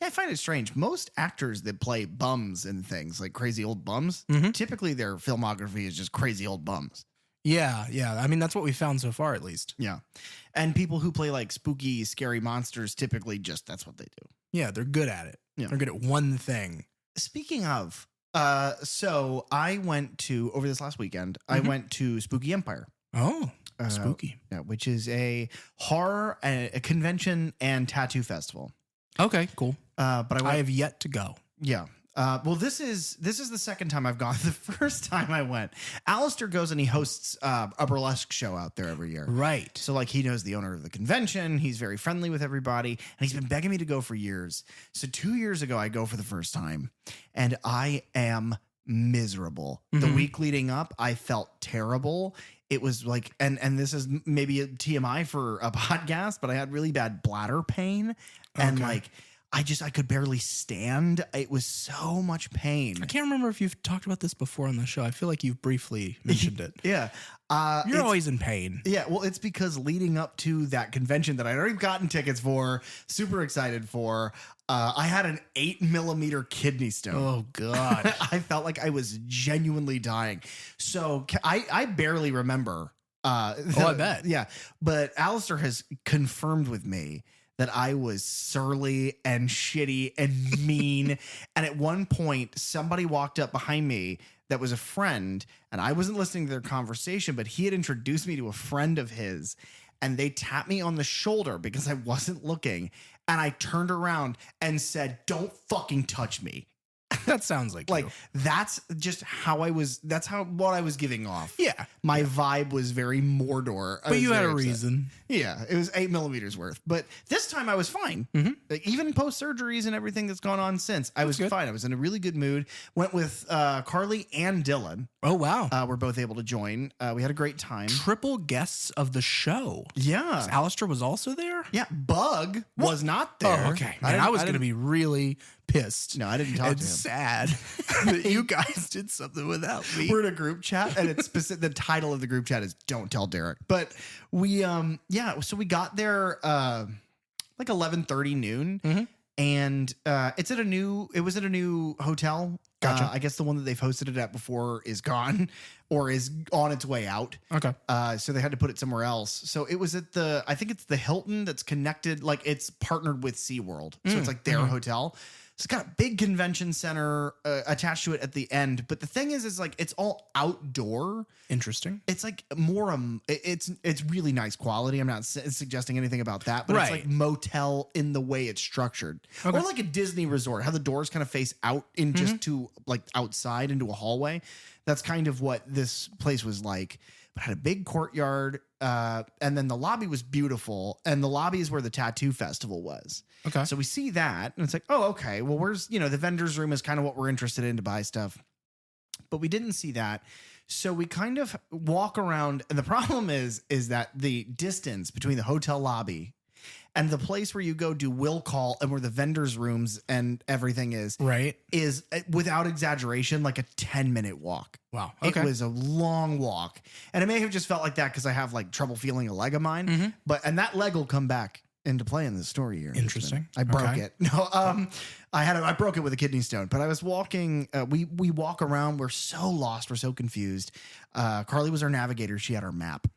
Yeah, I find it strange. Most actors that play bums and things like crazy old bums, typically their filmography is just crazy old bums. Yeah. I mean, that's what we found so far, at least. Yeah. And people who play like spooky, scary monsters, typically just that's what they do. Yeah, they're good at it. Yeah. They're good at one thing. Speaking of, so I went to, over this last weekend, I went to Spooky Empire. Oh, spooky. Yeah, which is a horror, a convention and tattoo festival. Okay, cool. But I have yet to go. Yeah. Well, this is the second time I've gone. The first time I went, Alistair goes and he hosts a burlesque show out there every year. Right. So like he knows the owner of the convention. He's very friendly with everybody, and he's been begging me to go for years. So 2 years ago, I go for the first time, and I am miserable. The week leading up, I felt terrible. It was like, and this is maybe a TMI for a podcast, but I had really bad bladder pain, and like. I could barely stand. It was so much pain. I can't remember if you've talked about this before on the show. I feel like you've briefly mentioned it. Yeah. You're always in pain. Yeah. Well, it's because leading up to that convention that I'd already gotten tickets for, super excited for, I had an 8mm kidney stone. Oh, God. I felt like I was genuinely dying. So I barely remember. I bet. Yeah. But Alistair has confirmed with me that I was surly and shitty and mean. And at one point, somebody walked up behind me that was a friend, and I wasn't listening to their conversation, but he had introduced me to a friend of his, and they tapped me on the shoulder because I wasn't looking. And I turned around and said, "Don't fucking touch me." That sounds like you. That's just how I was. That's what I was giving off. Yeah. My vibe was very Mordor. But you had a reason. Yeah. It was 8mm worth. But this time I was fine. Like, even post surgeries and everything that's gone on since, I was fine. I was in a really good mood. Went with Carly and Dylan. Oh, wow. We're both able to join. We had a great time. Triple guests of the show. Yeah. Alistair was also there? Yeah. Bug was not there. Oh, okay. Man, I was going to be really pissed. No, I didn't talk to him. Sad that you guys did something without me. We're in a group chat, and it's specific. The title of the group chat is "Don't Tell Derek." But we, so we got there like 11:30 noon, and it was at a new hotel. Gotcha. I guess the one that they've hosted it at before is gone or is on its way out. Okay. So they had to put it somewhere else. So it was at I think it's the Hilton that's connected, like it's partnered with SeaWorld. So it's like their hotel. So it's got a big convention center attached to it at the end. But the thing is like it's all outdoor. Interesting. It's like more, it's really nice quality. I'm not suggesting anything about that, but it's like motel in the way it's structured. Okay. Or like a Disney resort, how the doors kind of face out in just to like outside into a hallway. That's kind of what this place was like. But had a big courtyard, and then the lobby was beautiful, and the lobby is where the tattoo festival was. Okay. So we see that, and it's like, oh, okay. Well, where's, the vendor's room is kind of what we're interested in to buy stuff. But we didn't see that. So we kind of walk around, and the problem is that the distance between the hotel lobby and the place where you go do will call and where the vendors' rooms and everything is without exaggeration, like a 10-minute walk. Wow. Okay. It was a long walk. And it may have just felt like that because I have like trouble feeling a leg of mine. And that leg will come back into play in the story here. Interesting. I broke it. No, I broke it with a kidney stone, but I was walking. We walk around. We're so lost. We're so confused. Carly was our navigator. She had our map.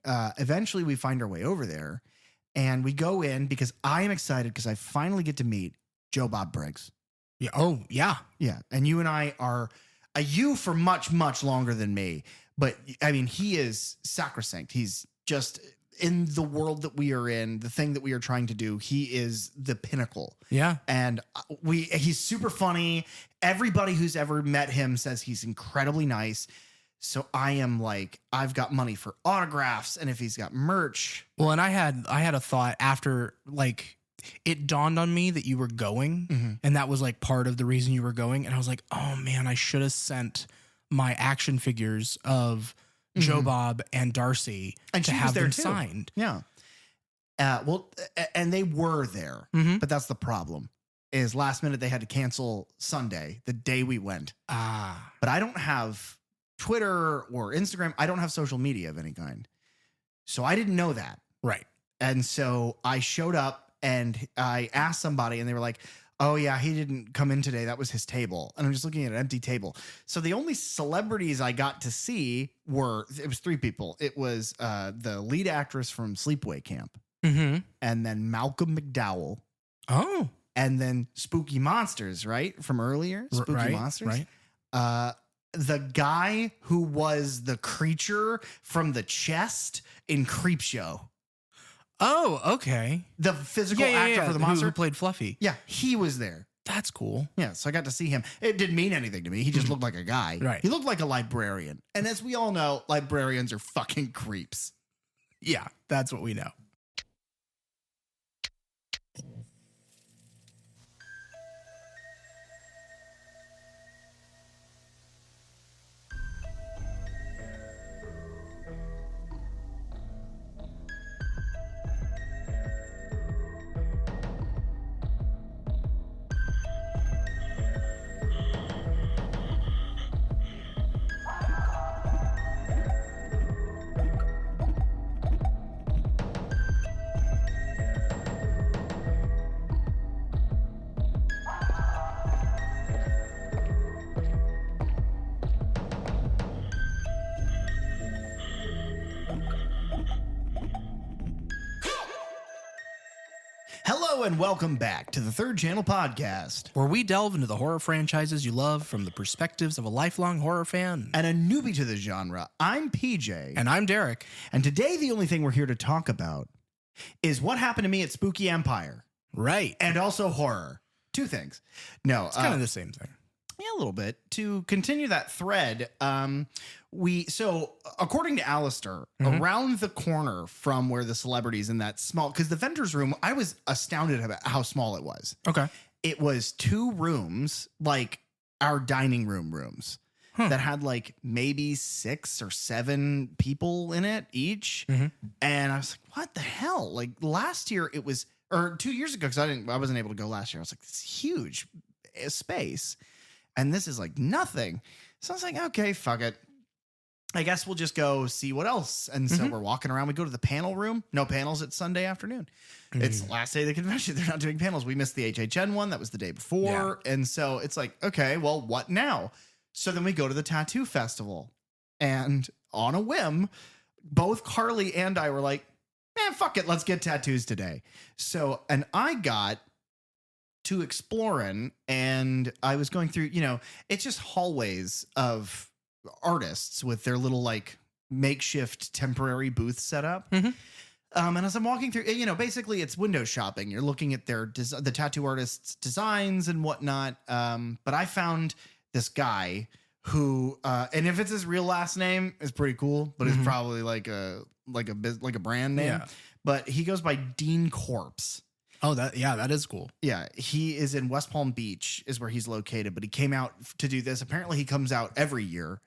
Eventually we find our way over there. And we go in because I am excited because I finally get to meet Joe Bob Briggs. Yeah. Oh, yeah. Yeah. And you and I are you for much, much longer than me. But I mean, he is sacrosanct. He's just in the world that we are in, the thing that we are trying to do. He is the pinnacle. Yeah. And he's super funny. Everybody who's ever met him says he's incredibly nice. So I am like, I've got money for autographs, and if he's got merch. Well, and I had a thought after, like, it dawned on me that you were going, and that was like part of the reason you were going. And I was like, oh man, I should have sent my action figures of Joe Bob and Darcy and to have them signed. Yeah. Well, and they were there, but that's the problem. Is last minute they had to cancel Sunday, the day we went. But I don't have Twitter or Instagram. I don't have social media of any kind. So I didn't know that. Right. And so I showed up and I asked somebody and they were like, Oh, yeah, he didn't come in today. That was his table. And I'm just looking at an empty table. So the only celebrities I got to see it was 3 people. It was the lead actress from Sleepaway Camp, and then Malcolm McDowell. Oh. And then Spooky Monsters, right? From earlier. Spooky Monsters. Right. The guy who was the creature from the chest in Creepshow. Oh, okay. The physical actor for the monster who played Fluffy. Yeah, he was there. That's cool. Yeah, so I got to see him. It didn't mean anything to me. He just looked like a guy. Right. He looked like a librarian. And as we all know, librarians are fucking creeps. Yeah, that's what we know. Hello and welcome back to the Third Channel Podcast, where we delve into the horror franchises you love from the perspectives of a lifelong horror fan. and a newbie to the genre. I'm PJ. And I'm Derek. And today the only thing we're here to talk about is what happened to me at Spooky Empire. Right. And also horror. 2 things. No. It's kind of the same thing. Yeah, a little bit. To continue that thread, so according to Alistair, around the corner from where the celebrities in that small, because the vendor's room, I was astounded about how small it was. Okay. It was 2 rooms, like our dining room rooms, that had like maybe 6 or 7 people in it each. And I was like, what the hell? Like last year it was, or 2 years ago, because I wasn't able to go last year. I was like, this huge space. And this is like nothing. So I was like, okay, fuck it. I guess we'll just go see what else. And so we're walking around. We go to the panel room. No panels. It's Sunday afternoon. It's the last day of the convention. They're not doing panels. We missed the HHN one. That was the day before. Yeah. And so it's like, okay, well, what now? So then we go to the tattoo festival. And on a whim, both Carly and I were like, man, fuck it. Let's get tattoos today. So, and I got to exploring, and I was going through, it's just hallways of artists with their little like makeshift temporary booth set up. And as I'm walking through, basically it's window shopping. You're looking at the tattoo artists' designs and whatnot. But I found this guy who, and if it's his real last name, is pretty cool, but it's probably like a brand name. Yeah. But he goes by Dean Corpse. Oh, that is cool. Yeah, he is in West Palm Beach is where he's located, but he came out to do this. Apparently he comes out every year,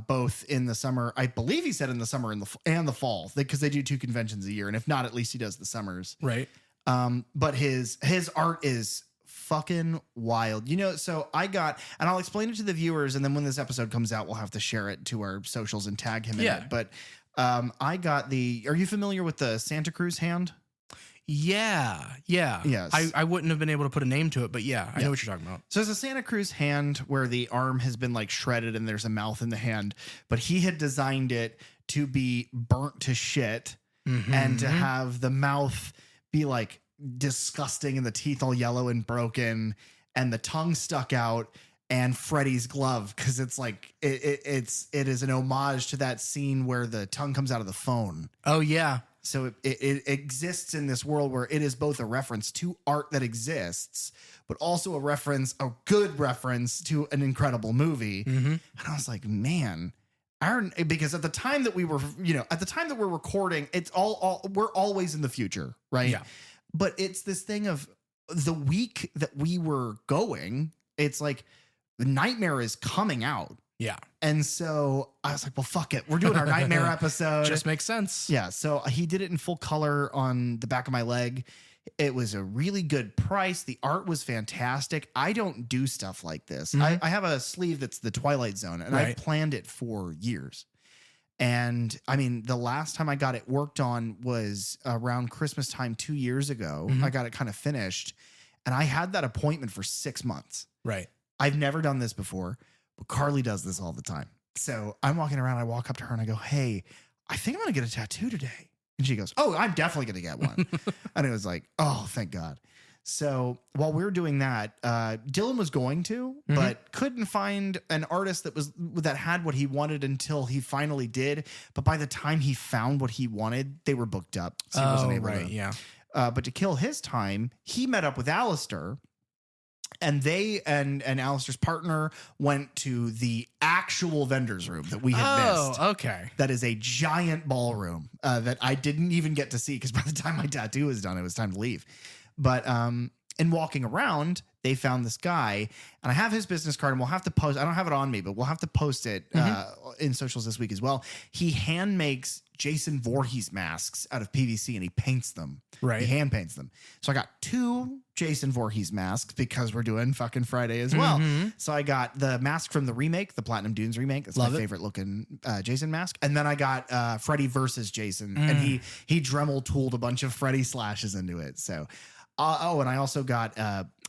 both in the summer. I believe he said in the summer and the fall, because they do 2 conventions a year. And if not, at least he does the summers. Right. But his art is fucking wild. So I got, and I'll explain it to the viewers. And then when this episode comes out, we'll have to share it to our socials and tag him in it. But I got are you familiar with the Santa Cruz hand? Yeah. Yes. I wouldn't have been able to put a name to it, but I know what you're talking about. So there's a Santa Cruz hand where the arm has been like shredded and there's a mouth in the hand, but he had designed it to be burnt to shit and to have the mouth be like disgusting and the teeth all yellow and broken and the tongue stuck out and Freddy's glove, because it's like it is an homage to that scene where the tongue comes out of the phone. Oh yeah. So it exists in this world where it is both a reference to art that exists, but also a good reference to an incredible movie. And I was like, man, because at the time that we were, at the time that we're recording, it's we're always in the future, right? Yeah. But it's this thing of the week that we were going, it's like the Nightmare is coming out. Yeah. And so I was like, well, fuck it. We're doing our Nightmare episode. Just makes sense. Yeah. So he did it in full color on the back of my leg. It was a really good price. The art was fantastic. I don't do stuff like this. I have a sleeve that's the Twilight Zone, and I've planned it for years. And I mean, the last time I got it worked on was around Christmas time 2 years ago. I got it kind of finished. And I had that appointment for 6 months. Right. I've never done this before, but Carly does this all the time. So I'm walking around. I walk up to her and I go, hey, I think I'm going to get a tattoo today. And she goes, oh, I'm definitely going to get one. And it was like, oh, thank God. So while we were doing that, Dylan was going to, but couldn't find an artist that had what he wanted until he finally did. But by the time he found what he wanted, they were booked up. So he wasn't able to. Yeah. But to kill his time, he met up with Alistair. And they and Alistair's partner went to the actual vendor's room that we had missed. Oh, okay. That is a giant ballroom that I didn't even get to see because by the time my tattoo was done, it was time to leave. But in walking around, they found this guy, and I have his business card, and we'll have to post. I don't have it on me, but we'll have to post it in socials this week as well. He hand makes Jason Voorhees masks out of PVC, and he paints them. Right. He hand paints them. So I got 2 Jason Voorhees masks because we're doing fucking Friday as well. So I got the mask from the remake, the Platinum Dunes remake. That's my favorite looking Jason mask. And then I got Freddy versus Jason, and he Dremel tooled a bunch of Freddy slashes into it. So. And I also got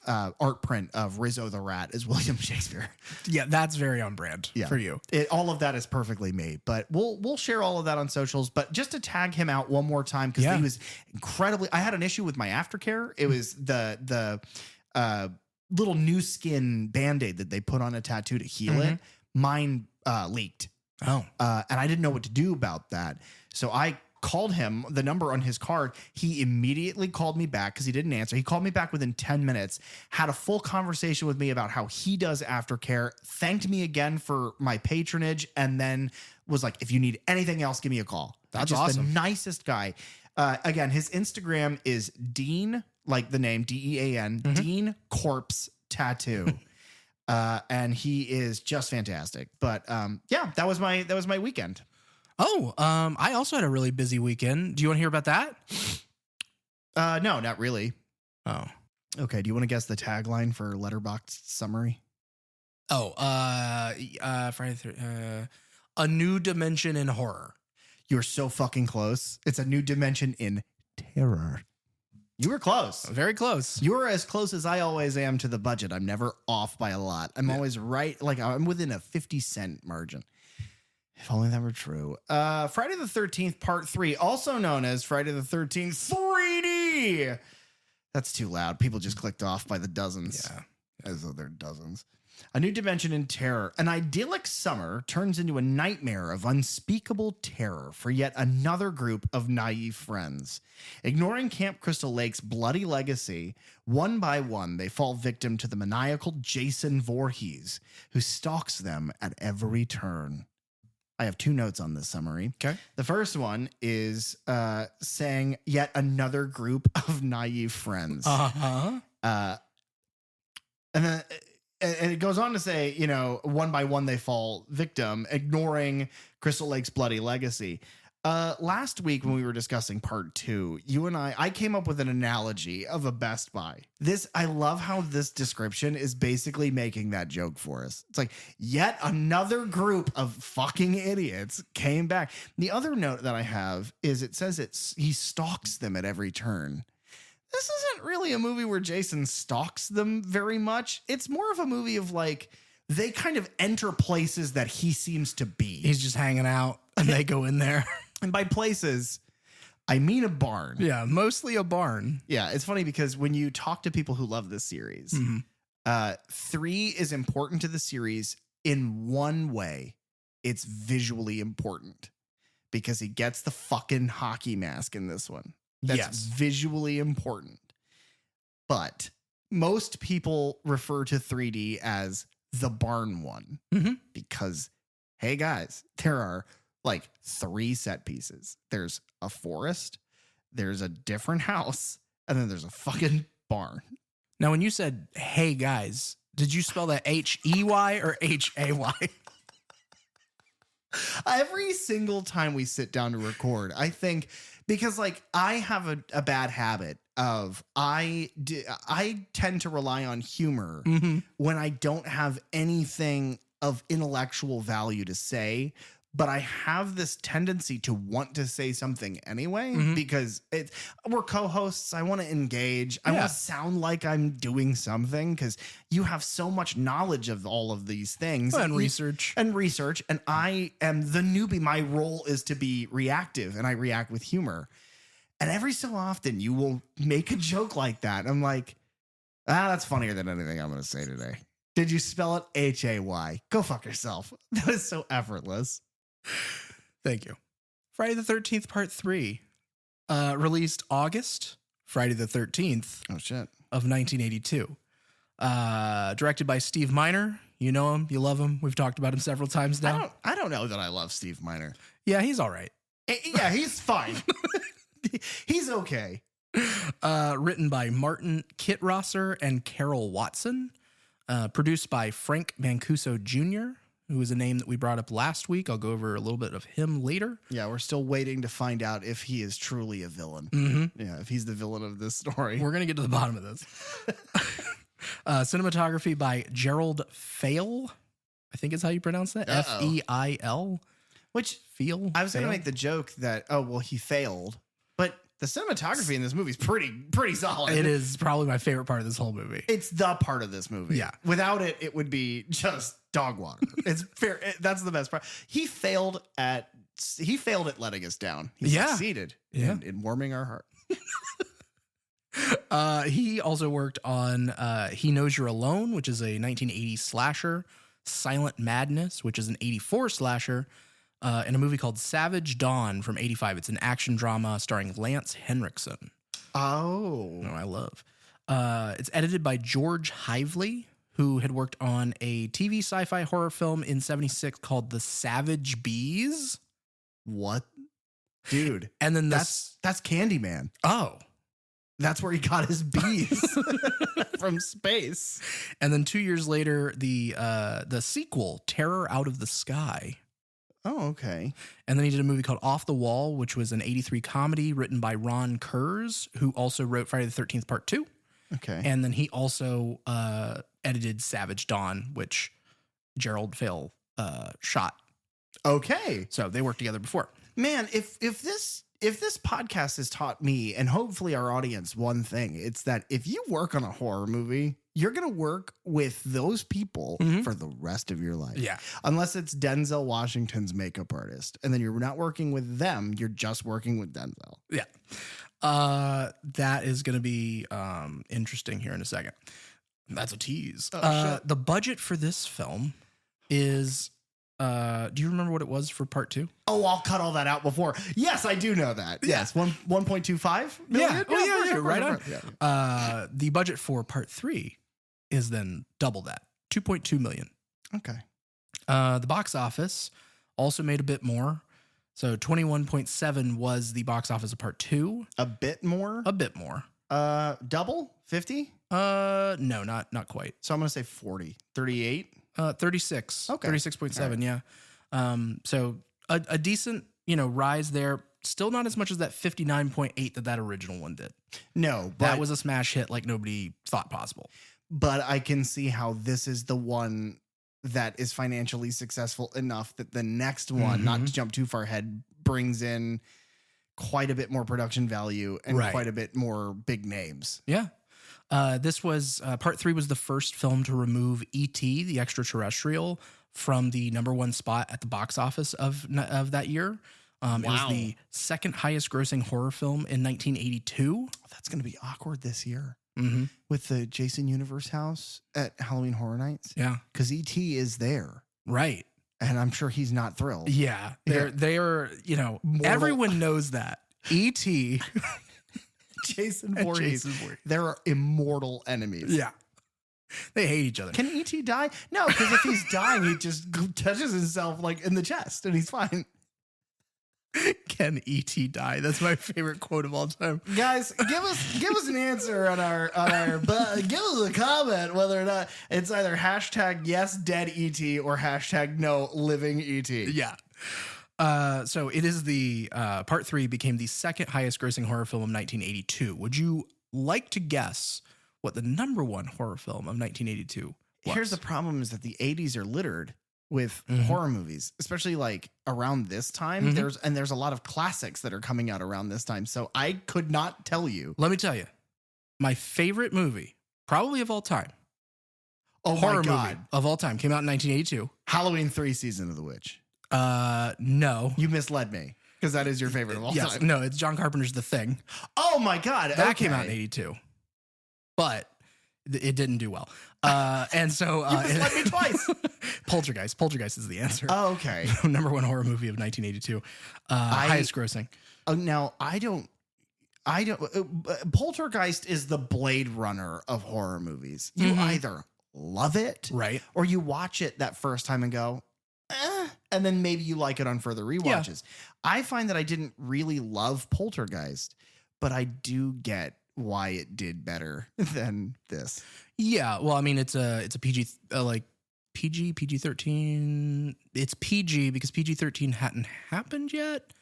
art print of Rizzo the Rat as William Shakespeare. Yeah, that's very on brand for you. All of that is perfectly me, but we'll share all of that on socials. But just to tag him out one more time, because he was incredibly. I had an issue with my aftercare. It was the little new skin Band-Aid that they put on a tattoo to heal it. Mine leaked. Oh, and I didn't know what to do about that. So I called him, the number on his card. He immediately called me back because he didn't answer. He called me back within 10 minutes, had a full conversation with me about how he does aftercare, thanked me again for my patronage, and then was like, if you need anything else, give me a call. That's just awesome. The nicest guy. Again, his Instagram is Dean, like the name, Dean, Dean Corpse Tattoo. And he is just fantastic. But that was my weekend. Oh, I also had a really busy weekend. Do you want to hear about that? No, not really. Oh, okay. Do you want to guess the tagline for Letterboxd summary? Oh, Friday, a new dimension in horror. You're so fucking close. It's a new dimension in terror. You were close. Very close. You were as close as I always am to the budget. I'm never off by a lot. I'm always right. Like I'm within a 50-cent margin. If only that were true. Friday the 13th, part 3, also known as Friday the 13th 3D. That's too loud. People just clicked off by the dozens. Yeah. As though they're dozens. A new dimension in terror. An idyllic summer turns into a nightmare of unspeakable terror for yet another group of naive friends. Ignoring Camp Crystal Lake's bloody legacy, one by one, they fall victim to the maniacal Jason Voorhees, who stalks them at every turn. I have 2 notes on this summary. Okay. The first one is saying yet another group of naive friends. Uh-huh. And then and it goes on to say, one by one they fall victim, ignoring Crystal Lake's bloody legacy. Last week when we were discussing part 2, you and I came up with an analogy of a Best Buy. I love how this description is basically making that joke for us. It's like yet another group of fucking idiots came back. The other note that I have is it says he stalks them at every turn. This isn't really a movie where Jason stalks them very much. It's more of a movie of like they kind of enter places that he seems to be. He's just hanging out and they go in there. And by places, I mean a barn. Yeah, mostly a barn. Yeah, it's funny because when you talk to people who love this series, 3 is important to the series in one way. It's visually important because he gets the fucking hockey mask in this one. That's visually important. But most people refer to 3D as the barn one because, hey guys, there are like 3 set pieces. There's a forest, there's a different house, and then there's a fucking barn. Now, when you said, hey guys, did you spell that H-E-Y or H-A-Y? Every single time we sit down to record, I think, because like I have a bad habit of I tend to rely on humor when I don't have anything of intellectual value to say, but I have this tendency to want to say something anyway because we're co-hosts. I want to engage. I want to sound like I'm doing something because you have so much knowledge of all of these things and research. And I am the newbie. My role is to be reactive, and I react with humor. And every so often you will make a joke like that. I'm like, that's funnier than anything I'm going to say today. Did you spell it Hay? Go fuck yourself. That is so effortless. Thank you. Friday the 13th, part 3, released August, Friday the 13th. Oh, shit. Of 1982. Directed by Steve Miner. You know him. You love him. We've talked about him several times now. I don't know that I love Steve Miner. Yeah, he's all right. Yeah, he's fine. He's okay. Written by Martin Kittrosser and Carol Watson. Produced by Frank Mancuso Jr., who is a name that we brought up last week. I'll go over a little bit of him later. Yeah, we're still waiting to find out if he is truly a villain. Yeah, if he's the villain of this story. We're going to get to the bottom of this. Cinematography by Gerald Feil. I think is how you pronounce that. Feil. Which Feel. I was going to make the joke that, he failed. But the cinematography in this movie is pretty solid. It is probably my favorite part of this whole movie. It's the part of this movie. Yeah. Without it, it would be just dog water. It's fair. That's the best part. He failed at letting us down. He succeeded in warming our heart. He also worked on He Knows You're Alone, which is a 1980 slasher, Silent Madness, which is an 84 slasher, and a movie called Savage Dawn from 85. It's an action drama starring Lance Henriksen. Oh, I love. It's edited by George Hively, who had worked on a TV sci-fi horror film in 76 called The Savage Bees. What? Dude. And then that's Candyman. Oh. That's where he got his bees from space. And then 2 years later, the sequel, Terror Out of the Sky. Oh, okay. And then he did a movie called Off the Wall, which was an 83 comedy written by Ron Kurz, who also wrote Friday the 13th Part 2. Okay. And then he also edited Savage Dawn, which Gerald Feil shot. Okay. So they worked together before. Man, if this podcast has taught me and hopefully our audience one thing, it's that if you work on a horror movie, you're going to work with those people for the rest of your life. Yeah. Unless it's Denzel Washington's makeup artist. And then you're not working with them. You're just working with Denzel. Yeah. That is going to be interesting here in a second. That's a tease. The budget for this film is... do you remember what it was for part 2? Oh, I'll cut all that out before. Yes, I do know that. Yeah. Yes, 1.25 million. Yeah. Oh, Yeah, right on. Yeah. The budget for part 3 is then double that, 2.2 million. Okay. The box office also made a bit more. So 21.7 was the box office of part 2. A bit more? A bit more. Double? 50? No, not quite. So I'm going to say 40. 38? 36. Okay. 36.7, right. yeah. So a decent, rise there. Still not as much as that 59.8 that original one did. No, but That was a smash hit like nobody thought possible. But I can see how this is the one that is financially successful enough that the next one, not to jump too far ahead, brings in quite a bit more production value and quite a bit more big names. Yeah. This was part 3 was the first film to remove E.T., the extraterrestrial, from the #1 spot at the box office of that year. It was the second highest grossing horror film in 1982. That's going to be awkward this year with the Jason Universe house at Halloween Horror Nights. Yeah. Because E.T. is there. Right. And I'm sure he's not thrilled. Yeah. They are, everyone knows that. E.T. Jason Voorhees. They're immortal enemies. Yeah. They hate each other. Can E.T. die? No, because if he's dying, he just touches himself like in the chest and he's fine. Can E.T. die? That's my favorite quote of all time. Guys, give us an answer on our give us a comment whether or not it's either #yes dead E.T. or #no living E.T. Yeah. So it is the part 3 became the second highest grossing horror film of 1982. Would you like to guess what the #1 horror film of 1982 was? Here's the problem is that the 80s are littered with horror movies, especially like around this time. There's a lot of classics that are coming out around this time. So I could not tell you. Let me tell you, my favorite movie, probably of all time. Horror movie God. of all time, came out in 1982. Halloween 3: Season of the Witch. No. You misled me because that is your favorite of all time. No, it's John Carpenter's The Thing. Oh my God. That came out in 82. But it didn't do well. And so you misled me twice. Poltergeist. Poltergeist is the answer. Oh, okay. Number one horror movie of 1982. Highest grossing. Now I don't. Poltergeist is the Blade Runner of horror movies. You either love it, right, or you watch it that first time and go, and then maybe you like it on further rewatches. Yeah. I find that I didn't really love Poltergeist, but I do get why it did better than this. Yeah, well, I mean, it's a PG PG-13. It's PG because PG-13 hadn't happened yet.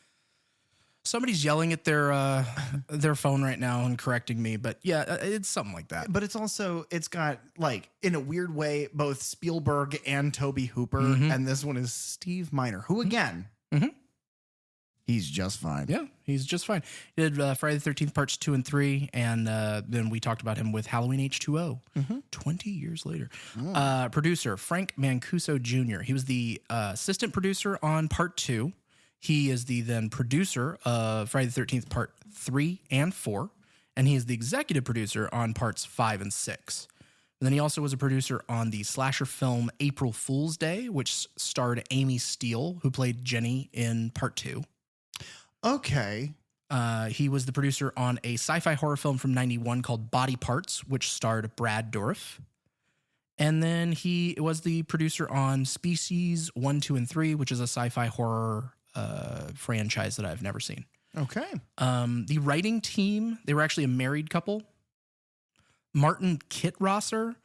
Somebody's yelling at their phone right now and correcting me, but yeah, it's something like that. But it's got like, in a weird way, both Spielberg and Tobe Hooper, and this one is Steve Miner, who again, he's just fine. Yeah, he's just fine. He did Friday the 13th parts 2 and 3, and then we talked about him with Halloween H2O 20 years later. Producer Frank Mancuso Jr. He was the assistant producer on part 2. He is the then producer of Friday the 13th part 3 and 4, and he is the executive producer on parts 5 and 6. And then he also was a producer on the slasher film April Fool's Day, which starred Amy Steele, who played Jenny in part 2. Okay. He was the producer on a sci-fi horror film from 91 called Body Parts, which starred Brad Dourif. And then he was the producer on Species 1, 2, and 3, which is a sci-fi horror franchise that I've never seen. Okay. The writing team, they were actually a married couple. Martin Kittrosser,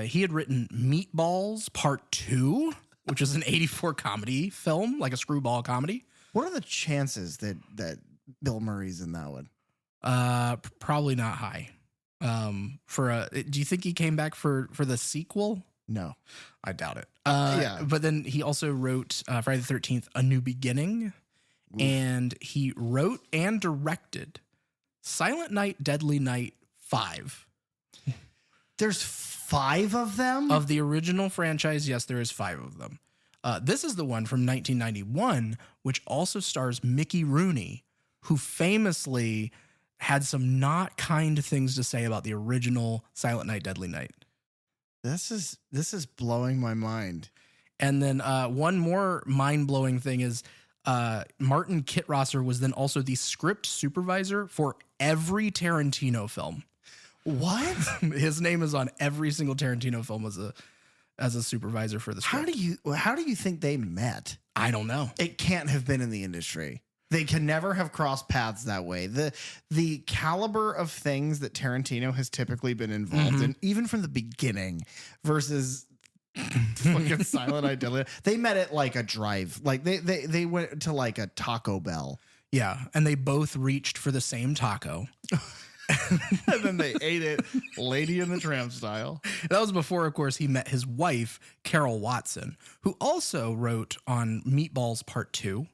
he had written Meatballs Part 2, which is an 84 comedy film, like a screwball comedy. What are the chances that Bill Murray's in that one? Probably not high. Do you think he came back for the sequel? No, I doubt it. Yeah. But then he also wrote Friday the 13th, A New Beginning. Oof. And he wrote and directed Silent Night, Deadly Night 5. There's 5 of them? Of the original franchise, yes, there is 5 of them. This is the one from 1991, which also stars Mickey Rooney, who famously had some not kind things to say about the original Silent Night, Deadly Night. This is blowing my mind. And then one more mind-blowing thing is Martin Kittrosser was then also the script supervisor for every Tarantino film. What? His name is on every single Tarantino film as a supervisor for the script. How do you think they met? I don't know. It can't have been in the industry. They can never have crossed paths that way. The caliber of things that Tarantino has typically been involved in, even from the beginning, versus fucking Silent Night, Deadly Night. They met at like a drive. Like they went to like a Taco Bell. Yeah, and they both reached for the same taco. And then they ate it Lady in the Tramp style. That was before, of course, he met his wife, Carol Watson, who also wrote on Meatballs Part 2.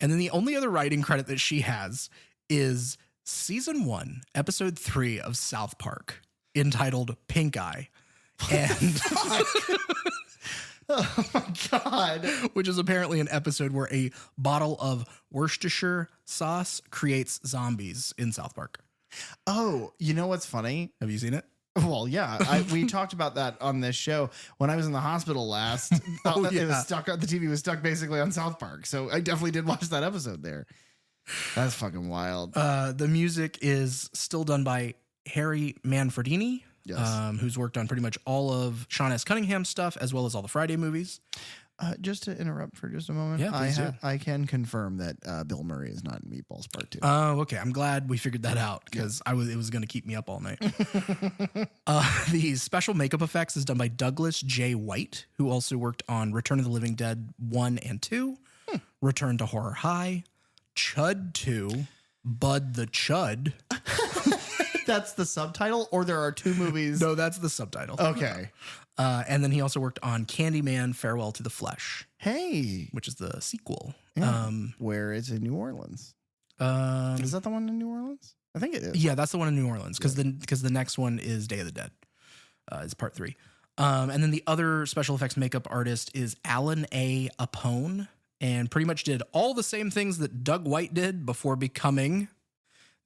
And then the only other writing credit that she has is season 1, episode 3 of South Park, entitled Pink Eye. And oh my God. Which is apparently an episode where a bottle of Worcestershire sauce creates zombies in South Park. Oh, you know what's funny? Have you seen it? Well, yeah, we talked about that on this show when I was in the hospital last. It was stuck. The TV was stuck basically on South Park, so I definitely did watch that episode there. That's fucking wild. The music is still done by Harry Manfredini, yes. Who's worked on pretty much all of Sean S. Cunningham stuff, as well as all the Friday movies. Just to interrupt for just a moment, yeah, I can confirm that Bill Murray is not in Meatballs Part 2. Oh, okay. I'm glad we figured that out because it was going to keep me up all night. The special makeup effects is done by Douglas J. White, who also worked on Return of the Living Dead 1 and 2, Return to Horror High, Chud 2, Bud the Chud. That's the subtitle, or there are two movies? No, that's the subtitle. Okay. And then he also worked on Candyman: Farewell to the Flesh, Hey. which is the sequel. Yeah. Where it's in New Orleans. Is that the one in New Orleans? I think it is. Yeah, that's the one in New Orleans because the next one is Day of the Dead. Is part 3. And then the other special effects makeup artist is Alan A. Apone, and pretty much did all the same things that Doug White did before becoming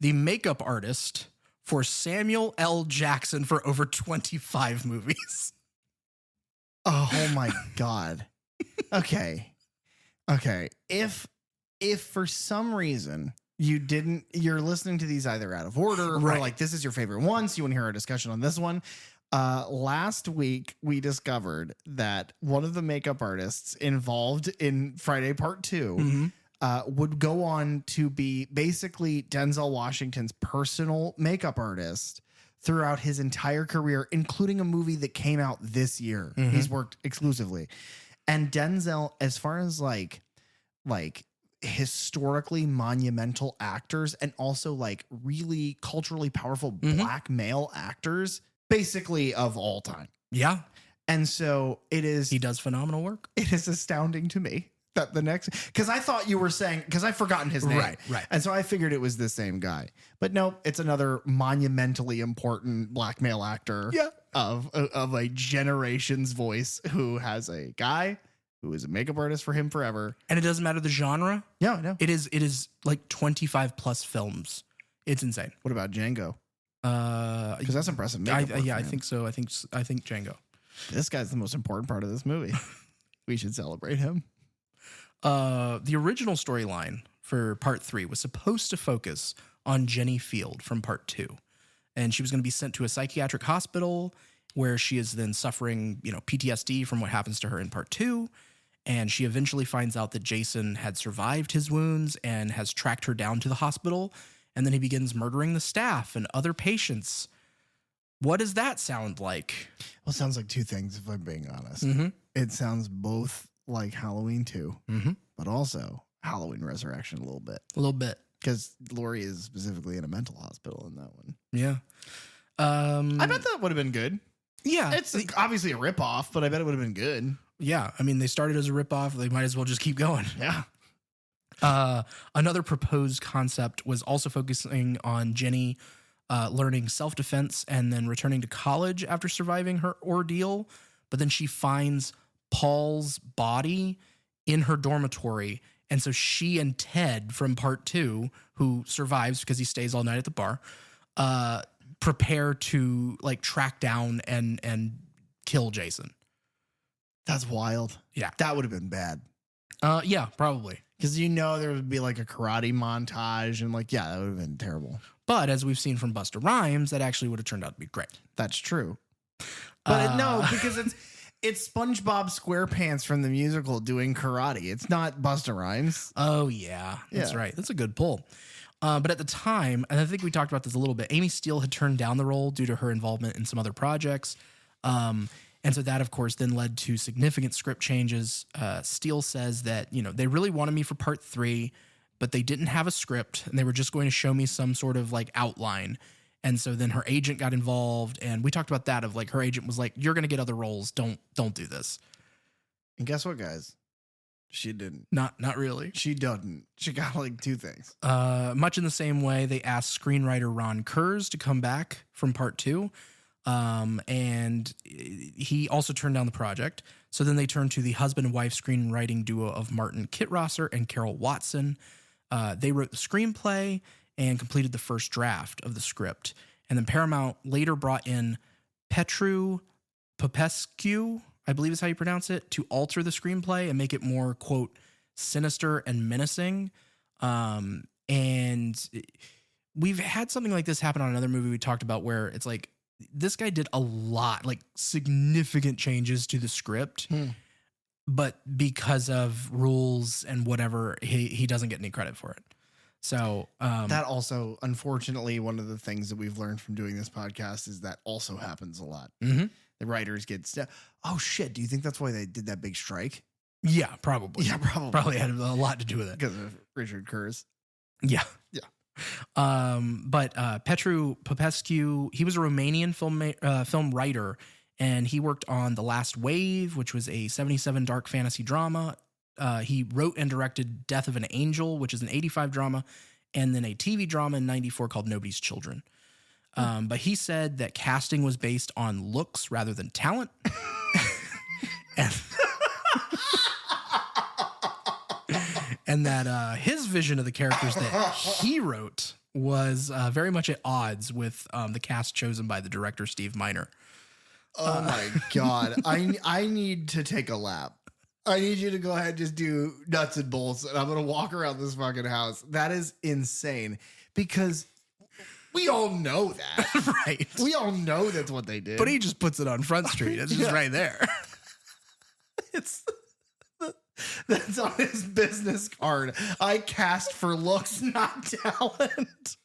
the makeup artist for Samuel L. Jackson for over 25 movies. Oh my God. Okay. If for some reason you're listening to these either out of order right. or like this is your favorite one, so you want to hear our discussion on this one. Last week we discovered that one of the makeup artists involved in Friday Part 2 would go on to be basically Denzel Washington's personal makeup artist throughout his entire career, including a movie that came out this year. He's worked exclusively. And Denzel, as far as like historically monumental actors and also like really culturally powerful black male actors, basically of all time. Yeah. And so he does phenomenal work. It is astounding to me that the next, because I thought you were saying, because I've forgotten his name. Right. And so I figured it was the same guy. But no, it's another monumentally important black male actor of a generation's voice who has a guy who is a makeup artist for him forever. And it doesn't matter the genre. Yeah, no. It is like 25 plus films. It's insane. What about Django? Because that's impressive makeup work, I man. think so. I think Django. This guy's the most important part of this movie. We should celebrate him. The original storyline for Part 3 was supposed to focus on Jenny Field from Part 2. And she was going to be sent to a psychiatric hospital where she is then suffering, PTSD from what happens to her in Part 2. And she eventually finds out that Jason had survived his wounds and has tracked her down to the hospital. And then he begins murdering the staff and other patients. What does that sound like? Well, it sounds like two things, if I'm being honest. Mm-hmm. It sounds both like Halloween 2, but also Halloween Resurrection a little bit. A little bit. Because Laurie is specifically in a mental hospital in that one. Yeah. I bet that would have been good. Yeah. It's obviously a ripoff, but I bet it would have been good. Yeah. I mean, they started as a ripoff. They might as well just keep going. Yeah. Another proposed concept was also focusing on Jenny learning self-defense and then returning to college after surviving her ordeal. But then she finds Paul's body in her dormitory. And so she and Ted from Part 2, who survives because he stays all night at the bar, prepare to like track down and kill Jason. That's wild. Yeah. That would have been bad. Yeah, probably. Because there would be like a karate montage and that would have been terrible. But as we've seen from Busta Rhymes, that actually would have turned out to be great. That's true. But no, because it's SpongeBob SquarePants from the musical doing karate. It's not Busta Rhymes. Oh, yeah. That's right. That's a good pull. But at the time, and I think we talked about this a little bit, Amy Steele had turned down the role due to her involvement in some other projects. And so that, of course, then led to significant script changes. Steele says that, they really wanted me for Part 3, but they didn't have a script and they were just going to show me some sort of like outline. And so then her agent got involved, and we talked about that of like her agent was like, "You're going to get other roles. Don't do this." And guess what, guys? She didn't. Not really. She doesn't. She got like two things. Much in the same way, they asked screenwriter Ron Kurz to come back from Part 2. And he also turned down the project. So then they turned to the husband and wife screenwriting duo of Martin Kittrosser and Carol Watson. They wrote the screenplay and completed the first draft of the script. And then Paramount later brought in Petru Popescu, I believe is how you pronounce it, to alter the screenplay and make it more, quote, sinister and menacing. And we've had something like this happen on another movie we talked about where it's like, this guy did a lot, like significant changes to the script, but because of rules and whatever, he doesn't get any credit for it. So that also, unfortunately, one of the things that we've learned from doing this podcast is that also happens a lot. Mm-hmm. The writers get oh shit! Do you think that's why they did that big strike? Yeah, probably. Yeah, probably. Probably had a lot to do with it Because of Richard Kurz. Yeah. But Petru Popescu, he was a Romanian film writer, and he worked on The Last Wave, which was a 77 dark fantasy drama. He wrote and directed Death of an Angel, which is an 85 drama, and then a TV drama in 94 called Nobody's Children. But he said that casting was based on looks rather than talent. And that his vision of the characters that he wrote was very much at odds with the cast chosen by the director, Steve Miner. Oh my God. I need to take a lap. I need you to go ahead and just do nuts and bolts, and I'm going to walk around this fucking house. That is insane because we all know that. Right. We all know that's what they did. But he just puts it on Front Street. It's just right there. That's on his business card. I cast for looks, not talent.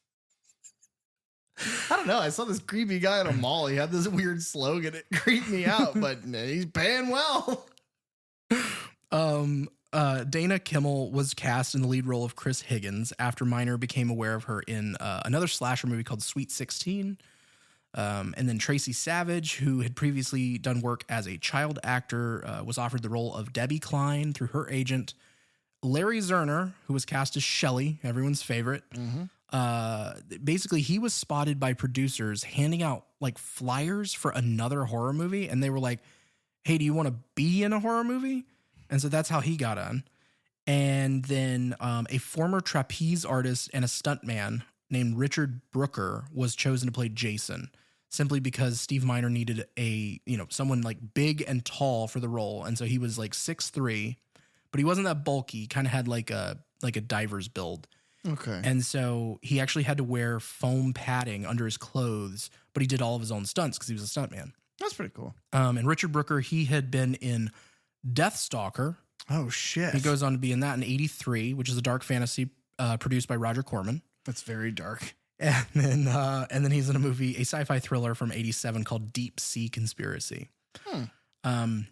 I don't know. I saw this creepy guy at a mall. He had this weird slogan. It creeped me out, but he's paying well. Dana Kimmel was cast in the lead role of Chris Higgins after Miner became aware of her in another slasher movie called Sweet 16. And then Tracy Savage, who had previously done work as a child actor, was offered the role of Debbie Klein through her agent. Larry Zerner, who was cast as Shelly, everyone's favorite. Basically, he was spotted by producers handing out like flyers for another horror movie. And they were like, hey, do you want to be in a horror movie? And so that's how he got on. And then a former trapeze artist and a stuntman named Richard Brooker was chosen to play Jason, simply because Steve Miner needed someone like big and tall for the role. And so he was like 6'3", but he wasn't that bulky. He kind of had like a diver's build. Okay. And so he actually had to wear foam padding under his clothes, but he did all of his own stunts because he was a stuntman. That's pretty cool. And Richard Brooker, he had been in Deathstalker. Oh, shit. He goes on to be in that in 83, which is a dark fantasy produced by Roger Corman. That's very dark. And then he's in a movie, a sci-fi thriller from 87 called Deep Sea Conspiracy. The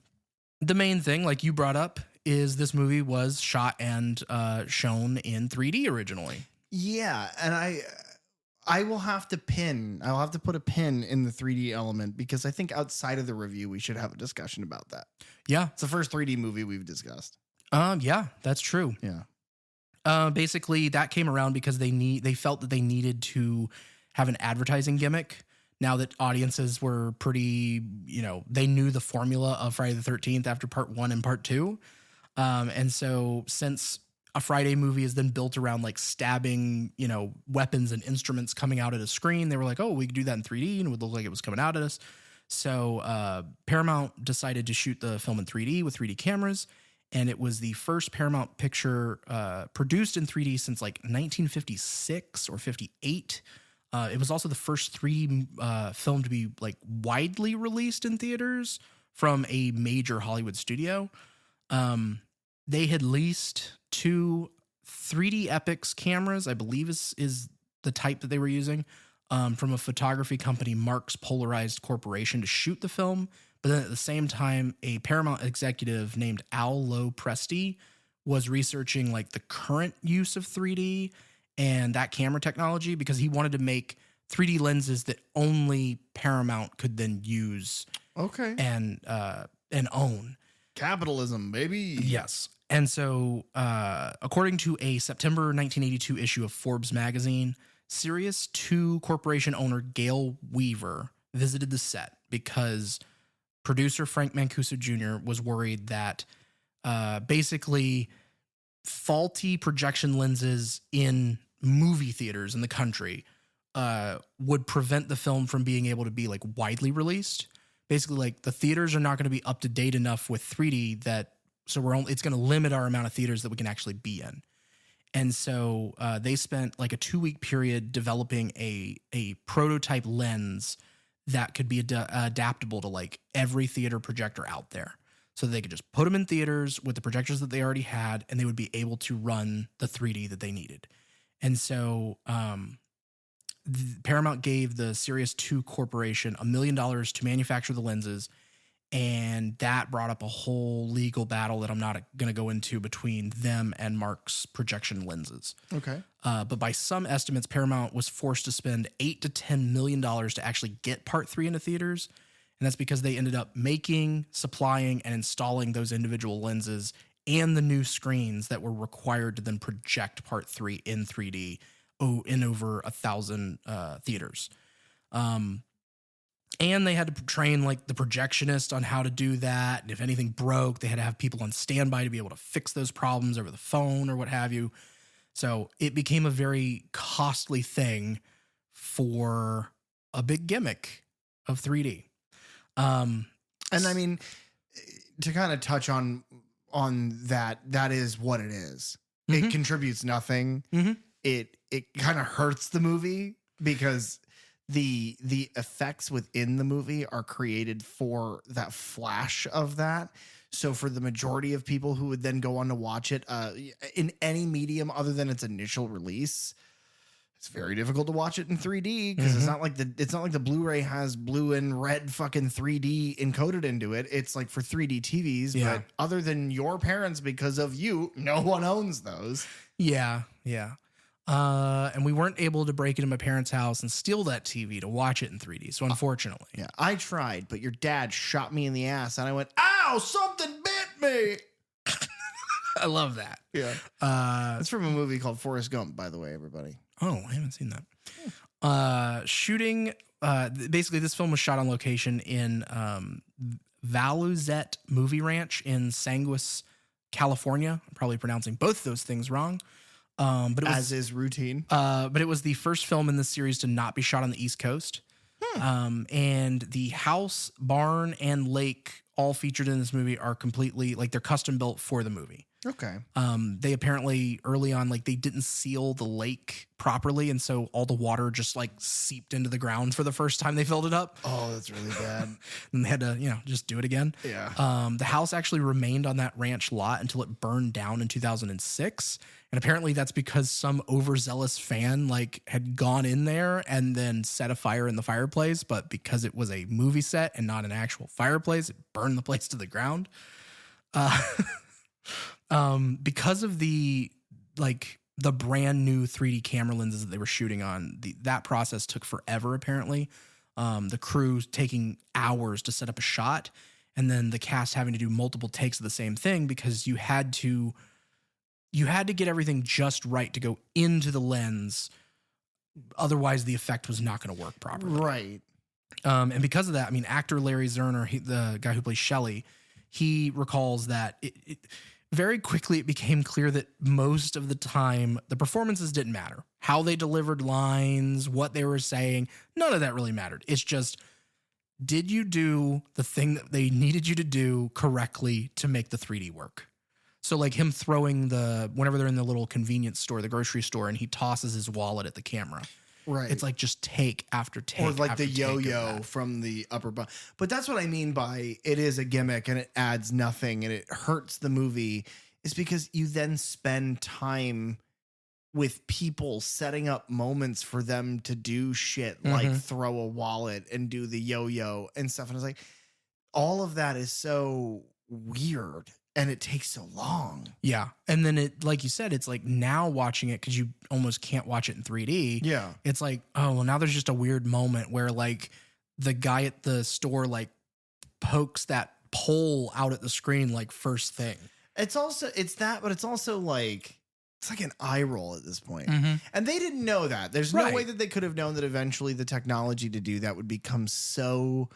main thing, like you brought up, is this movie was shot and shown in 3D originally. Yeah, and I will have to put a pin in the 3D element because I think outside of the review, we should have a discussion about that. Yeah. It's the first 3D movie we've discussed. Yeah, that's true. Yeah. Basically that came around because they felt that they needed to have an advertising gimmick. Now that audiences were pretty, they knew the formula of Friday the 13th after part 1 and part 2. And so since a Friday movie is then built around like stabbing, weapons and instruments coming out at a screen, they were like, oh, we could do that in 3D and it would look like it was coming out at us. So Paramount decided to shoot the film in 3D with 3D cameras. And it was the first Paramount picture produced in 3D since like 1956 or 58. It was also the first 3D film to be like widely released in theaters from a major Hollywood studio. They had leased 2 3D Epix cameras, I believe is the type that they were using, from a photography company, Marks Polarized Corporation, to shoot the film. But then at the same time, a Paramount executive named Al Lopresti was researching like the current use of 3D and that camera technology because he wanted to make 3D lenses that only Paramount could then use. Okay. And own. Capitalism, baby. Yes. And so, according to a September 1982 issue of Forbes magazine, Sirius 2 Corporation owner Gail Weaver visited the set because producer Frank Mancuso Jr. was worried that basically faulty projection lenses in movie theaters in the country would prevent the film from being able to be like widely released. Basically, like the theaters are not going to be up to date enough with 3D it's going to limit our amount of theaters that we can actually be in. And so they spent like a 2-week period developing a prototype lens that could be adaptable to like every theater projector out there. So they could just put them in theaters with the projectors that they already had, and they would be able to run the 3D that they needed. And so Paramount gave the Sirius 2 Corporation $1 million to manufacture the lenses, and that brought up a whole legal battle that I'm not going to go into between them and Mark's projection lenses. Okay. But by some estimates, Paramount was forced to spend $8 to $10 million to actually get Part 3 into theaters. And that's because they ended up making, supplying, and installing those individual lenses and the new screens that were required to then project Part 3 in 3D in over 1,000 theaters. And they had to train like the projectionist on how to do that. And if anything broke, they had to have people on standby to be able to fix those problems over the phone or what have you. So it became a very costly thing for a big gimmick of 3D. And I mean, to kind of touch on that, that is what it is. Mm-hmm. It contributes nothing. Mm-hmm. It kind of hurts the movie because the effects within the movie are created for that flash of that. So for the majority of people who would then go on to watch it in any medium other than its initial release, it's very difficult to watch it in 3D because it's not like the Blu-ray has blue and red fucking 3D encoded into it. It's like for 3D TVs, but other than your parents, because of you, no one owns those. Yeah. And we weren't able to break into my parents' house and steal that TV to watch it in 3D. So unfortunately, I tried, but your dad shot me in the ass, and I went, "Ow! Something bit me." I love that. Yeah, it's from a movie called Forrest Gump, by the way, everybody. Oh, I haven't seen that. Shooting. Basically, this film was shot on location in Valuzet Movie Ranch in Sanguis, California. I'm probably pronouncing both those things wrong. But it was, as is routine. But it was the first film in this series to not be shot on the East Coast. And the house, barn, and lake all featured in this movie are completely like they're custom built for the movie. Okay. They apparently early on, like they didn't seal the lake properly. And so all the water just like seeped into the ground for the first time they filled it up. Oh, that's really bad. And they had to, just do it again. Yeah. The house actually remained on that ranch lot until it burned down in 2006. And apparently that's because some overzealous fan like had gone in there and then set a fire in the fireplace. But because it was a movie set and not an actual fireplace, it burned the place to the ground. Because of the brand new 3D camera lenses that they were shooting on, that process took forever, apparently. The crew taking hours to set up a shot, and then the cast having to do multiple takes of the same thing because you had to get everything just right to go into the lens. Otherwise, the effect was not going to work properly. Right. And because of that, I mean, actor Larry Zerner, the guy who plays Shelly, he recalls that very quickly, it became clear that most of the time, the performances didn't matter. How they delivered lines, what they were saying, none of that really mattered. It's just, did you do the thing that they needed you to do correctly to make the 3D work? So like him throwing whenever they're in the little convenience store, the grocery store, and he tosses his wallet at the camera. Right. It's like just take after take. Or like the yo-yo from the upper button. But that's what I mean by it is a gimmick and it adds nothing and it hurts the movie, is because you then spend time with people setting up moments for them to do shit like throw a wallet and do the yo-yo and stuff. And it's like, all of that is so weird. And it takes so long. Yeah. And then it, like you said, it's like now watching it, because you almost can't watch it in 3D. Yeah. It's like, oh, well, now there's just a weird moment where like the guy at the store like pokes that pole out at the screen like first thing. It's that, but it's also like, it's like an eye roll at this point. And they didn't know that. There's no way that they could have known that eventually the technology to do that would become so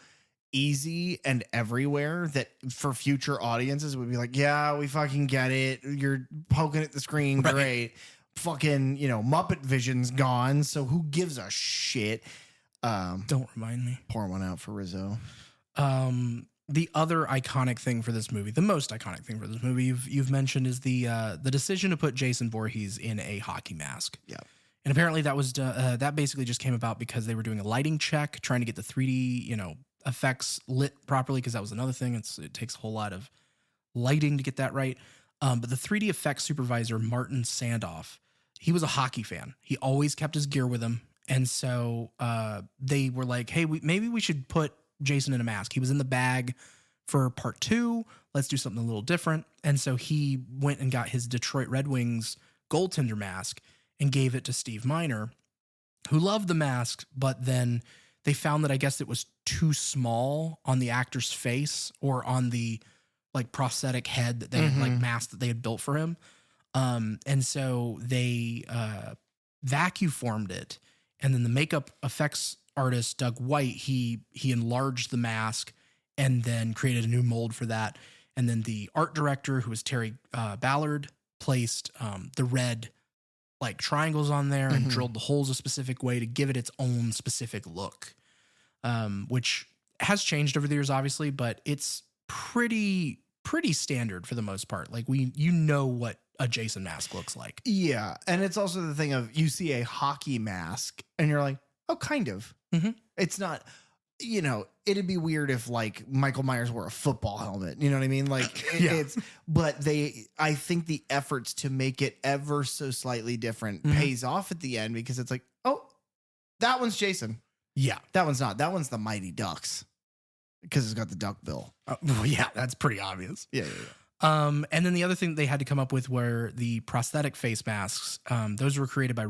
easy and everywhere that for future audiences would be like, yeah, we fucking get it. You're poking at the screen. Right. Great. Fucking, Muppet Vision's gone. So who gives a shit? Don't remind me. Pour one out for Rizzo. The other iconic thing for this movie, the most iconic thing for this movie you've mentioned, is the decision to put Jason Voorhees in a hockey mask. Yeah. And apparently that was that basically just came about because they were doing a lighting check, trying to get the 3D, effects lit properly, because that was another thing. It takes a whole lot of lighting to get that right. But the 3D effects supervisor, Martin Sandoff, he was a hockey fan. He always kept his gear with him. And so they were like, hey, maybe we should put Jason in a mask. He was in the bag for part 2. Let's do something a little different. And so he went and got his Detroit Red Wings goaltender mask, and gave it to Steve Miner, who loved the mask, but then they found that I guess it was too small on the actor's face or on the like prosthetic head that they had, like mask that they had built for him. And so they vacuum formed it, and then the makeup effects artist Doug White, he enlarged the mask and then created a new mold for that. And then the art director, who was Terry Ballard, placed the red like triangles on there and drilled the holes a specific way to give it its own specific look, which has changed over the years, obviously, but it's pretty standard for the most part. Like you know what a Jason mask looks like. Yeah. And it's also the thing of you see a hockey mask and you're like, oh, kind of. It's not, it'd be weird if like Michael Myers wore a football helmet. You know what I mean? Like but I think the efforts to make it ever so slightly different pays off at the end, because it's like, oh, that one's Jason. Yeah. That one's not. That one's the Mighty Ducks, because it's got the duck bill. Well, yeah, that's pretty obvious. Yeah. And then the other thing they had to come up with were the prosthetic face masks. Those were created by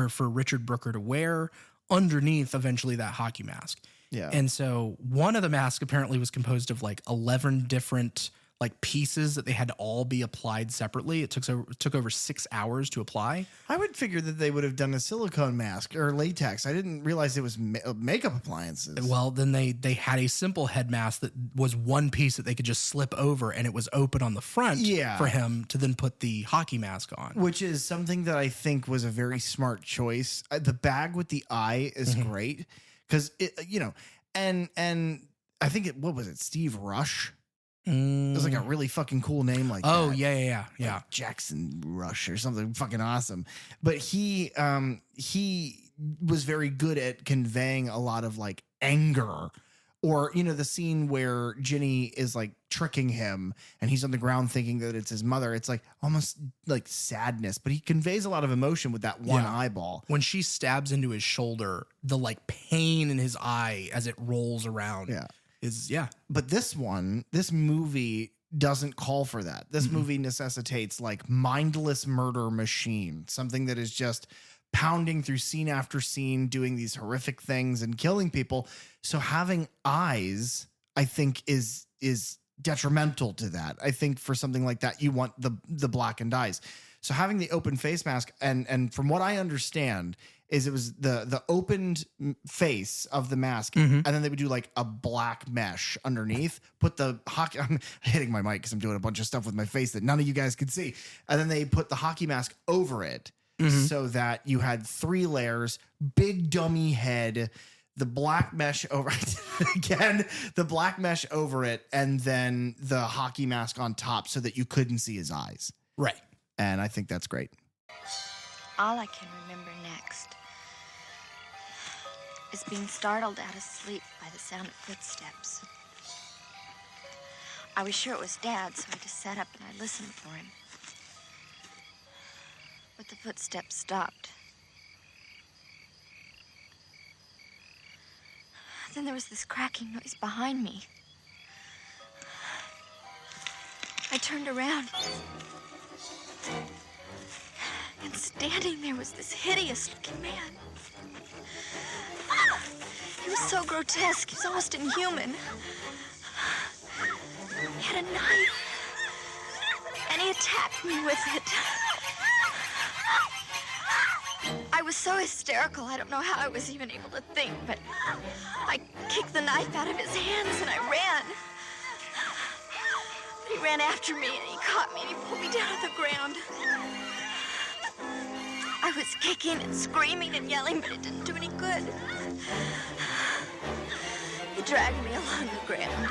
for Richard Brooker to wear underneath eventually that hockey mask. Yeah. And so one of the masks apparently was composed of like 11 different like pieces that they had to all be applied separately. It took over 6 hours to apply. I would figure that they would have done a silicone mask or latex. I didn't realize it was makeup appliances. Well, then they had a simple head mask that was one piece that they could just slip over, and it was open on the front for him to then put the hockey mask on. Which is something that I think was a very smart choice. The bag with the eye is great, because and I think what was it? Steve Rush. It was like a really fucking cool name like that. Oh, yeah. Like Jackson Rush or something fucking awesome. But he was very good at conveying a lot of like anger, or, the scene where Ginny is like tricking him and he's on the ground thinking that it's his mother. It's like almost like sadness, but he conveys a lot of emotion with that one eyeball. When she stabs into his shoulder, the like pain in his eye as it rolls around. But this movie doesn't call for that. This movie necessitates like mindless murder machine, something that is just pounding through scene after scene, doing these horrific things and killing people. So having eyes, I think, is detrimental to that. I think for something like that, you want the blackened eyes. So having the open face mask, and from what I understand, is it was the opened face of the mask, and then they would do like a black mesh underneath, put the hockey, I'm hitting my mic because I'm doing a bunch of stuff with my face that none of you guys could see. And then they put the hockey mask over it so that you had 3 layers, big dummy head, the black mesh over again, the black mesh over it, and then the hockey mask on top so that you couldn't see his eyes. Right. And I think that's great. All I can remember next is being startled out of sleep by the sound of footsteps. I was sure it was Dad, so I just sat up and I listened for him. But the footsteps stopped. Then there was this cracking noise behind me. I turned around, and standing there was this hideous-looking man. He was so grotesque, he was almost inhuman. He had a knife, and he attacked me with it. I was so hysterical, I don't know how I was even able to think, but I kicked the knife out of his hands and I ran. But he ran after me and he caught me and he pulled me down to the ground. I was kicking and screaming and yelling, but it didn't do any good. He dragged me along the ground.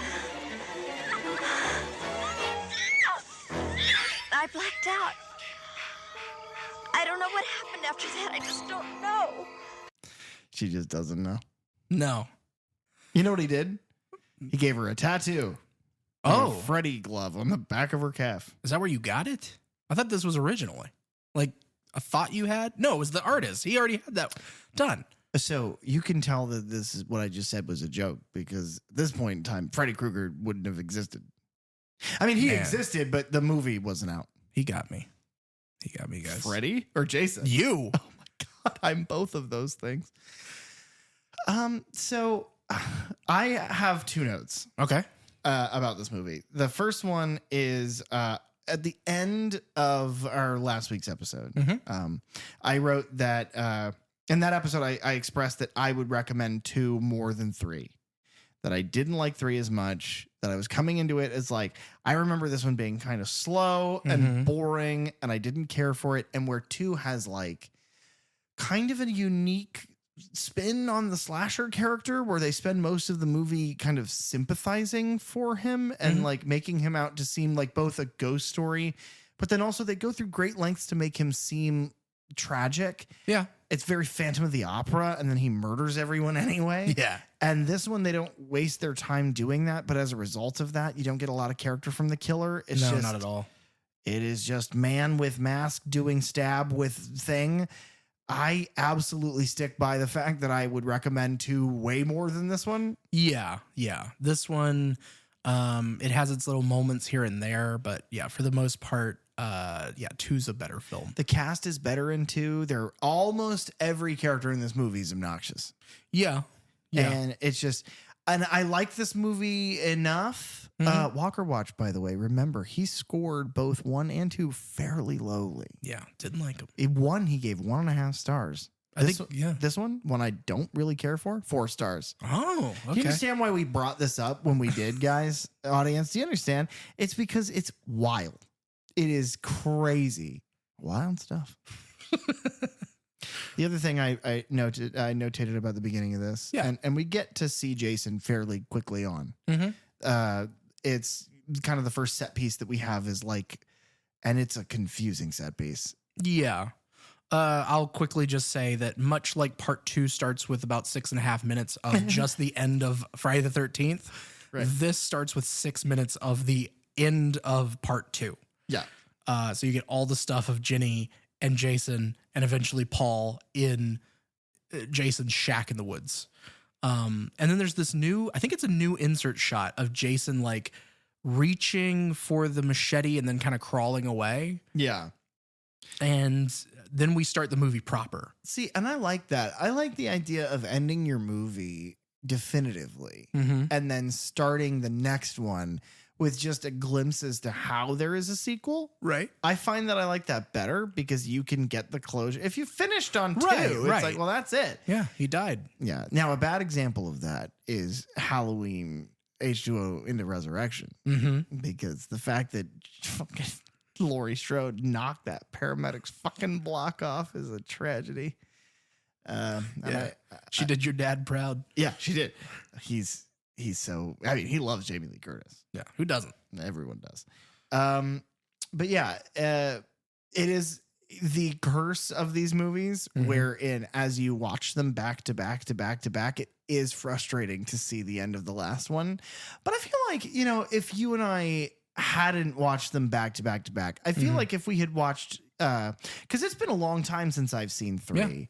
I blacked out. I don't know what happened after that. I just don't know. She just doesn't know. No. You know what he did? He gave her a tattoo. Oh. A Freddy glove on the back of her calf. Is that where you got it? I thought this was originally. Like, I thought you had? No, it was the artist. He already had that done. So you can tell that this is what I just said was a joke, because at this point in time, Freddy Krueger wouldn't have existed. I mean, he existed, but the movie wasn't out. He got me. He got me, guys. Freddy or Jason? You. Oh my God, I'm both of those things. So I have two notes Okay. about this movie. The first one is at the end of our last week's episode. I wrote that in that episode, I expressed that I would recommend 2 more than 3. That I didn't like 3 as much. That I was coming into it as like, I remember this one being kind of slow and boring, and I didn't care for it. And where 2 has like kind of a unique spin on the slasher character, where they spend most of the movie kind of sympathizing for him and like making him out to seem like both a ghost story, but then also they go through great lengths to make him seem tragic. Yeah. It's very Phantom of the Opera, and then he murders everyone anyway. Yeah. And this one, they don't waste their time doing that, but as a result of that, you don't get a lot of character from the killer. It's No, just, not at all. It is just man with mask doing stab with thing. I absolutely stick by the fact that I would recommend 2 way more than this one. Yeah. This one, it has its little moments here and there, but yeah, for the most part, 2's a better film. The cast is better in 2. They're almost every character in this movie is obnoxious. Yeah. And it's just, and I like this movie enough. Walker Watch, by the way, remember, he scored both 1 and 2 fairly lowly. Yeah. Didn't like him. 1, he gave 1.5 stars. This one I don't really care for, 4 stars. Oh, Do you okay. understand why we brought this up when we did, guys? Audience, do you understand? It's because it's wild. It is crazy. Wild stuff. The other thing I notated about the beginning of this, and we get to see Jason fairly quickly on. It's kind of the first set piece that we have is like, and it's a confusing set piece. Yeah. I'll quickly just say that much like part 2 starts with about 6.5 minutes of just the end of Friday the 13th, this starts with 6 minutes of the end of part 2. Yeah. So you get all the stuff of Ginny and Jason and eventually Paul in Jason's shack in the woods. And then there's this I think it's a new insert shot of Jason like reaching for the machete and then kind of crawling away. Yeah. And then we start the movie proper. See, and I like that. I like the idea of ending your movie definitively and then starting the next one with just a glimpse as to how there is a sequel. Right. I find that I like that better because you can get the closure. If you finished on 2, it's like, well, that's it. Yeah, he died. Yeah. Now, a bad example of that is Halloween H2O into Resurrection. Because the fact that fucking Laurie Strode knocked that paramedic's fucking block off is a tragedy. She did your dad proud. Yeah, she did. He's so, I mean, he loves Jamie Lee Curtis. Yeah, who doesn't? Everyone does. But yeah, it is the curse of these movies wherein as you watch them back to back to back to back, it is frustrating to see the end of the last one. But I feel like, you know, if you and I hadn't watched them back to back to back, I feel like if we had watched, because it's been a long time since I've seen 3.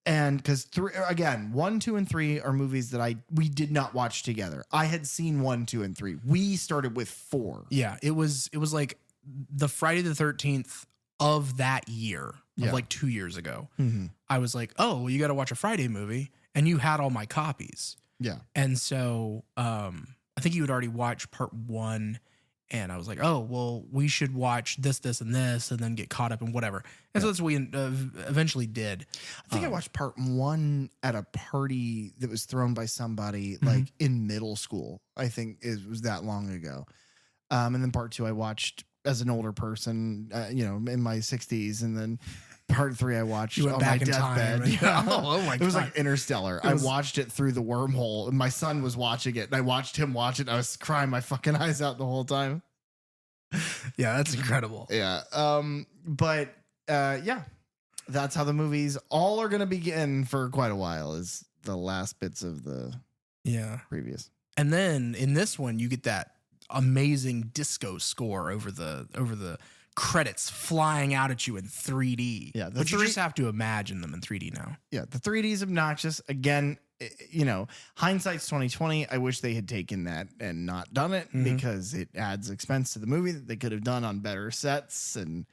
And because 3, again, 1, 2, and 3 are movies that we did not watch together. I had seen 1, 2, and 3. We started with 4. Yeah, it was like the Friday the 13th of that year, of like 2 years ago. I was like, oh, well, you got to watch a Friday movie, and you had all my copies. Yeah, and so I think you had already watched part 1. And I was like, oh, well, we should watch this, and this, and then get caught up in whatever. And so that's what we eventually did. I think I watched part 1 at a party that was thrown by somebody like in middle school. I think it was that long ago. And then part 2 I watched as an older person, in my 60s. And then part 3 I watched on my deathbed. Oh my God. It was like Interstellar. I watched it through the wormhole, and my son was watching it, and I watched him watch it. And I was crying my fucking eyes out the whole time. Yeah, that's incredible. Yeah. But that's how the movies all are going to begin for quite a while, is the last bits of the previous. And then in this one, you get that amazing disco score over the credits flying out at you in 3D. Yeah, but you just have to imagine them in 3D now. Yeah, the 3D is obnoxious. Again, you know, hindsight's 2020. I wish they had taken that and not done it because it adds expense to the movie that they could have done on better sets and,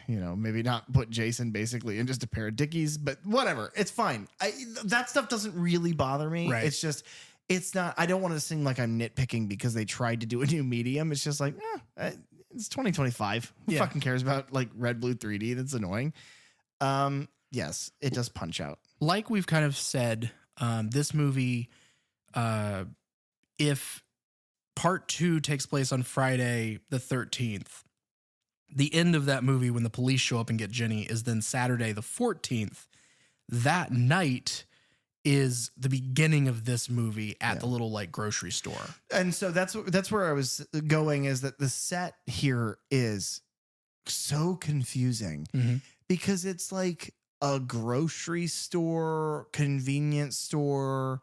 you know, maybe not put Jason basically in just a pair of Dickies, but whatever. It's fine. That stuff doesn't really bother me. Right. It's just, it's not, I don't want to seem like I'm nitpicking because they tried to do a new medium. It's just like, it's 2025. Who fucking cares about like red, blue 3D? That's annoying. Yes, it does punch out. Like we've kind of said, this movie, if part 2 takes place on Friday the 13th, the end of that movie when the police show up and get Jenny is then Saturday the 14th. That night is the beginning of this movie at the little like grocery store. And so that's where I was going, is that the set here is so confusing because it's like a grocery store, convenience store,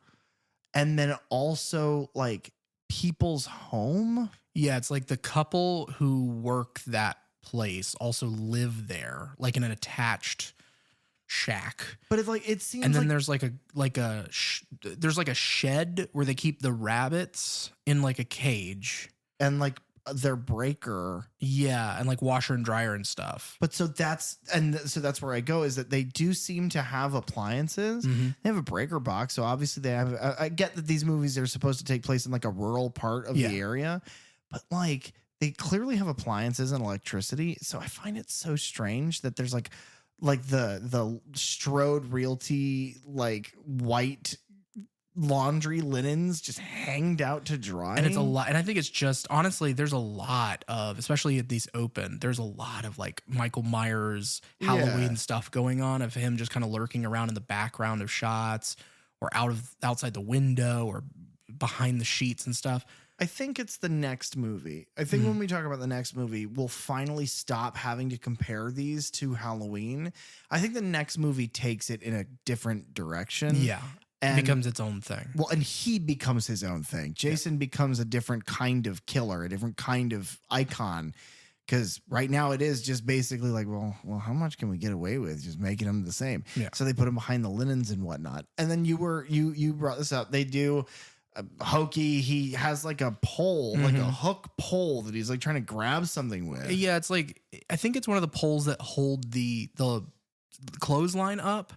and then also like people's home. Yeah, it's like the couple who work that place also live there, like in an attached shack. But it's like, it seems, and then like, there's like a shed where they keep the rabbits in like a cage, and like their breaker. Yeah, and like washer and dryer and stuff. But so that's where I go, is that they do seem to have appliances. They have a breaker box, so obviously they have. I get that these movies are supposed to take place in like a rural part of the area, but like they clearly have appliances and electricity. So I find it so strange that there's like the Strode Realty like white laundry linens just hanged out to dry. And it's a lot. And I think it's just, honestly, there's a lot of, especially at these open, there's a lot of like Michael Myers Halloween stuff going on, of him just kind of lurking around in the background of shots or outside the window or behind the sheets and stuff. I think it's the next movie. I think when we talk about the next movie, we'll finally stop having to compare these to Halloween. I think the next movie takes it in a different direction. Yeah. And becomes its own thing. Well, and he becomes his own thing. Jason becomes a different kind of killer, a different kind of icon. Because right now it is just basically like, well, how much can we get away with just making them the same? Yeah. So they put him behind the linens and whatnot. And then you brought this up. They do hokey. He has like a pole, like a hook pole that he's like trying to grab something with. Yeah, it's like, I think it's one of the poles that hold the clothesline up,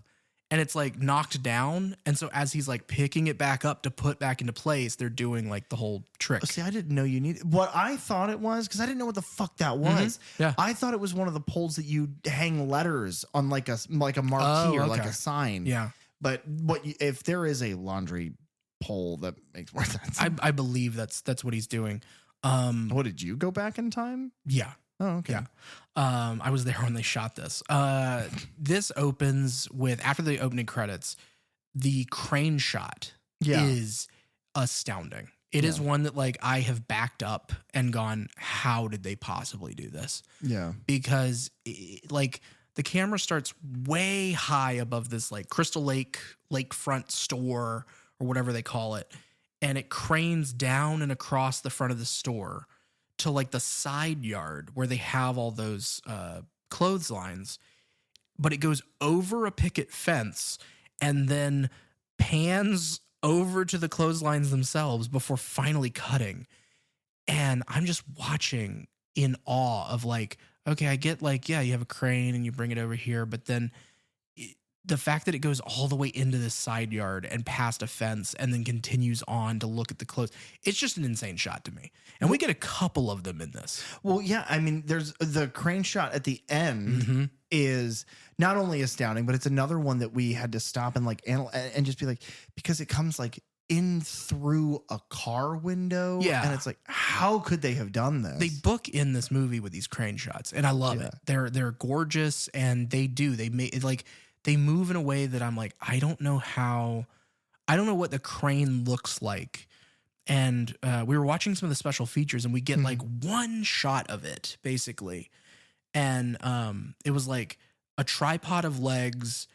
and it's like knocked down. And so as he's like picking it back up to put back into place, they're doing like the whole trick. See, I didn't know you needed what I thought it was, because I didn't know what the fuck that was. Yeah. I thought it was one of the poles that you hang letters on, like a marquee or like a sign. Yeah. But if there is a laundry pole, that makes more sense. I believe that's what he's doing. What, did you go back in time? Yeah. Oh, okay. Yeah. I was there when they shot this. This opens with, after the opening credits, the crane shot is astounding. It is one that like I have backed up and gone, how did they possibly do this? Yeah. Because like the camera starts way high above this like Crystal Lake lakefront store or whatever they call it, and it cranes down and across the front of the store to like the side yard where they have all those clotheslines, but it goes over a picket fence and then pans over to the clotheslines themselves before finally cutting. And I'm just watching in awe of like, okay, I get like, yeah, you have a crane and you bring it over here, but then the fact that it goes all the way into this side yard and past a fence and then continues on to look at the clothes, it's just an insane shot to me. And we get a couple of them in this. Well, yeah, I mean, there's the crane shot at the end is not only astounding, but it's another one that we had to stop and like and just be like, because it comes like in through a car window. Yeah. And it's like, how could they have done this? They book in this movie with these crane shots, and I love it. They're gorgeous, and they make it like, they move in a way that I'm like, I don't know what the crane looks like. And we were watching some of the special features, and we get like one shot of it basically. And it was like a tripod of legs,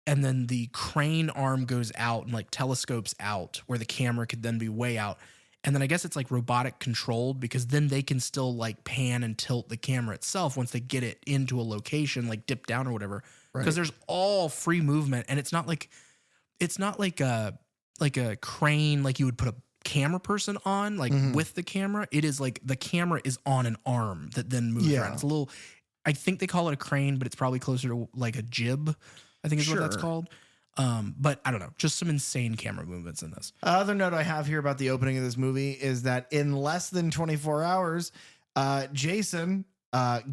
and then the crane arm goes out and like telescopes out where the camera could then be way out. And then I guess it's like robotic controlled, because then they can still like pan and tilt the camera itself once they get it into a location, like dip down or whatever. Because there's all free movement, and it's not like it's not like a crane like you would put a camera person on, like with the camera. It is like the camera is on an arm that then moves around. It's a little, I think they call it a crane, but it's probably closer to like a jib, I think is what that's called. But I don't know, just some insane camera movements in this. Other note I have here about the opening of this movie is that in less than 24 hours, Jason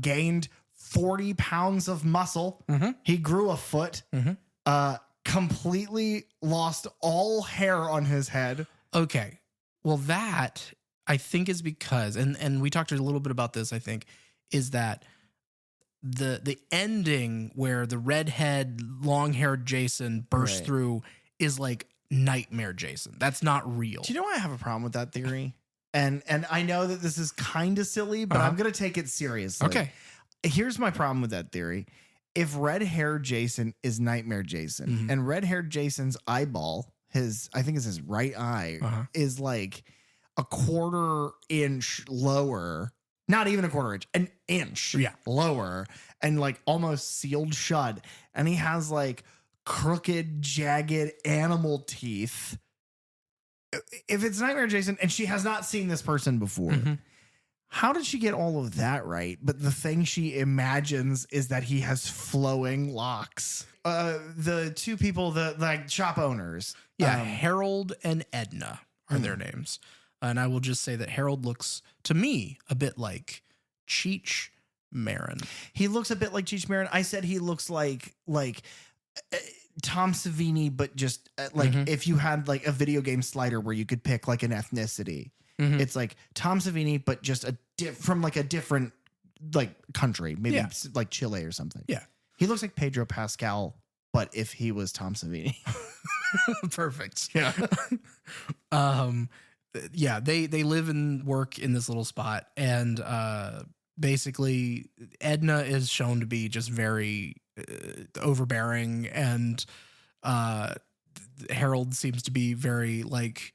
gained 40 pounds of muscle. He grew a foot, completely lost all hair on his head. Okay. Well, that I think is because, and we talked a little bit about this, I think, is that the ending where the redhead, long-haired Jason bursts through is like nightmare Jason. That's not real. Do you know why I have a problem with that theory? And I know that this is kind of silly, but I'm going to take it seriously. Okay. Here's my problem with that theory. If red-haired Jason is nightmare Jason and red-haired Jason's eyeball, I think it's his right eye, is like a quarter inch lower, not even a quarter inch, an inch lower, and like almost sealed shut. And he has like crooked, jagged animal teeth. If it's Nightmare Jason and she has not seen this person before, how did she get all of that right? But the thing she imagines is that he has flowing locks. The two people, the like shop owners. Harold and Edna are their names. And I will just say that Harold looks to me a bit like Cheech Marin. He looks a bit like Cheech Marin. I said he looks like Tom Savini, but just like if you had like a video game slider where you could pick like an ethnicity. It's like Tom Savini, but just from like a different like country, maybe like Chile or something. Yeah. He looks like Pedro Pascal, but if he was Tom Savini. Perfect. Yeah. They live and work in this little spot, and basically Edna is shown to be just very overbearing, and Harold seems to be very like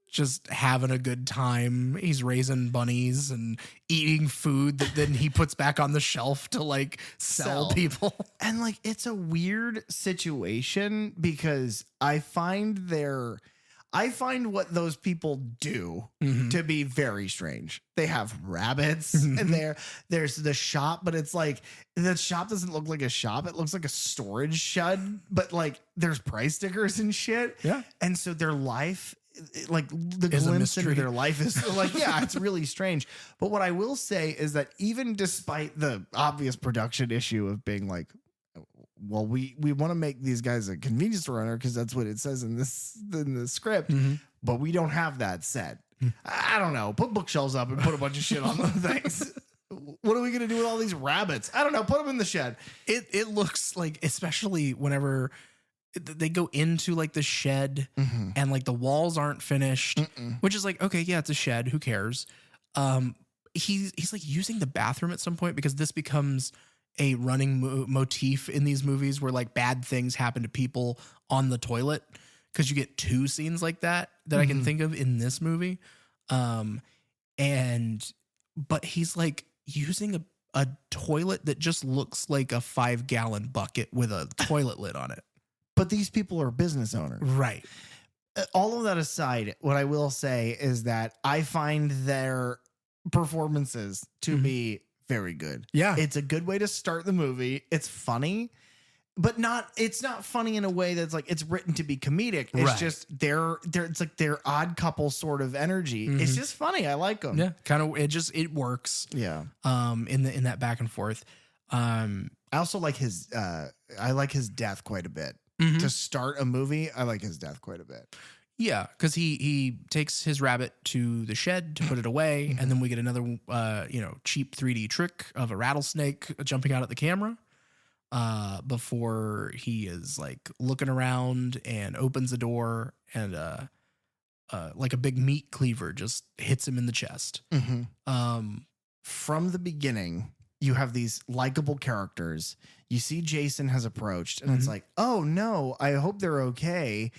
just having a good time. He's raising bunnies and eating food that then he puts back on the shelf to like sell people. And like, it's a weird situation because I find what those people do to be very strange. They have rabbits and there's the shop, but it's like the shop doesn't look like a shop. It looks like a storage shed, but like there's price stickers and shit. Yeah. And so their life, like the Is a glimpse into mystery. their life is like, it's really strange. But what I will say is that even despite the obvious production issue of being like, well, we want to make these guys a convenience store owner because that's what it says in the script, but we don't have that set. I don't know. Put bookshelves up and put a bunch of shit on those things. What are we gonna do with all these rabbits? I don't know. Put them in the shed. It looks like, especially whenever they go into like the shed and like the walls aren't finished, which is like, okay, yeah, it's a shed. Who cares? He's like using the bathroom at some point because this becomes a running motif in these movies where like bad things happen to people on the toilet, because you get two scenes like that I can think of in this movie. But he's like using a toilet that just looks like a 5-gallon bucket with a toilet lid on it. But these people are business owners. Right. All of that aside, what I will say is that I find their performances to be very good. Yeah. It's a good way to start the movie. It's funny, but it's not funny in a way that's like it's written to be comedic. It's just it's like their odd couple sort of energy. It's just funny. I like them. Yeah. Kind of, it works. Yeah. In that back and forth. I also like his death quite a bit. To start a movie, I like his death quite a bit. Yeah, because he takes his rabbit to the shed to put it away, and then we get another cheap 3D trick of a rattlesnake jumping out at the camera before he is like looking around and opens the door, and like a big meat cleaver just hits him in the chest. From the beginning, you have these likable characters. You see Jason has approached, and it's like, oh no, I hope they're okay.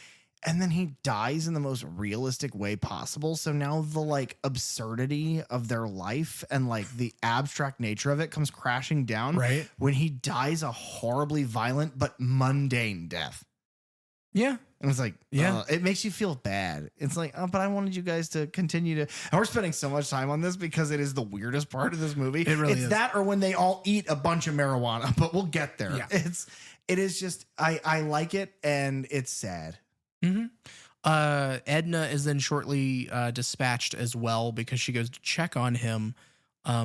And then he dies in the most realistic way possible. So now the like absurdity of their life and like the abstract nature of it comes crashing down. Right. When he dies a horribly violent but mundane death. Yeah. And it's like, Yeah. it makes you feel bad. It's like, oh, but I wanted you guys to continue to. And we're spending so much time on this because it is the weirdest part of this movie. It really it's is. that or when they all eat a bunch of marijuana, but we'll get there. Yeah. It is just, I like it and it's sad. Mm-hmm. Edna is then shortly dispatched as well because she goes to check on him.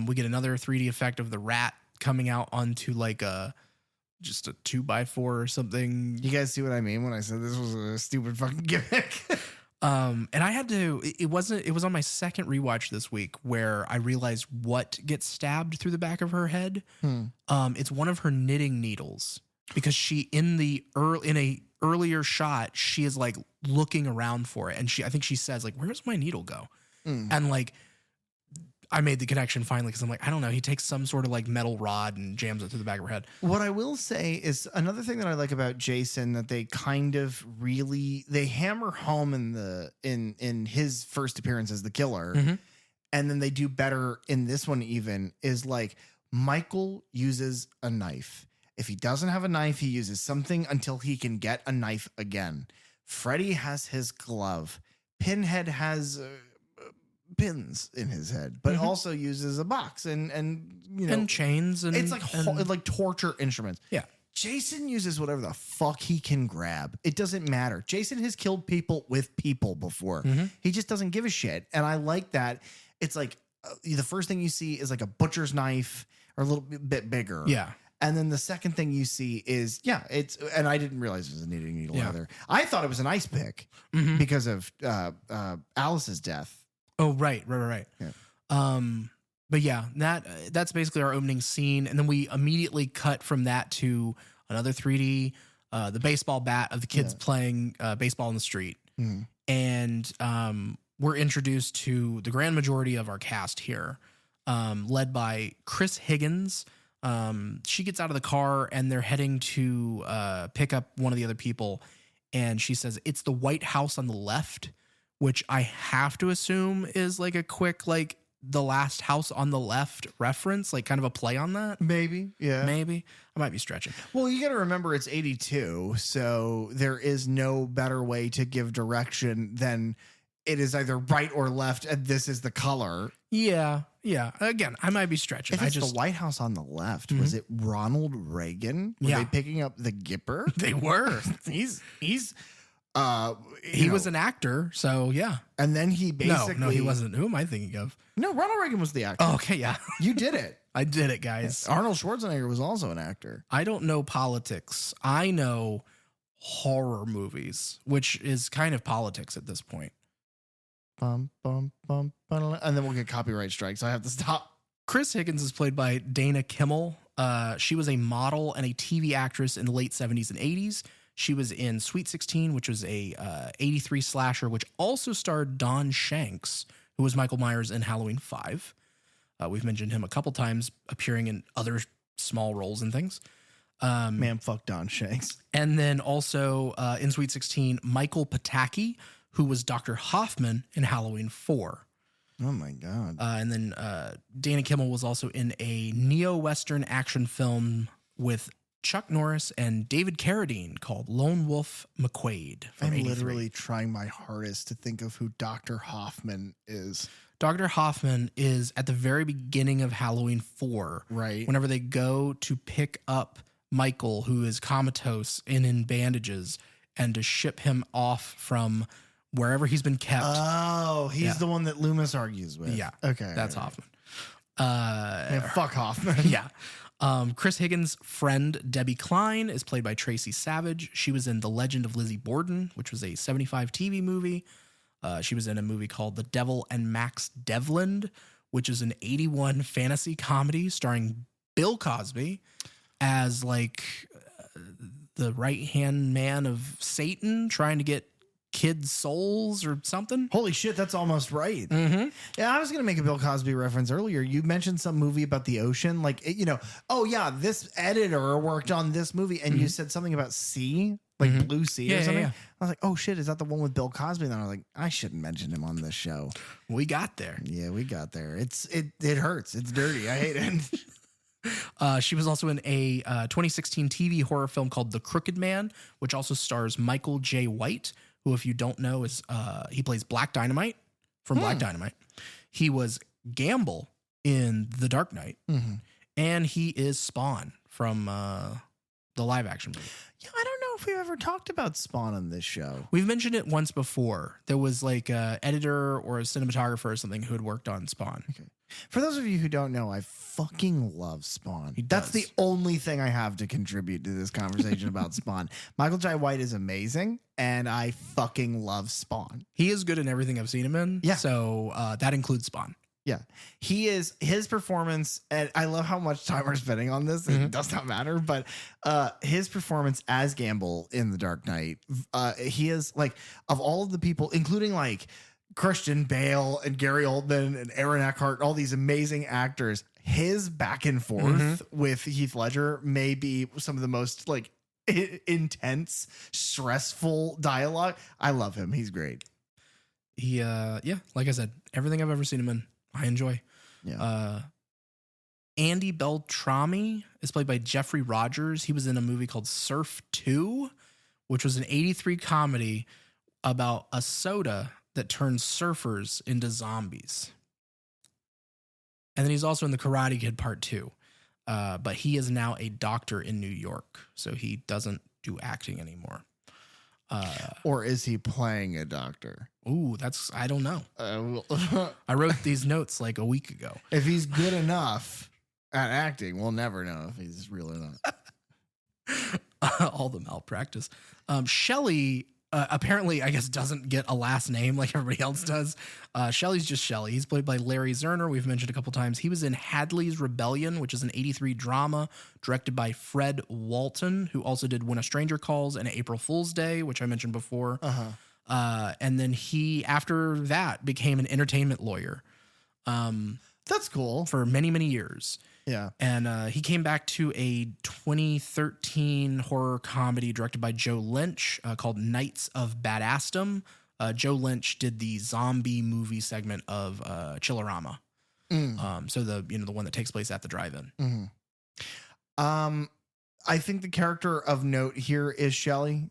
We get another 3D effect of the rat coming out onto like just a 2x4 or something. You guys see what I mean when I said this was a stupid fucking gimmick? And I had to, it was on my second rewatch this week where I realized what gets stabbed through the back of her head. It's one of her knitting needles because she in a earlier shot, she is like looking around for it. And I think she says like, where's my needle go? And like, I made the connection finally because I'm like, I don't know. He takes some sort of like metal rod and jams it through the back of her head. What I will say is another thing that I like about Jason that they kind of really they hammer home in his first appearance as the killer, and then they do better in this one even is like Michael uses a knife. If he doesn't have a knife, he uses something until he can get a knife again. Freddy has his glove. Pinhead has pins in his head, but also uses a box and you know and chains and it's like torture instruments. Yeah. Jason uses whatever the fuck he can grab. It doesn't matter. Jason has killed people with people before. He just doesn't give a shit. And I like that. It's like the first thing you see is like a butcher's knife or a little bit bigger. Yeah. And then the second thing you see is, and I didn't realize it was a knitting needle either. I thought it was an ice pick because of Alice's death. Oh, right. Yeah. But yeah, that's basically our opening scene. And then we immediately cut from that to another 3D, the baseball bat of the kids playing baseball in the street. And we're introduced to the grand majority of our cast here, led by Chris Higgins. She gets out of the car and they're heading to pick up one of the other people. And she says, it's the White House on the left, which I have to assume is like a quick, like the last house on the left reference, like kind of a play on that. Maybe. Yeah. Maybe. I might be stretching. Well, you got to remember it's 82. So there is no better way to give direction than it is either right or left. And this is the color. Yeah. Yeah. Again, I might be stretching. If it's the White House on the left, was it Ronald Reagan? Were they picking up the Gipper? They were. He's he was an actor, so yeah. And then he basically no, he wasn't. Who am I thinking of? No, Ronald Reagan was the actor. Oh, okay, yeah. You did it. I did it, guys. Arnold Schwarzenegger was also an actor. I don't know politics. I know horror movies, which is kind of politics at this point. Bum, bum, bum, bum, and then we'll get copyright strikes. So I have to stop. Chris Higgins is played by Dana Kimmel. She was a model and a TV actress in the late 70s and 80s. She was in Sweet 16, which was a 83 slasher, which also starred Don Shanks, who was Michael Myers in Halloween 5. We've mentioned him a couple times, appearing in other small roles and things. Man, fuck Don Shanks. And then also in Sweet 16, Michael Pataki, who was Dr. Hoffman in Halloween 4. Oh, my God. And then Dana Kimmel was also in a neo-Western action film with Chuck Norris and David Carradine called Lone Wolf McQuaid from I'm 83. literally trying my hardest to think of who Dr. Hoffman is. Dr. Hoffman is at the very beginning of Halloween 4. Right. Whenever they go to pick up Michael, who is comatose and in bandages, and to ship him off from wherever he's been kept. Oh, he's the one that Loomis argues with. Yeah. Okay. That's Hoffman. Man, fuck Hoffman. Yeah. Chris Higgins' friend, Debbie Klein, is played by Tracy Savage. She was in The Legend of Lizzie Borden, which was a 75 TV movie. She was in a movie called The Devil and Max Devlin, which is an 81 fantasy comedy starring Bill Cosby as like the right-hand man of Satan trying to get kids' souls or something. Holy shit, that's almost right. Mm-hmm. Yeah, I was going to make a Bill Cosby reference earlier. You mentioned some movie about the ocean. Like, oh, yeah, this editor worked on this movie. And you said something about sea, like Blue Sea or something. Yeah. I was like, oh, shit, is that the one with Bill Cosby? And then I was like, I shouldn't mention him on this show. We got there. Yeah, we got there. It hurts. It's dirty. I hate it. She was also in a 2016 TV horror film called The Crooked Man, which also stars Michael J. White, who, if you don't know, is he plays Black Dynamite from Black Dynamite. He was Gamble in The Dark Knight, and he is Spawn from the live action movie. Yeah, I don't know if we've ever talked about Spawn on this show. We've mentioned it once before. There was like a editor or a cinematographer or something who had worked on Spawn. Okay. For those of you who don't know, I fucking love Spawn. does. That's the only thing I have to contribute to this conversation about Spawn. Michael J. White is amazing, and I fucking love Spawn. He is good in everything I've seen him in. Yeah. So that includes Spawn. Yeah, he is, his performance, and I love how much time we're spending on this. It does not matter, but his performance as Gamble in The Dark Knight, he is like, of all of the people, including like Christian Bale and Gary Oldman and Aaron Eckhart, all these amazing actors, his back and forth with Heath Ledger may be some of the most like intense, stressful dialogue. I love him. He's great. He, like I said, everything I've ever seen him in, I enjoy. Yeah. Andy Beltrami is played by Jeffrey Rogers. He was in a movie called Surf 2, which was an 83 comedy about a soda that turns surfers into zombies. And then he's also in The Karate Kid Part 2. But he is now a doctor in New York, so he doesn't do acting anymore. Or is he playing a doctor? Ooh, I don't know. I wrote these notes like a week ago. If he's good enough at acting, we'll never know if he's real or not. All the malpractice. Shelly apparently, I guess, doesn't get a last name like everybody else does. Shelly's just Shelly. He's played by Larry Zerner. We've mentioned a couple times. He was in Hadley's Rebellion, which is an 83 drama directed by Fred Walton, who also did When a Stranger Calls and April Fool's Day, which I mentioned before. And then he, after that, became an entertainment lawyer. That's cool. For many, many years. Yeah. And he came back to a 2013 horror comedy directed by Joe Lynch called Knights of Badassdom. Joe Lynch did the zombie movie segment of Chillerama. So the one that takes place at the drive-in. I think the character of note here is Shelly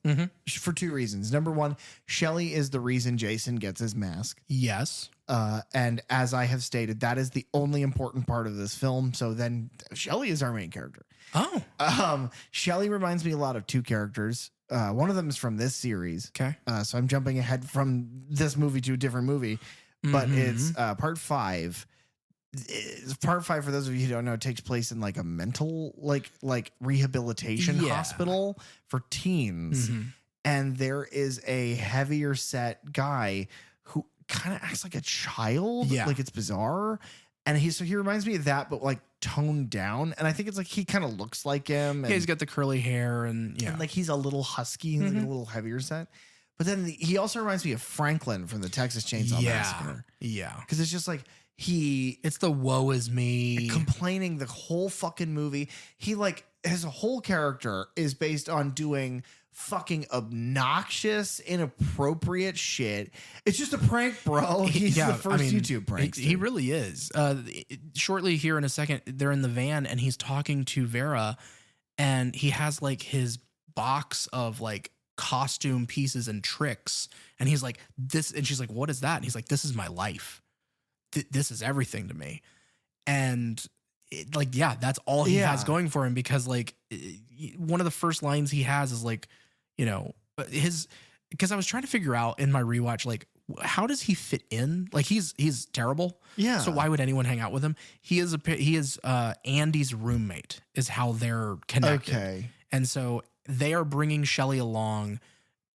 for two reasons. Number one, Shelly is the reason Jason gets his mask. Yes. And as I have stated, that is the only important part of this film. So then Shelly is our main character. Oh. Shelly reminds me a lot of two characters. One of them is from this series. Okay. So I'm jumping ahead from this movie to a different movie, but it's part 5. Part 5, for those of you who don't know, takes place in like a mental like rehabilitation hospital for teens. And there is a heavier set guy who kind of acts like a child. Yeah. Like it's bizarre. And he reminds me of that, but like toned down. And I think it's like he kind of looks like him. And, he's got the curly hair and like he's a little husky. He's like a little heavier set. But then he also reminds me of Franklin from the Texas Chainsaw Massacre. Yeah. Because it's just like it's the woe is me complaining the whole fucking movie. He like his whole character is based on doing fucking obnoxious, inappropriate shit. It's just a prank, bro. He's the first YouTube prank. He really is. Shortly here in a second, they're in the van and he's talking to Vera, and he has like his box of like costume pieces and tricks, and he's like this, and she's like, "What is that?" And he's like, "This is my life. This is everything to me." And that's all he has going for him, because like one of the first lines he has is like, because I was trying to figure out in my rewatch, like, how does he fit in? Like he's terrible. Yeah. So why would anyone hang out with him? He is Andy's roommate is how they're connected. Okay. And so they are bringing Shelly along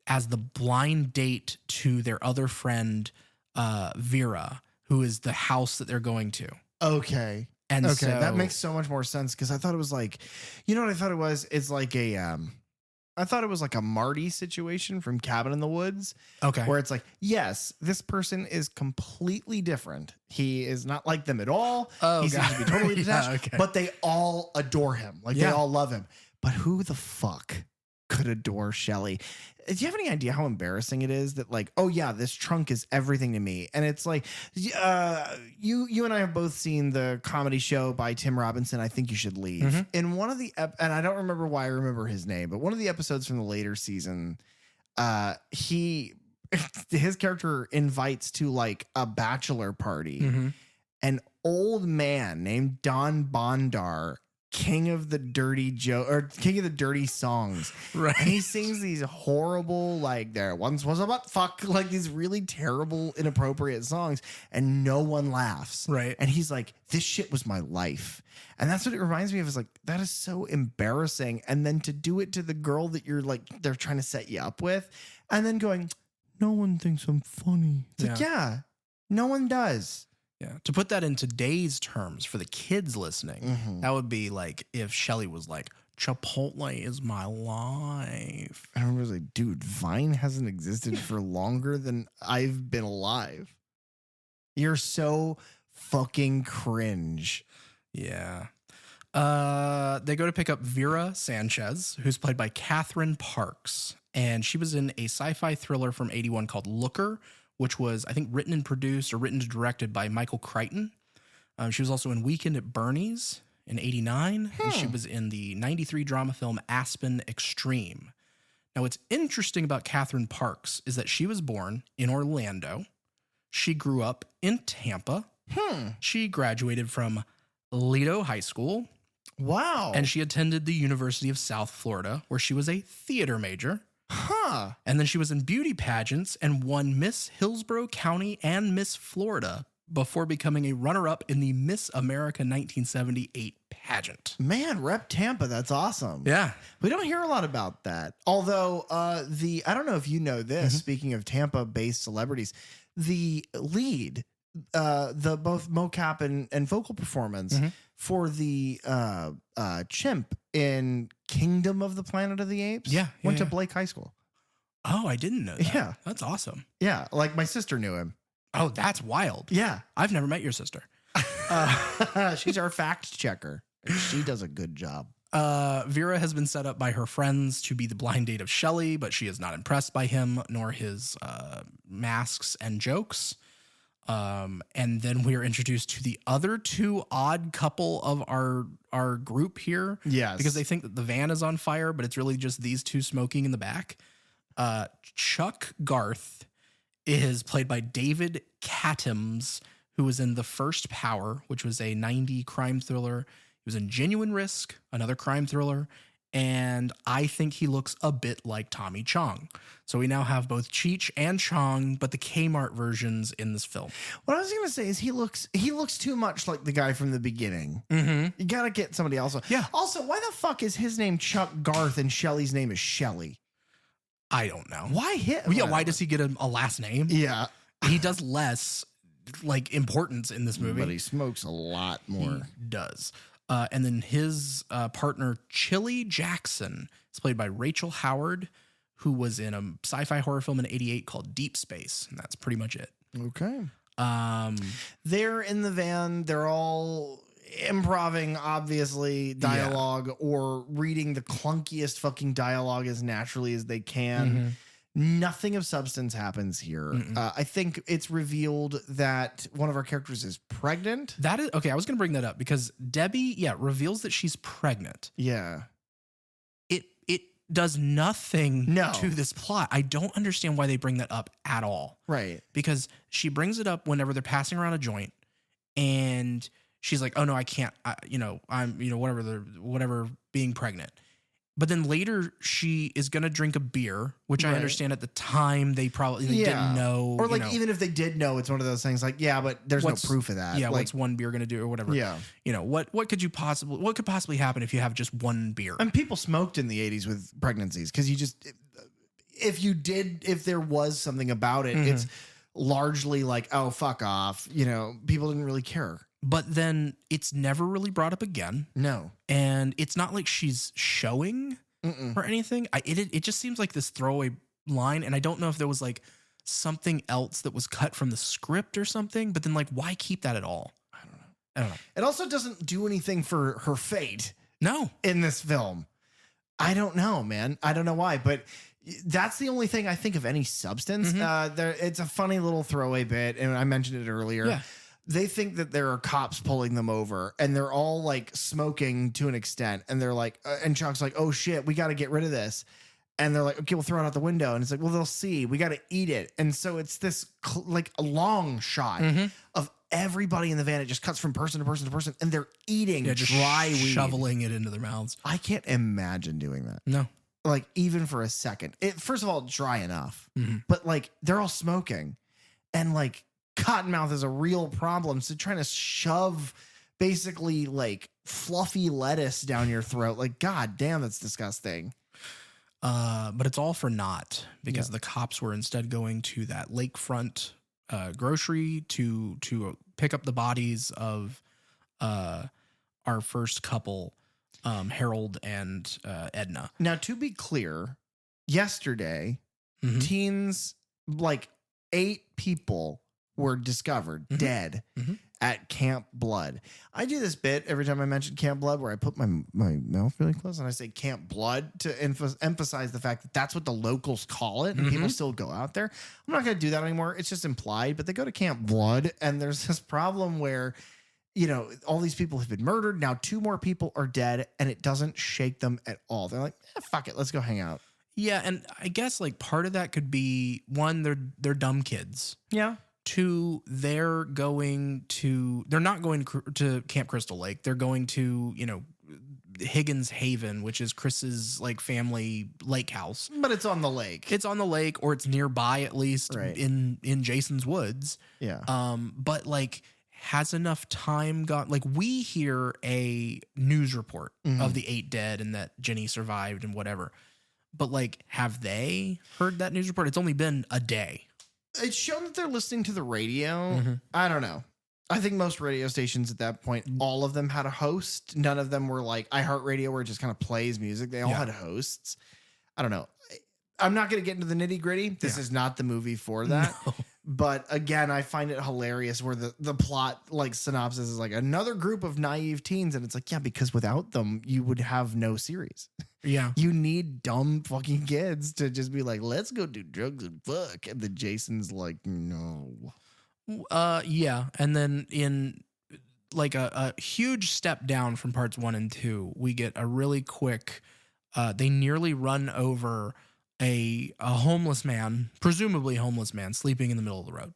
as the blind date to their other friend, Vera, who is the house that they're going to. Okay. And okay, so that makes so much more sense, because I thought it was like, you know what I thought it was? It's like I thought it was like a Marty situation from Cabin in the Woods. Okay. Where it's like, yes, this person is completely different. He is not like them at all. Oh, he seems to be totally detached, okay. but they all adore him. Like they all love him. But who the fuck could adore Shelly. Do you have any idea how embarrassing it is that like, oh yeah, this trunk is everything to me? And it's like, you and I have both seen the comedy show by Tim Robinson, I Think You Should Leave. In one of the, and I don't remember why I remember his name, but one of the episodes from the later season, his character invites to like a bachelor party, an old man named Don Bondar, king of the dirty king of the dirty songs. Right. And he sings these horrible, like, there once was a butt fuck, like these really terrible, inappropriate songs, and no one laughs. Right. And he's like, this shit was my life. And that's what it reminds me of, is like, that is so embarrassing. And then to do it to the girl that you're like, they're trying to set you up with, and then going, no one thinks I'm funny. It's like, yeah, no one does. Yeah. To put that in today's terms for the kids listening, that would be like if Shelly was like, Chipotle is my life. And I was like, dude, Vine hasn't existed for longer than I've been alive. You're so fucking cringe. Yeah. They go to pick up Vera Sanchez, who's played by Catherine Parks. And she was in a sci-fi thriller from 81 called Looker, which was, I think, written and directed by Michael Crichton. She was also in Weekend at Bernie's in 89. And she was in the 93 drama film Aspen Extreme. Now, what's interesting about Catherine Parks is that she was born in Orlando. She grew up in Tampa. She graduated from Lido High School. Wow. And she attended the University of South Florida, where she was a theater major. And then she was in beauty pageants and won Miss Hillsborough County and Miss Florida before becoming a runner-up in the Miss America 1978 pageant. Man, rep Tampa. That's awesome. Yeah. We don't hear a lot about that. Although I don't know if you know this, speaking of Tampa-based celebrities, the lead, the both mocap and vocal performance for the chimp in Kingdom of the Planet of the Apes went to Blake High School. Oh, I didn't know that. Yeah. That's awesome. Yeah, like my sister knew him. Oh, that's wild. Yeah. I've never met your sister. She's our fact checker. And she does a good job. Vera has been set up by her friends to be the blind date of Shelly, but she is not impressed by him nor his masks and jokes. And then we are introduced to the other two odd couple of our group here. Yes. Because they think that the van is on fire, but it's really just these two smoking in the back. Chuck Garth is played by David Katims, who was in The First Power, which was a 90 crime thriller. He was in Genuine Risk, another crime thriller. And I think he looks a bit like Tommy Chong. So we now have both Cheech and Chong, but the Kmart versions in this film. What I was going to say is he looks too much like the guy from the beginning. You got to get somebody else. Yeah. Also, why the fuck is his name Chuck Garth and Shelly's name is Shelly? I don't know. Why hit? Yeah, why does he get a last name? Yeah. He does less like importance in this movie. But he smokes a lot more. He does. And then his partner, Chili Jackson, is played by Rachel Howard, who was in a sci-fi horror film in 88 called Deep Space. And that's pretty much it. Okay. They're in the van. They're all improving, obviously, dialogue or reading the clunkiest fucking dialogue as naturally as they can. Nothing of substance happens here. I think it's revealed that one of our characters is pregnant. That is okay. I was going to bring that up because Debbie, reveals that she's pregnant. Yeah. It does nothing No. to this plot. I don't understand why they bring that up at all. Right. Because she brings it up whenever they're passing around a joint, and she's like, "Oh no, I can't. I'm whatever being pregnant." But then later she is going to drink a beer, which I understand at the time they probably didn't know. Or like even if they did know, it's one of those things like, yeah, but there's no proof of that. Yeah, like, what's one beer going to do or whatever? Yeah. What could possibly happen if you have just one beer? And people smoked in the 80s with pregnancies because if there was something about it, it's largely like, oh, fuck off. People didn't really care. But then it's never really brought up again. No. And it's not like she's showing or anything. It just seems like this throwaway line. And I don't know if there was like something else that was cut from the script or something. But then like, why keep that at all? I don't know. It also doesn't do anything for her fate. No. In this film. I don't know, man. I don't know why, but that's the only thing I think of any substance. It's a funny little throwaway bit, and I mentioned it earlier. Yeah. They think that there are cops pulling them over, and they're all like smoking to an extent, and they're like, and Chuck's like, "Oh shit, we got to get rid of this." And they're like, "Okay, we'll throw it out the window." And it's like, "Well, they'll see. We got to eat it." And so it's this like a long shot of everybody in the van. It just cuts from person to person to person, and they're eating dry weed, shoveling it into their mouths. I can't imagine doing that. No. Like even for a second. First of all, dry enough, but like they're all smoking, and like cottonmouth is a real problem. So trying to shove basically like fluffy lettuce down your throat, like god damn, that's disgusting. But it's all for naught because the cops were instead going to that lakefront grocery to pick up the bodies of our first couple, Harold and Edna. Now, to be clear, yesterday, teens, like 8 people were discovered dead at Camp Blood. I do this bit every time I mention Camp Blood where I put my mouth really close and I say Camp Blood to emphasize the fact that that's what the locals call it, and people still go out there. I'm not going to do that anymore. It's just implied, but they go to Camp Blood, and there's this problem where, you know, all these people have been murdered. Now 2 more people are dead, and it doesn't shake them at all. They're like, fuck it, let's go hang out. Yeah, and I guess like part of that could be, one, they're dumb kids. Yeah. 2, they're not going to Camp Crystal Lake. They're going to, you know, Higgins Haven, which is Chris's like family lake house. But it's on the lake. It's on the lake, or it's nearby at least, in Jason's woods. Yeah. But like, has enough time gone? Like, we hear a news report of the 8 dead and that Jenny survived and whatever. But like, have they heard that news report? It's only been a day. It's shown that they're listening to the radio. I don't know. I think most radio stations at that point, all of them had a host. None of them were like iHeartRadio where it just kind of plays music. They all had hosts. I don't know. I'm not going to get into the nitty gritty. This is not the movie for that. No. But again, I find it hilarious where the plot like synopsis is like another group of naive teens. And it's like, yeah, because without them, you would have no series. Yeah. You need dumb fucking kids to just be like, let's go do drugs and fuck. And then Jason's like, no. Yeah. And then in like a huge step down from parts 1 and 2, we get a really quick, they nearly run over a homeless man, presumably homeless man, sleeping in the middle of the road.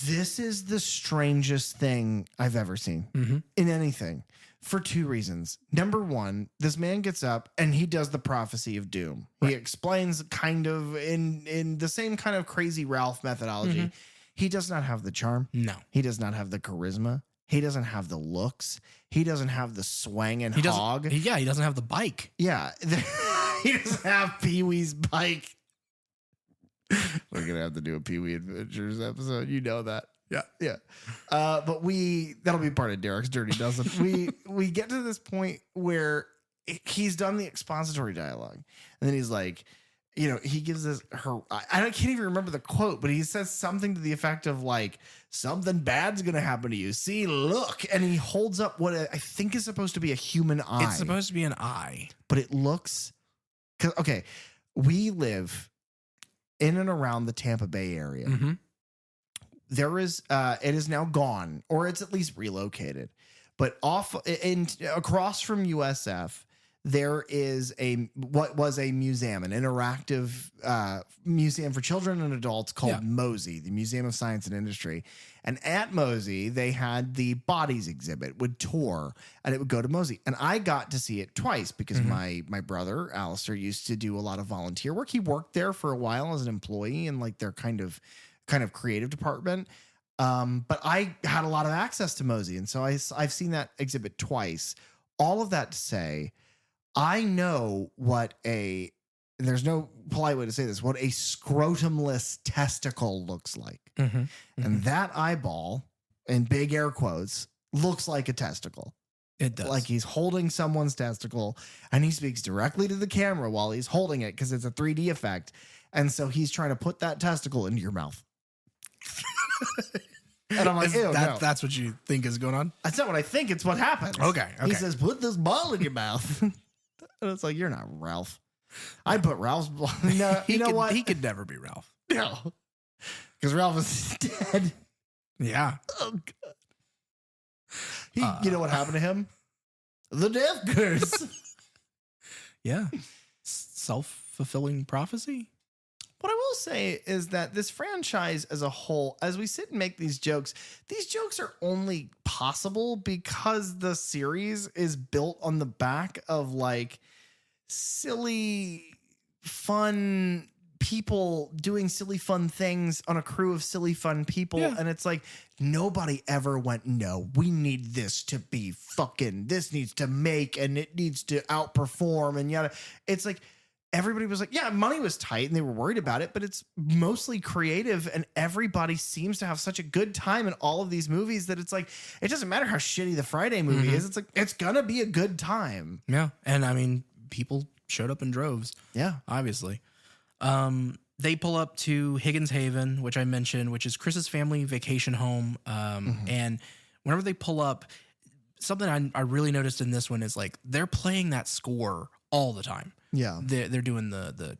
This is the strangest thing I've ever seen in anything, for 2 reasons. Number 1, this man gets up and he does the prophecy of doom. Right. He explains kind of in the same kind of crazy Ralph methodology. He does not have the charm. No. He does not have the charisma. He doesn't have the looks. He doesn't have the swang and hog. He doesn't have the bike. Yeah. He doesn't have Pee-wee's bike. We're going to have to do a Pee-wee Adventures episode. You know that. Yeah. Yeah. But that'll be part of Derek's Dirty Dozen. We get to this point where he's done the expository dialogue. And then he's like, you know, he gives this I can't even remember the quote, but he says something to the effect of like, something bad's going to happen to you. See, look. And he holds up what I think is supposed to be a human eye. It's supposed to be an eye. But it looks, okay, we live in and around the Tampa Bay area. There is, it is now gone, or it's at least relocated. But across from USF, there is what was a museum, an interactive museum for children and adults called Mosey, the Museum of Science and Industry. And at Mosey, they had the bodies exhibit would tour, and it would go to Mosey. And I got to see it twice because my brother, Alistair, used to do a lot of volunteer work. He worked there for a while as an employee in like their kind of creative department. But I had a lot of access to Mosey. And so I've seen that exhibit twice. All of that to say, I know what there's no polite way to say this, what a scrotumless testicle looks like. And that eyeball, in big air quotes, looks like a testicle. It does. Like he's holding someone's testicle, and he speaks directly to the camera while he's holding it because it's a 3D effect. And so he's trying to put that testicle into your mouth. And I'm like, ew, no. That's what you think is going on? That's not what I think. It's what happens. Okay. He says, put this ball in your mouth. And it's like, you're not Ralph. I'd put Ralph's no, you know what? He could never be Ralph. No. Because Ralph is dead. Yeah. Oh, God. You know what happened to him? The death curse. Yeah. Self-fulfilling prophecy. What I will say is that this franchise as a whole, as we sit and make these jokes are only possible because the series is built on the back of like silly, fun people doing silly, fun things on a crew of silly, fun people. Yeah. And it's like nobody ever went, no, we need this to be fucking, this needs to make and it needs to outperform and yada. It's like, everybody was like, yeah, money was tight and they were worried about it, but it's mostly creative and everybody seems to have such a good time in all of these movies that it's like, it doesn't matter how shitty the Friday movie is. It's like, it's gonna be a good time. Yeah. And I mean, people showed up in droves. Yeah. Obviously. They pull up to Higgins Haven, which I mentioned, which is Chris's family vacation home. And whenever they pull up, something I really noticed in this one is like, they're playing that score all the time. Yeah. They're doing the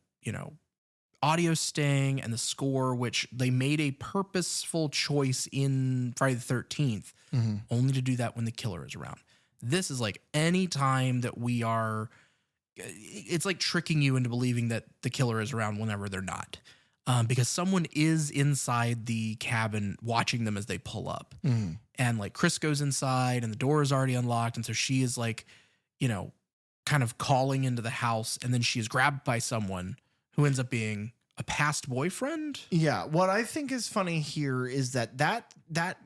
audio sting and the score, which they made a purposeful choice in Friday the 13th, only to do that when the killer is around. This is like any time that we are, it's like tricking you into believing that the killer is around whenever they're not. Because someone is inside the cabin watching them as they pull up. And like Chris goes inside and the door is already unlocked. And so she is like, kind of calling into the house, and then she is grabbed by someone who ends up being a past boyfriend. Yeah. What I think is funny here is that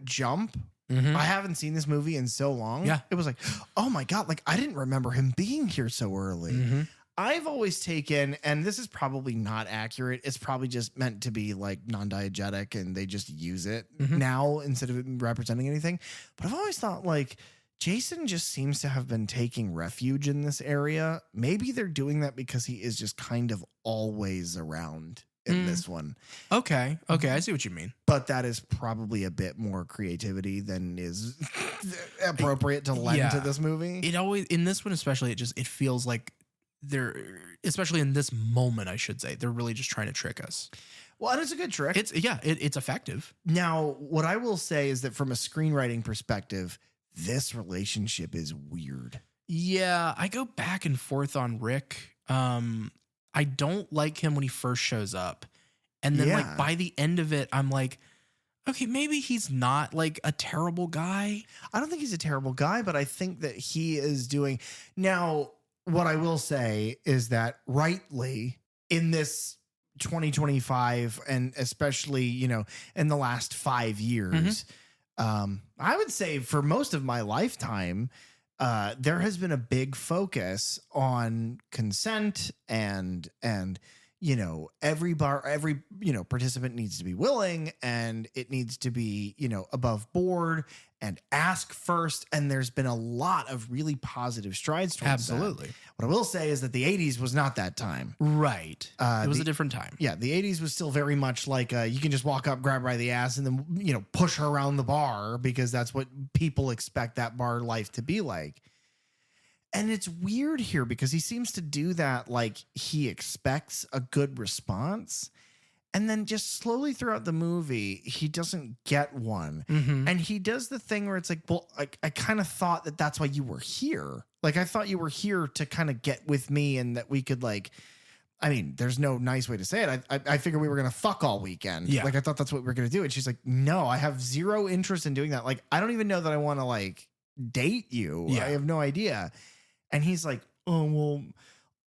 jump, I haven't seen this movie in so long. Yeah. It was like, oh my God, like I didn't remember him being here so early. I've always taken, and this is probably not accurate, it's probably just meant to be like non-diegetic and they just use it now instead of it representing anything. But I've always thought like, Jason just seems to have been taking refuge in this area. Maybe they're doing that because he is just kind of always around in this one. Okay. I see what you mean. But that is probably a bit more creativity than is appropriate to lend to this movie. It always, in this one especially, it feels like they're, especially in this moment, I should say, they're really just trying to trick us. Well, and it's a good trick. It's effective. Now, what I will say is that from a screenwriting perspective, this relationship is weird. Yeah, I go back and forth on Rick. I don't like him when he first shows up. And then like by the end of it, I'm like, okay, maybe he's not like a terrible guy. I don't think he's a terrible guy, but I think that he is doing. Now, what I will say is that rightly in this 2025 and especially, in the last 5 years, I would say for most of my lifetime, there has been a big focus on consent and every participant needs to be willing and it needs to be, above board and ask first. And there's been a lot of really positive strides towards Absolutely. that. What I will say is that the 80s was not that time. Right. It was a different time. Yeah. The 80s was still very much like you can just walk up, grab her by the ass and then, push her around the bar because that's what people expect that bar life to be like. And it's weird here because he seems to do that like he expects a good response. And then just slowly throughout the movie, he doesn't get one. And he does the thing where it's like, well, I kind of thought that that's why you were here. Like, I thought you were here to kind of get with me and that we could like, I mean, there's no nice way to say it. I figured we were going to fuck all weekend. Yeah. Like, I thought that's what we were going to do. And she's like, no, I have zero interest in doing that. Like, I don't even know that I want to like date you. Yeah. I have no idea. And he's like, oh, well,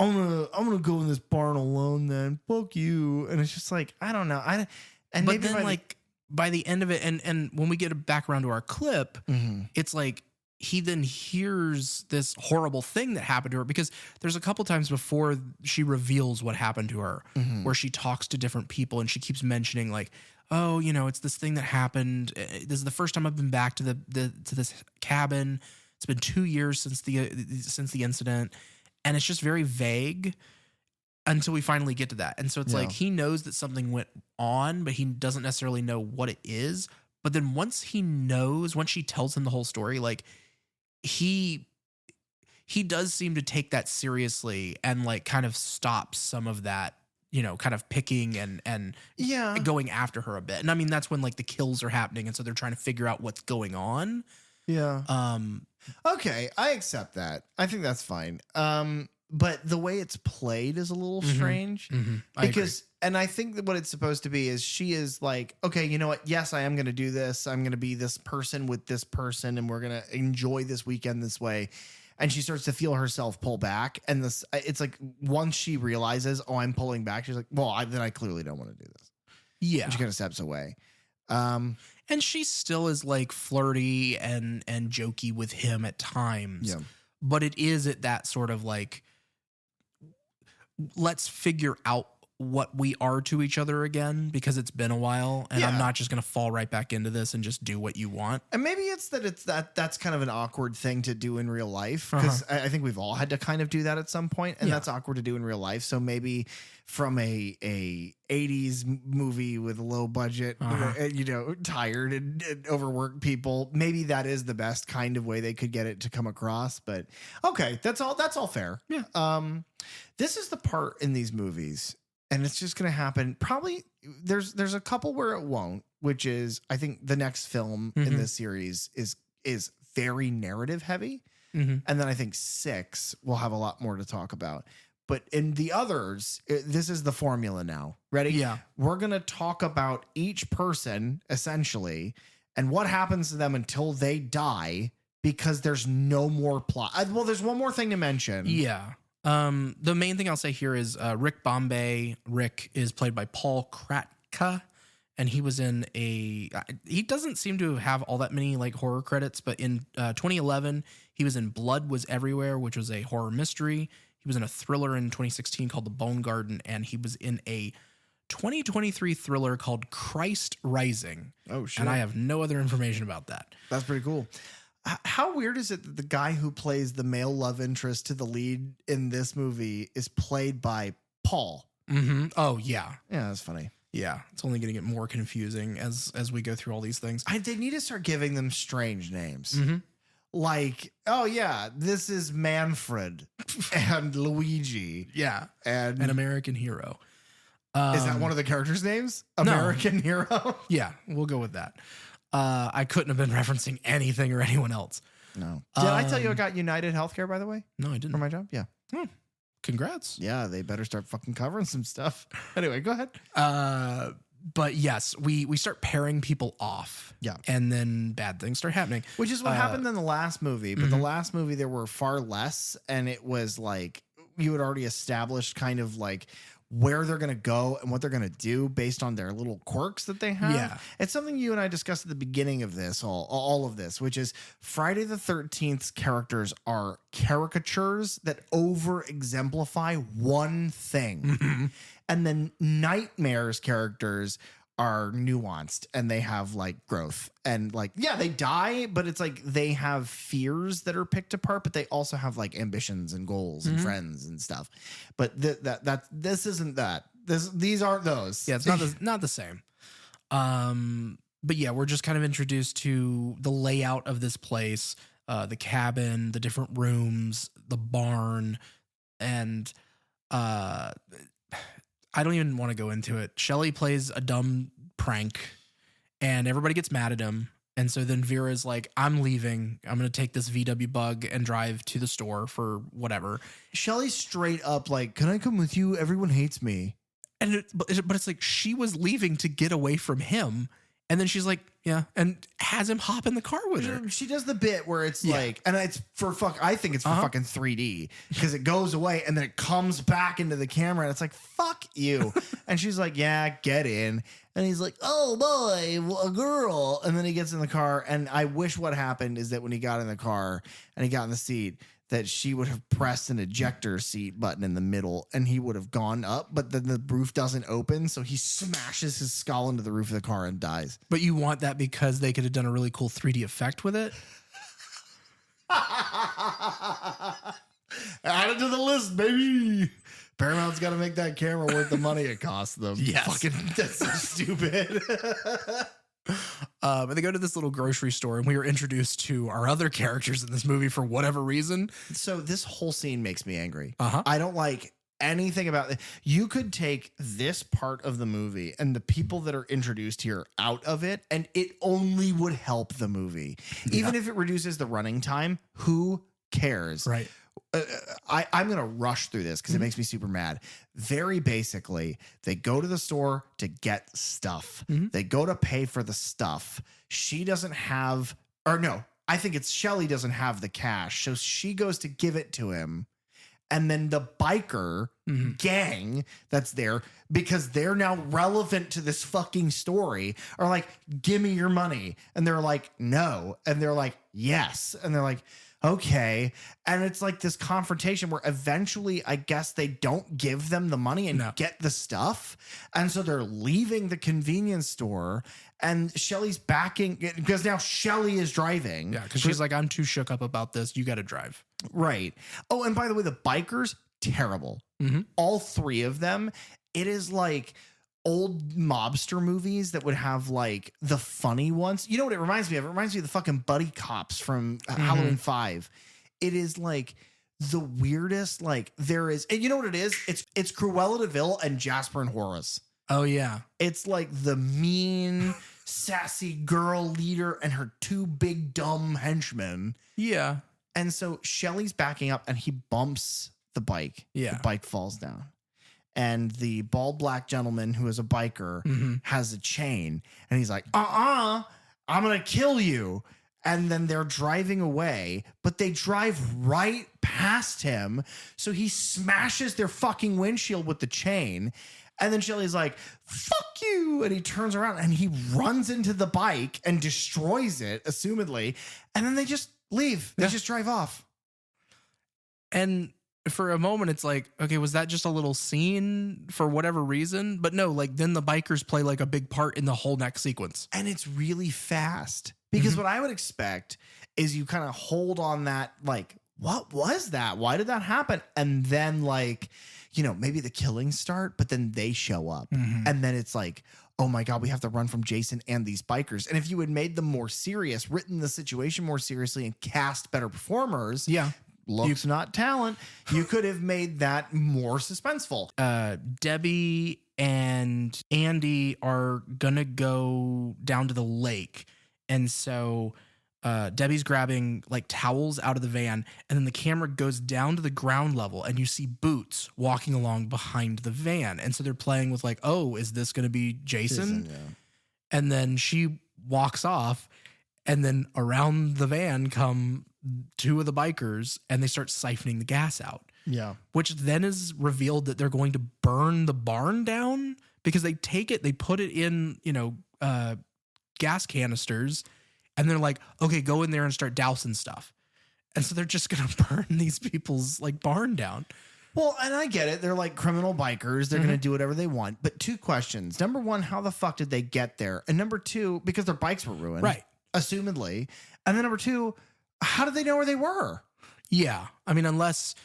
I'm gonna go in this barn alone then. Fuck you. And it's just like, I don't know. But maybe then by the end of it, and when we get back around to our clip, it's like he then hears this horrible thing that happened to her because there's a couple times before she reveals what happened to her where she talks to different people and she keeps mentioning like, oh, it's this thing that happened. This is the first time I've been back to to this cabin. It's been 2 years since the incident, and it's just very vague until we finally get to that. And so it's like he knows that something went on, but he doesn't necessarily know what it is. But then once she tells him the whole story, like he he does seem to take that seriously and like kind of stop some of that, you know, kind of picking and Yeah. going after her a bit. And I mean, that's when like the kills are happening. And so they're trying to figure out what's going on. Yeah. Okay, I accept that. I think that's fine. But the way it's played is a little strange because, and I think that what it's supposed to be is she is like, okay, you know what? Yes, I am going to do this. I'm going to be this person with this person, and we're going to enjoy this weekend this way. And she starts to feel herself pull back, and this, it's like once she realizes, oh, I'm pulling back, she's like, well, then I clearly don't want to do this. Yeah, and she kind of steps away. And she still is like flirty and jokey with him at times. Yeah. But it is at that sort of like, let's figure out what we are to each other again, because it's been a while and I'm not just going to fall right back into this and just do what you want. And maybe it's that's kind of an awkward thing to do in real life, because I think we've all had to kind of do that at some point, and that's awkward to do in real life. So maybe from a 80s movie with a low budget, you know, tired and overworked people, maybe that is the best kind of way they could get it to come across. But okay, that's all fair. Yeah. This is the part in these movies, and it's just going to happen. Probably there's a couple where it won't, which is, I think the next film in this series is very narrative heavy. And then I think 6 will have a lot more to talk about. But in the others, this is the formula now. Ready? Yeah. We're going to talk about each person essentially and what happens to them until they die, because there's no more plot. Well, there's one more thing to mention. Yeah. The main thing I'll say here is Rick Bombay. Rick is played by Paul Kratka, and he was in he doesn't seem to have all that many like horror credits, but in 2011 he was in Blood Was Everywhere, which was a horror mystery. He was in a thriller in 2016 called The Bone Garden, and he was in a 2023 thriller called Christ Rising. Oh shit. And I have no other information about that. That's pretty cool. How weird is it that the guy who plays the male love interest to the lead in this movie is played by Paul? Oh, yeah. Yeah, that's funny. Yeah, it's only going to get more confusing as we go through all these things. They need to start giving them strange names. Like, oh yeah, this is Manfred and Luigi. Yeah, and an American Hero. Is that one of the characters' names? American Hero? Yeah, we'll go with that. I couldn't have been referencing anything or anyone else. No. Did I tell you I got United Healthcare, by the way? No, I didn't. For my job? Yeah. Congrats. Yeah, they better start fucking covering some stuff. Anyway, go ahead. But yes, we start pairing people off. Yeah. And then bad things start happening. Which is what happened in the last movie. But the last movie, there were far less. And it was like, you had already established kind of like where they're going to go and what they're going to do based on their little quirks that they have. Yeah. It's something you and I discussed at the beginning of this, all of this, which is Friday the 13th's characters are caricatures that over exemplify one thing. And then Nightmare's characters are nuanced and they have like growth and like, yeah, they die, but it's like they have fears that are picked apart, but they also have like ambitions and goals and friends and stuff. But this isn't that. These aren't those. Yeah, it's not the same. But yeah, we're just kind of introduced to the layout of this place, the cabin, the different rooms, the barn, and I don't even want to go into it. Shelly plays a dumb prank and everybody gets mad at him. And so then Vera's like, I'm leaving. I'm going to take this VW bug and drive to the store for whatever. Shelly's straight up like, can I come with you? Everyone hates me. And but it's like she was leaving to get away from him. And then she's like, yeah, and has him hop in the car with her. She does the bit where it's like, and it's for I think it's for fucking 3D because it goes away and then it comes back into the camera and it's like, fuck you. And she's like, yeah, get in. And he's like, oh boy, a girl. And then he gets in the car. And I wish what happened is that when he got in the car and he got in the seat, that she would have pressed an ejector seat button in the middle and he would have gone up, but then the roof doesn't open. So he smashes his skull into the roof of the car and dies. But you want that because they could have done a really cool 3D effect with it. Add it to the list, baby. Paramount's got to make that camera worth the money it costs them. Yes. Fucking, that's so stupid. But they go to this little grocery store, and we are introduced to our other characters in this movie for whatever reason. So this whole scene makes me angry. Uh-huh. I don't like anything about it. You could take this part of the movie and the people that are introduced here out of it, and it only would help the movie. Even if it reduces the running time, who cares? Right. I'm going to rush through this because it makes me super mad. Very basically, they go to the store to get stuff. They go to pay for the stuff. She doesn't have, or no, I think it's Shelly doesn't have the cash. So she goes to give it to him. And then the biker gang that's there, because they're now relevant to this fucking story, are like, give me your money. And they're like, no. And they're like, yes. And they're like, okay. And it's like this confrontation where eventually I guess they don't give them the money and get the stuff. And so they're leaving the convenience store, and Shelly's backing because now Shelly is driving. Yeah, because she's like, I'm too shook up about this. You got to drive. Right. Oh, and by the way, the bikers, terrible. All three of them. It is like old mobster movies that would have like the funny ones. You know what it reminds me of? It reminds me of the fucking buddy cops from Halloween 5. It is like the weirdest, like there is, and you know what it is? It's Cruella de Vil and Jasper and Horace. Oh yeah. It's like the mean, sassy girl leader and her two big dumb henchmen. Yeah. And so Shelly's backing up and he bumps the bike. Yeah. The bike falls down. And the bald black gentleman who is a biker has a chain. And he's like, I'm going to kill you. And then they're driving away, but they drive right past him. So he smashes their fucking windshield with the chain. And then Shelly's like, fuck you. And he turns around and he runs into the bike and destroys it, assumedly. And then they just leave. They just drive off. And for a moment, it's like, okay, was that just a little scene for whatever reason? But no, like then the bikers play like a big part in the whole next sequence. And it's really fast because what I would expect is you kind of hold on that, like, what was that? Why did that happen? And then like, you know, maybe the killings start, but then they show up and then it's like, oh my God, we have to run from Jason and these bikers. And if you had made them more serious, written the situation more seriously and cast better performers. Yeah. Looks not talent. You could have made that more suspenseful. Debbie and Andy are gonna go down to the lake, and so Debbie's grabbing like towels out of the van, and then the camera goes down to the ground level, and you see Boots walking along behind the van, and so they're playing with like, oh, is this gonna be Jason? And then she walks off, and then around the van come two of the bikers and they start siphoning the gas out. Yeah. Which then is revealed that they're going to burn the barn down because they take it, they put it in, you know, gas canisters, and they're like, okay, go in there and start dousing stuff. And so they're just going to burn these people's like barn down. Well, and I get it. They're like criminal bikers. They're going to do whatever they want. But two questions. Number one, how the fuck did they get there? And number two, because their bikes were ruined. Right. Assumedly. And then number two, how did they know where they were? Yeah. I mean, unless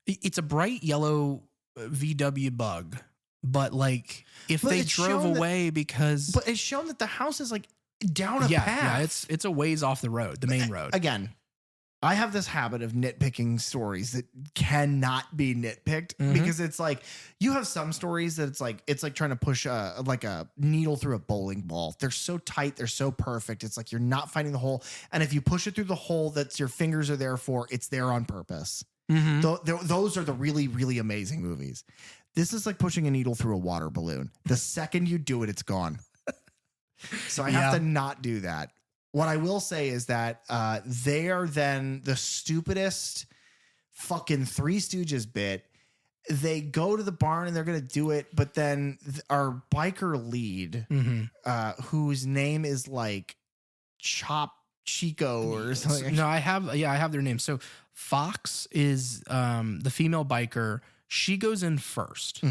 it's a bright yellow VW bug, but like if they drove away because. But it's shown that the house is like down a path. Yeah, it's a ways off the road, the main road. Again, I have this habit of nitpicking stories that cannot be nitpicked because it's like you have some stories that it's like trying to push a needle through a bowling ball. They're so tight, they're so perfect. It's like you're not finding the hole, and if you push it through the hole that's your fingers are there for, it's there on purpose. Those are the really, really amazing movies. This is like pushing a needle through a water balloon. The second you do it, it's gone. So I have to not do that. What I will say is that they are then the stupidest fucking Three Stooges bit. They go to the barn and they're going to do it. But then our biker lead, whose name is like Chop Chico or something. No, I have their name. So Fox is the female biker. She goes in first.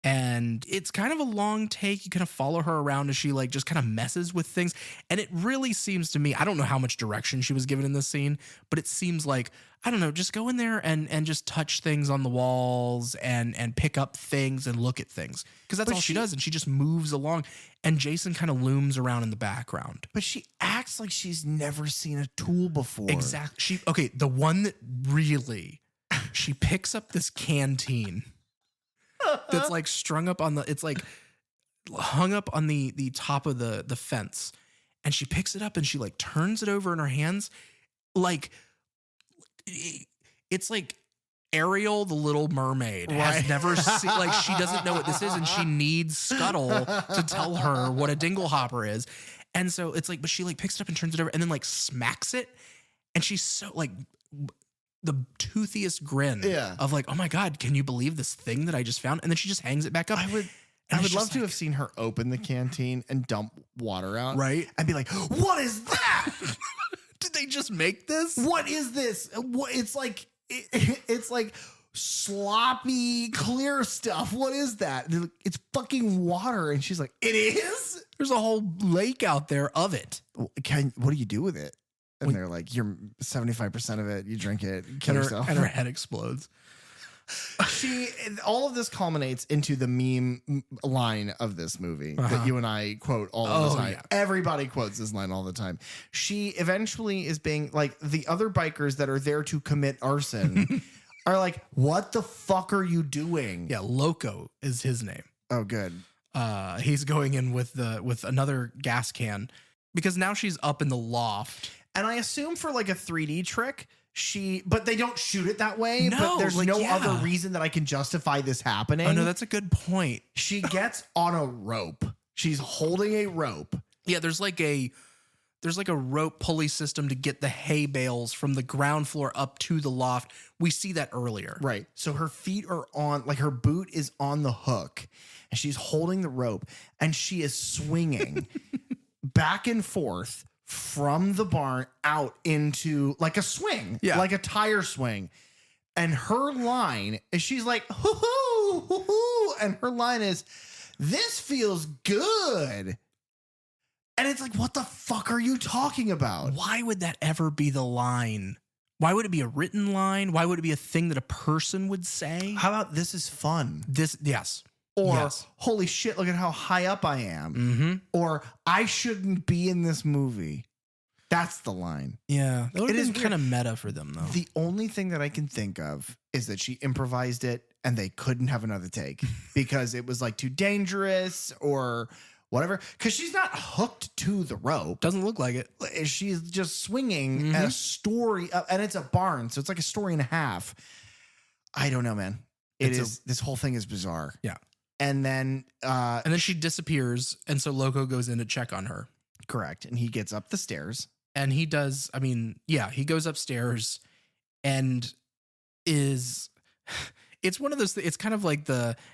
And it's kind of a long take. You kind of follow her around as she like just kind of messes with things. And it really seems to me, I don't know how much direction she was given in this scene, but it seems like, I don't know, just go in there and just touch things on the walls and pick up things and look at things. Because that's all she does. And she just moves along. And Jason kind of looms around in the background. But she acts like she's never seen a tool before. Exactly. Okay, the one that really, she picks up this canteen that's like strung up on it's like hung up on the top of the fence, and she picks it up and she like turns it over in her hands like it's like Ariel the Little Mermaid has never seen, like she doesn't know what this is, and she needs Scuttle to tell her what a dinglehopper is. And so it's like, but she like picks it up and turns it over and then like smacks it, and she's so like the toothiest grin of like, oh my God, can you believe this thing that I just found? And then she just hangs it back up. I would love to have seen her open the canteen and dump water out. Right. And be like, what is that? Did they just make this? What is this? It's like, it's like sloppy, clear stuff. What is that? They're like, it's fucking water. And she's like, it is? There's a whole lake out there of it. What do you do with it? And they're like, you're 75% of it. You drink it, kill yourself. And her head explodes. All of this culminates into the meme line of this movie that you and I quote all the time. Yeah. Everybody quotes this line all the time. She eventually is being like, the other bikers that are there to commit arson are like, what the fuck are you doing? Yeah, Loco is his name. Oh, good. He's going in with another gas can because now she's up in the loft. And I assume for like a 3D trick, but they don't shoot it that way. No, but there's like, no other reason that I can justify this happening. Oh no, that's a good point. She gets on a rope. She's holding a rope. Yeah, there's like a rope pulley system to get the hay bales from the ground floor up to the loft. We see that earlier. Right. So her feet are on, like her boot is on the hook, and she's holding the rope, and she is swinging back and forth from the barn out into like a swing, like a tire swing. And her line is, she's like, hoo-hoo, hoo-hoo. And her line is, this feels good. And it's like, what the fuck are you talking about? Why would that ever be the line? Why would it be a written line? Why would it be a thing that a person would say? How about this is fun? Yes. Or, holy shit, look at how high up I am. Mm-hmm. Or, I shouldn't be in this movie. That's the line. Yeah. It is kind of meta for them, though. The only thing that I can think of is that she improvised it and they couldn't have another take because it was like too dangerous or whatever. Because she's not hooked to the rope. Doesn't look like it. She's just swinging at a story. And it's a barn. So it's like a story and a half. I don't know, man. This whole thing is bizarre. Yeah. And then she disappears, and so Loco goes in to check on her. Correct. And he gets up the stairs. And he does, he goes upstairs and it's one of those, it's kind of like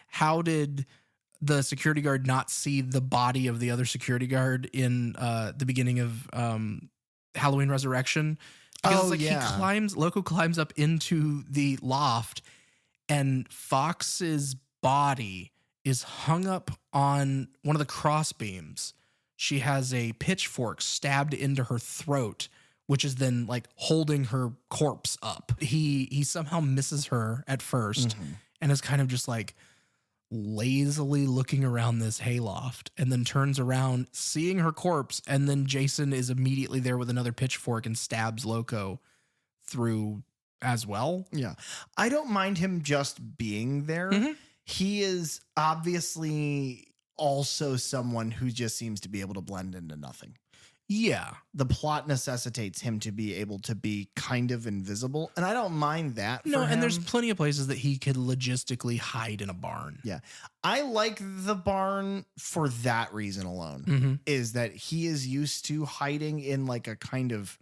how did the security guard not see the body of the other security guard in the beginning of Halloween Resurrection? Because Loco climbs up into the loft, and Fox's body is hung up on one of the cross beams. She has a pitchfork stabbed into her throat, which is then like holding her corpse up. He somehow misses her at first and is kind of just like lazily looking around this hayloft, and then turns around seeing her corpse. And then Jason is immediately there with another pitchfork and stabs Loco through as well. Yeah. I don't mind him just being there. Mm-hmm. He is obviously also someone who just seems to be able to blend into nothing. Yeah. The plot necessitates him to be able to be kind of invisible. And I don't mind that. No, and there's plenty of places that he could logistically hide in a barn. Yeah. I like the barn for that reason alone, is that he is used to hiding in like a kind of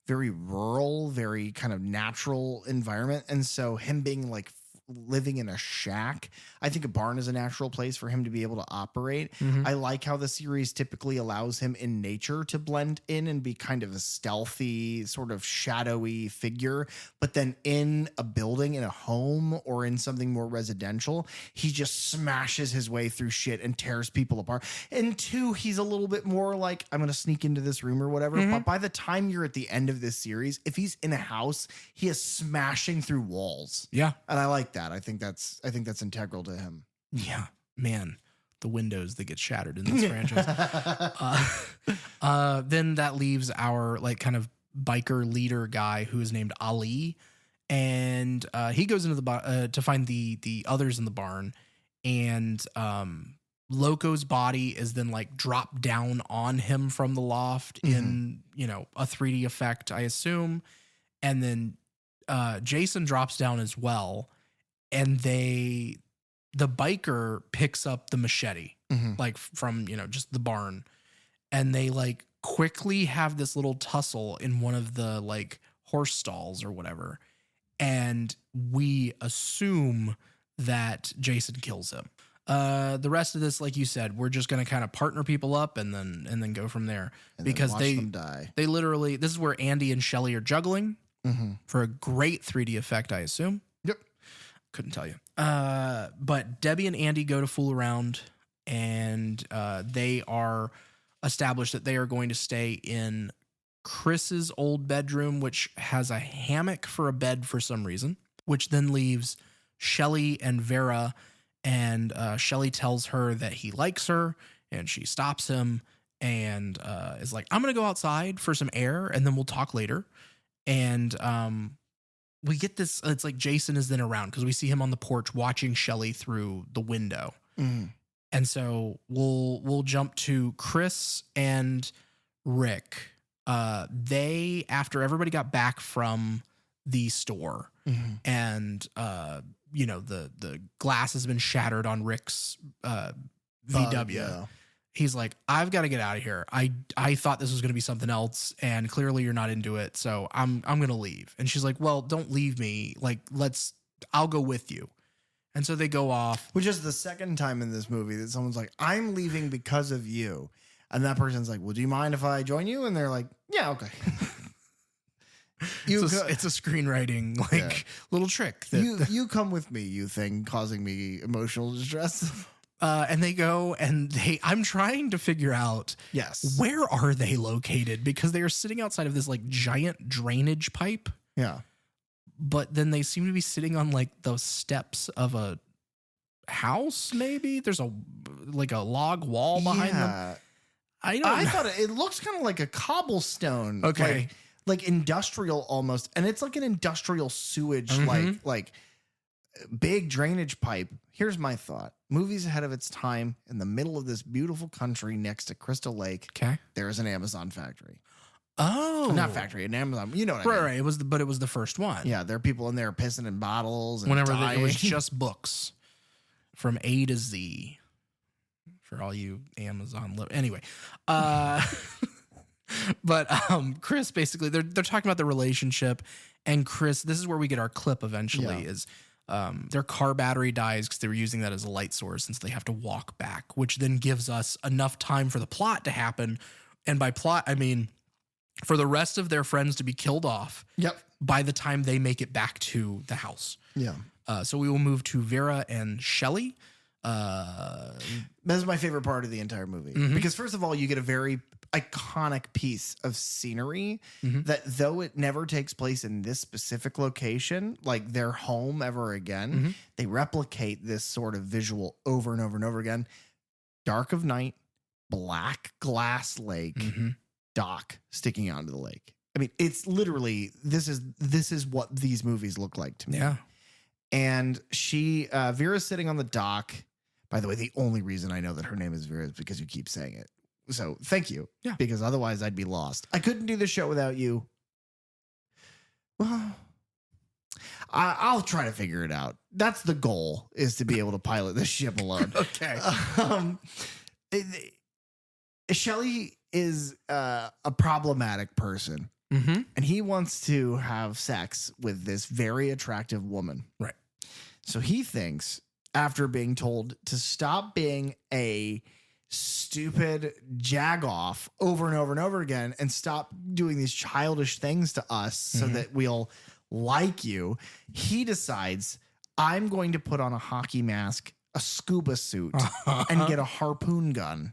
very rural, very kind of natural environment. And so him being like living in a shack. I think a barn is a natural place for him to be able to operate. I like how the series typically allows him in nature to blend in and be kind of a stealthy, sort of shadowy figure. But then in a building, in a home, or in something more residential, he just smashes his way through shit and tears people apart. And 2, he's a little bit more like, I'm going to sneak into this room or whatever. But by the time you're at the end of this series, if he's in a house, he is smashing through walls. Yeah. And I like that. I think that's integral to him. Yeah, man, the windows that get shattered in this franchise. Then that leaves our like kind of biker leader guy who is named Ali, and he goes into the to find the others in the barn, and Loco's body is then like dropped down on him from the loft in, you know, a 3D effect, I assume. And then Jason drops down as well. And the biker picks up the machete, like from, you know, just the barn. And they like quickly have this little tussle in one of the like horse stalls or whatever. And we assume that Jason kills him. The rest of this, like you said, we're just going to kind of partner people up and then go from there, And because watch them die. they literally, this is where Andy and Shelly are juggling for a great 3D effect, I assume. Yep. Couldn't tell you. But Debbie and Andy go to fool around, and they are established that they are going to stay in Chris's old bedroom, which has a hammock for a bed for some reason, which then leaves Shelly and Vera. And Shelly tells her that he likes her, and she stops him and is like, I'm going to go outside for some air, and then we'll talk later. And we get this, it's like Jason is then around because we see him on the porch watching Shelly through the window. And so we'll jump to Chris and Rick. They, after everybody got back from the store and you know, the glass has been shattered on Rick's VW. Yeah. He's like, I've got to get out of here. I thought this was going to be something else, and clearly you're not into it, so I'm going to leave. And she's like, well, don't leave me. Like, I'll go with you. And so they go off. Which is the second time in this movie that someone's like, I'm leaving because of you. And that person's like, well, do you mind if I join you? And they're like, yeah, okay. It's a screenwriting little trick. You come with me, you thing causing me emotional distress. And they go and I'm trying to figure out where are they located, because they are sitting outside of this like giant drainage pipe. Yeah. But then they seem to be sitting on like the steps of a house. Maybe there's a log wall behind them. I thought it looks kind of like a cobblestone. Okay. Like industrial almost. And it's like an industrial sewage, like big drainage pipe. Here's my thought. Movies ahead of its time, in the middle of this beautiful country next to Crystal Lake. Okay. There is an Amazon factory. Oh, not factory, an Amazon. You know what I mean? Right. It was the first one. Yeah. There are people in there pissing in bottles. And Whenever dying. it was just books from A to Z for all you Amazon. Anyway, but Chris, basically they're talking about the relationship, and Chris, this is where we get our clip eventually is their car battery dies because they were using that as a light source, and so they have to walk back, which then gives us enough time for the plot to happen. And by plot, I mean for the rest of their friends to be killed off. Yep. By the time they make it back to the house. Yeah. So we will move to Vera and Shelly. That's my favorite part of the entire movie, because first of all, you get a very iconic piece of scenery that, though it never takes place in this specific location, like their home ever again, they replicate this sort of visual over and over and over again. Dark of night, black glass lake, dock sticking onto the lake. I mean, it's literally, this is what these movies look like to me. Yeah. And Vera's sitting on the dock. By the way, the only reason I know that her name is Vera is because you keep saying it. So thank you. Yeah. Because otherwise I'd be lost. I couldn't do the show without you. Well, I'll try to figure it out. That's the goal, is to be able to pilot this ship alone. Okay. Shelly is a problematic person. And he wants to have sex with this very attractive woman. Right. So he thinks, after being told to stop being a stupid jagoff over and over and over again and stop doing these childish things to us so that we'll like you, he decides, I'm going to put on a hockey mask, a scuba suit, and get a harpoon gun.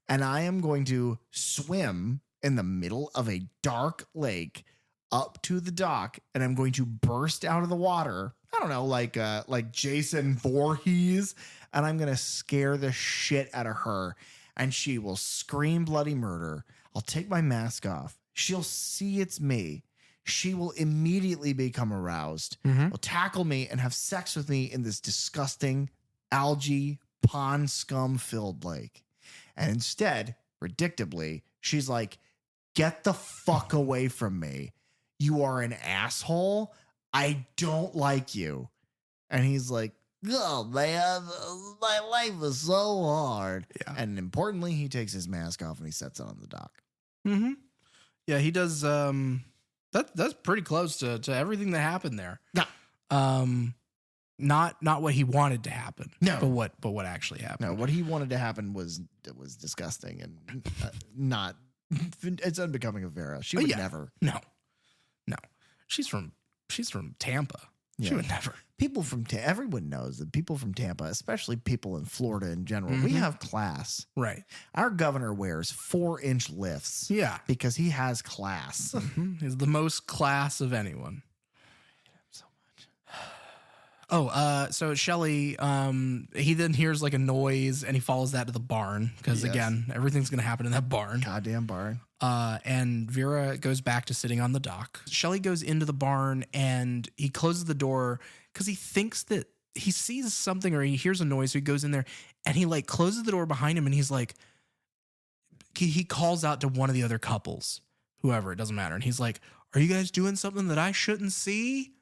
And I am going to swim in the middle of a dark lake up to the dock, and I'm going to burst out of the water. I don't know, like Jason Voorhees, and I'm going to scare the shit out of her, and she will scream bloody murder. I'll take my mask off. She'll see it's me. She will immediately become aroused, will tackle me and have sex with me in this disgusting algae pond scum filled lake. And instead, predictably, she's like, get the fuck away from me. You are an asshole. I don't like you. And he's like, oh man, my life is so hard. Yeah. And importantly, he takes his mask off and he sets it on the dock. Mm-hmm. Yeah, he does. That's pretty close to everything that happened there. No. Not what he wanted to happen. No. But what actually happened. No, what he wanted to happen was disgusting and not. It's unbecoming of Vera. She would never. No. She's from Tampa. Yeah. She would never. People from everyone knows that people from Tampa, especially people in Florida in general, we have class. Right. Our governor wears 4-inch lifts. Yeah. Because he has class. He's the most class of anyone. So much. So Shelly, he then hears like a noise and he follows that to the barn because again, everything's going to happen in that barn. Goddamn barn. And Vera goes back to sitting on the dock. Shelly goes into the barn and he closes the door because he thinks that he sees something or he hears a noise. So he goes in there and he like closes the door behind him and he's like, he calls out to one of the other couples, whoever, it doesn't matter. And he's like, are you guys doing something that I shouldn't see?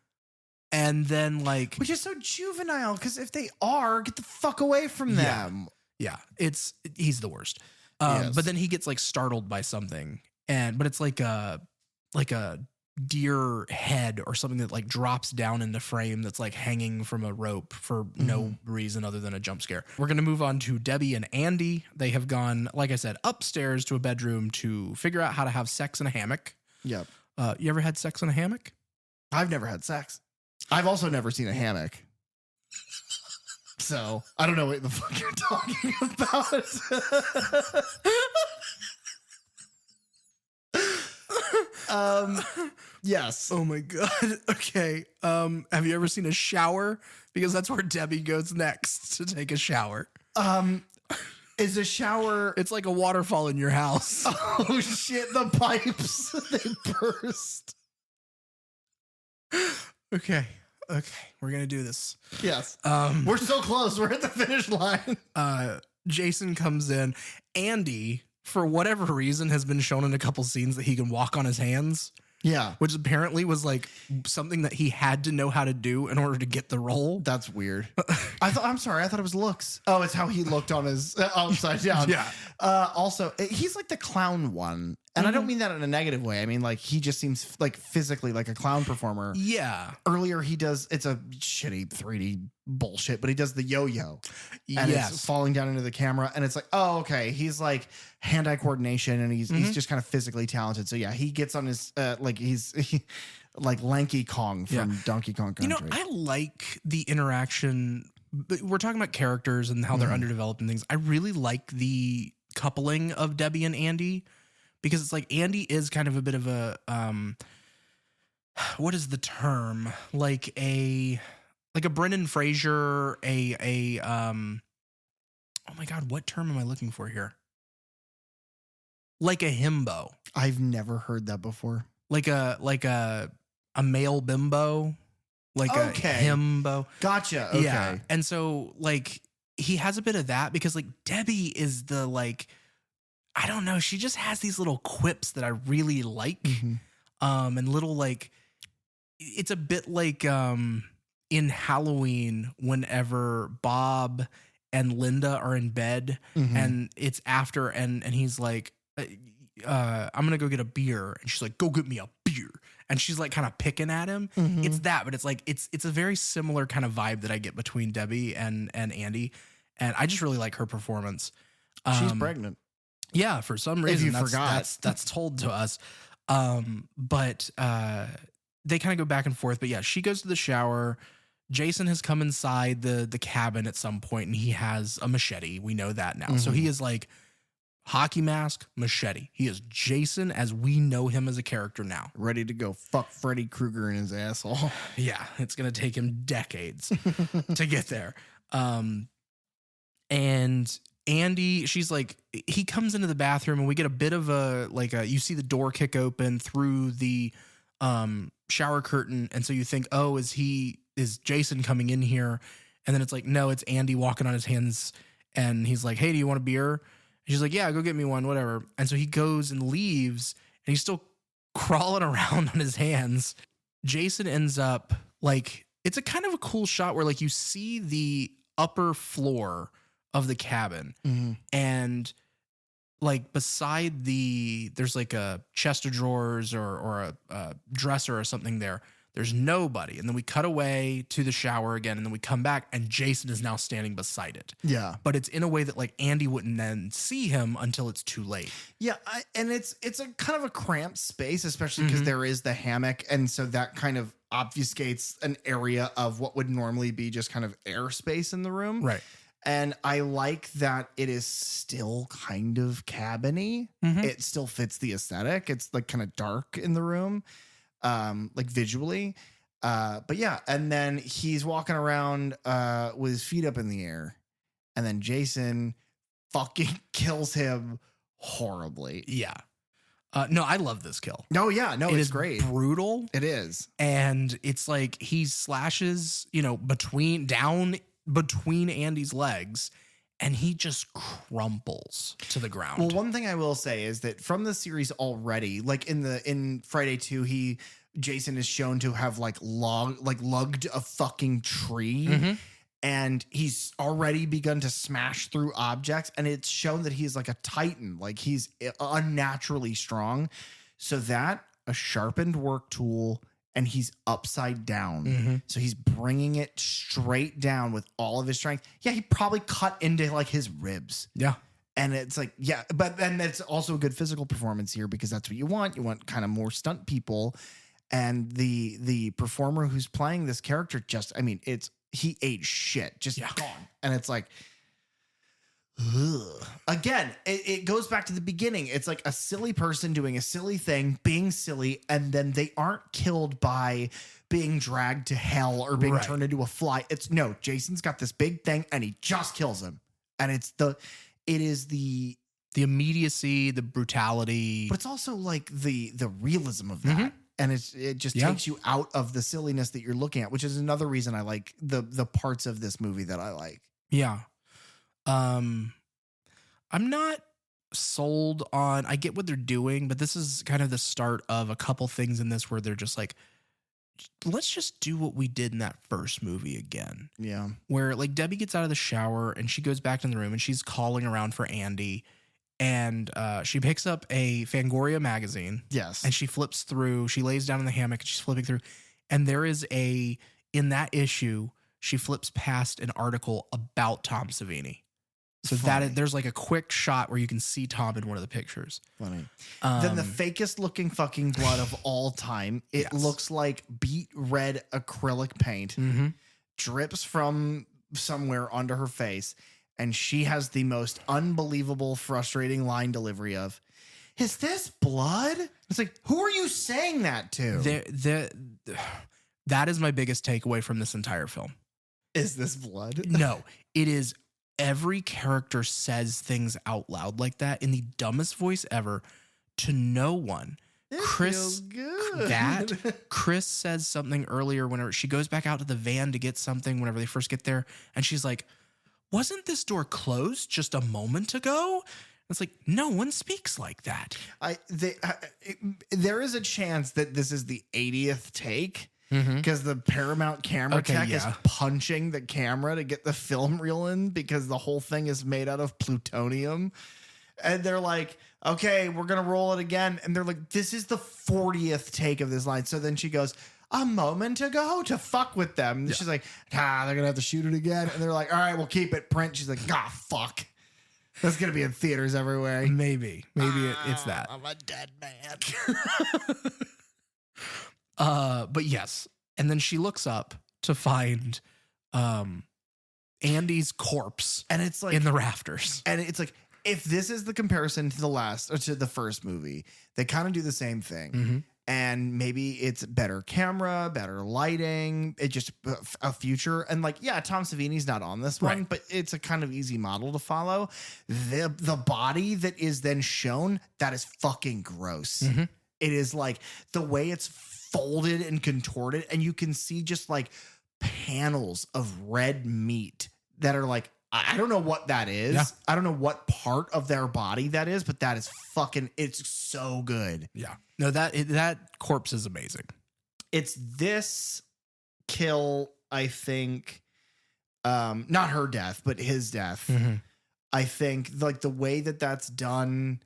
And then like, which is so juvenile because if they are, get the fuck away from them. Yeah. He's the worst. But then he gets like startled by something but it's like a deer head or something that like drops down in the frame that's like hanging from a rope for no reason other than a jump scare. We're going to move on to Debbie and Andy. They have gone, like I said, upstairs to a bedroom to figure out how to have sex in a hammock. Yep. You ever had sex in a hammock? I've never had sex. I've also never seen a hammock. So I don't know what the fuck you're talking about. Yes. Oh my God. Okay. Have you ever seen a shower? Because that's where Debbie goes next to take a shower. Is a shower? It's like a waterfall in your house. Oh shit! The pipes they burst. Okay, we're gonna do this. Yes. We're so close. We're at the finish line. Jason comes in. Andy, for whatever reason, has been shown in a couple scenes that he can walk on his hands. Yeah. Which apparently was like something that he had to know how to do in order to get the role. That's weird. I'm sorry. I thought it was looks. Oh, it's how he looked on his upside down. Yeah. Also, he's like the clown one. And I don't mean that in a negative way. I mean, like, he just seems like physically like a clown performer. Yeah. Earlier, it's a shitty 3D bullshit, but he does the yo-yo. And it's falling down into the camera. And it's like, oh, okay. He's like hand-eye coordination and he's just kind of physically talented. So yeah, he gets on his, like Lanky Kong from Donkey Kong Country. You know, I like the interaction. We're talking about characters and how they're underdeveloped and things. I really like the coupling of Debbie and Andy. Because it's like Andy is kind of a bit of a what is the term? Like a Brendan Fraser, oh my God, what term am I looking for here? Like a himbo. I've never heard that before. Like a male bimbo. Like a himbo. Gotcha. Okay. Yeah. And so like he has a bit of that because like Debbie is the like, I don't know. She just has these little quips that I really like. And little like, it's a bit like in Halloween whenever Bob and Linda are in bed and it's after and he's like, I'm going to go get a beer. And she's like, go get me a beer. and she's like kind of picking at him. It's that, but it's like it's a very similar kind of vibe that I get between Debbie and Andy, and I just really like her performance. She's pregnant. Yeah, for some reason that's told to us. But they kind of go back and forth. But yeah, she goes to the shower. Jason has come inside the cabin at some point, and he has a machete. We know that now. So he is like hockey mask, machete. He is Jason as we know him as a character now. Ready to go fuck Freddy Krueger in his asshole. Yeah, it's going to take him decades to get there. And Andy, she's like, he comes into the bathroom and we get a bit of you see the door kick open through the shower curtain. And so you think, oh, is Jason coming in here? And then it's like, no, it's Andy walking on his hands. And he's like, hey, do you want a beer? And she's like, yeah, go get me one, whatever. And so he goes and leaves and he's still crawling around on his hands. Jason ends up like, it's a kind of a cool shot where like you see the upper floor of the cabin and like beside there's like a chest of drawers or a dresser or something there. There's nobody. And then we cut away to the shower again. And then we come back and Jason is now standing beside it. Yeah. But it's in a way that like Andy wouldn't then see him until it's too late. Yeah. And it's a kind of a cramped space, especially because there is the hammock. And so that kind of obfuscates an area of what would normally be just kind of airspace in the room. Right. And I like that it is still kind of cabin-y. It still fits the aesthetic. It's like kind of dark in the room, like visually. But yeah, and then he's walking around with his feet up in the air. And then Jason fucking kills him horribly. Yeah. No, I love this kill. No, yeah, no, it's great. Brutal. It is. And it's like he slashes, between Andy's legs and he just crumples to the ground. Well, one thing I will say is that from the series already, like in Friday 2, Jason is shown to have lugged a fucking tree and he's already begun to smash through objects, and it's shown that he's like a titan, like he's unnaturally strong. So that a sharpened work tool, and he's upside down. So he's bringing it straight down with all of his strength. Yeah, he probably cut into like his ribs. Yeah. And it's like, yeah, but then that's also a good physical performance here because that's what you want. You want kind of more stunt people. And the performer who's playing this character he ate shit, just gone. And it's like, ugh. Again, it goes back to the beginning. It's like a silly person doing a silly thing, being silly, and then they aren't killed by being dragged to hell or being turned into a fly. No, Jason's got this big thing and he just kills him. And it is the immediacy, the brutality. But it's also like the realism of that. And it just takes you out of the silliness that you're looking at, which is another reason I like the parts of this movie that I like. Yeah. I'm not sold on, I get what they're doing, but this is kind of the start of a couple things in this where they're just like, let's just do what we did in that first movie again. Yeah. Where like Debbie gets out of the shower and she goes back in the room and she's calling around for Andy, and she picks up a Fangoria magazine. Yes. And she flips through, she lays down in the hammock and she's flipping through. And there is in that issue, she flips past an article about Tom Savini. So there's like a quick shot where you can see Tom in one of the pictures. Funny. Then the fakest looking fucking blood of all time. It looks like beet red acrylic paint drips from somewhere onto her face. And she has the most unbelievable, frustrating line delivery of, "Is this blood?" It's like, who are you saying that to? That is my biggest takeaway from this entire film. Is this blood? No, it is. Every character says things out loud like that in the dumbest voice ever to no one. Feels good. Chris says something earlier whenever she goes back out to the van to get something whenever they first get there. And she's like, wasn't this door closed just a moment ago? It's like, no one speaks like that. There is a chance that this is the 80th take because the Paramount camera tech is punching the camera to get the film reel in because the whole thing is made out of plutonium. And they're like, okay, we're going to roll it again. And they're like, this is the 40th take of this line. So then she goes, a moment ago to fuck with them. And she's like, they're going to have to shoot it again. And they're like, all right, we'll keep it print. She's like, fuck. That's going to be in theaters everywhere. Maybe it's that. I'm a dead man. But yes. And then she looks up to find Andy's corpse, and it's like in the rafters. And it's like, if this is the comparison to the first movie, they kind of do the same thing. Mm-hmm. And maybe it's better camera, better lighting, it just a future. And like, yeah, Tom Savini's not on this one, but it's a kind of easy model to follow. The body that is then shown, that is fucking gross. Mm-hmm. It is like the way it's folded and contorted, and you can see just like panels of red meat that are like, I don't know what that is. Yeah. I don't know what part of their body that is, but that is fucking, it's so good. Yeah. No, that corpse is amazing. It's this kill, I think, not her death, but his death. Mm-hmm. I think like the way that that's done,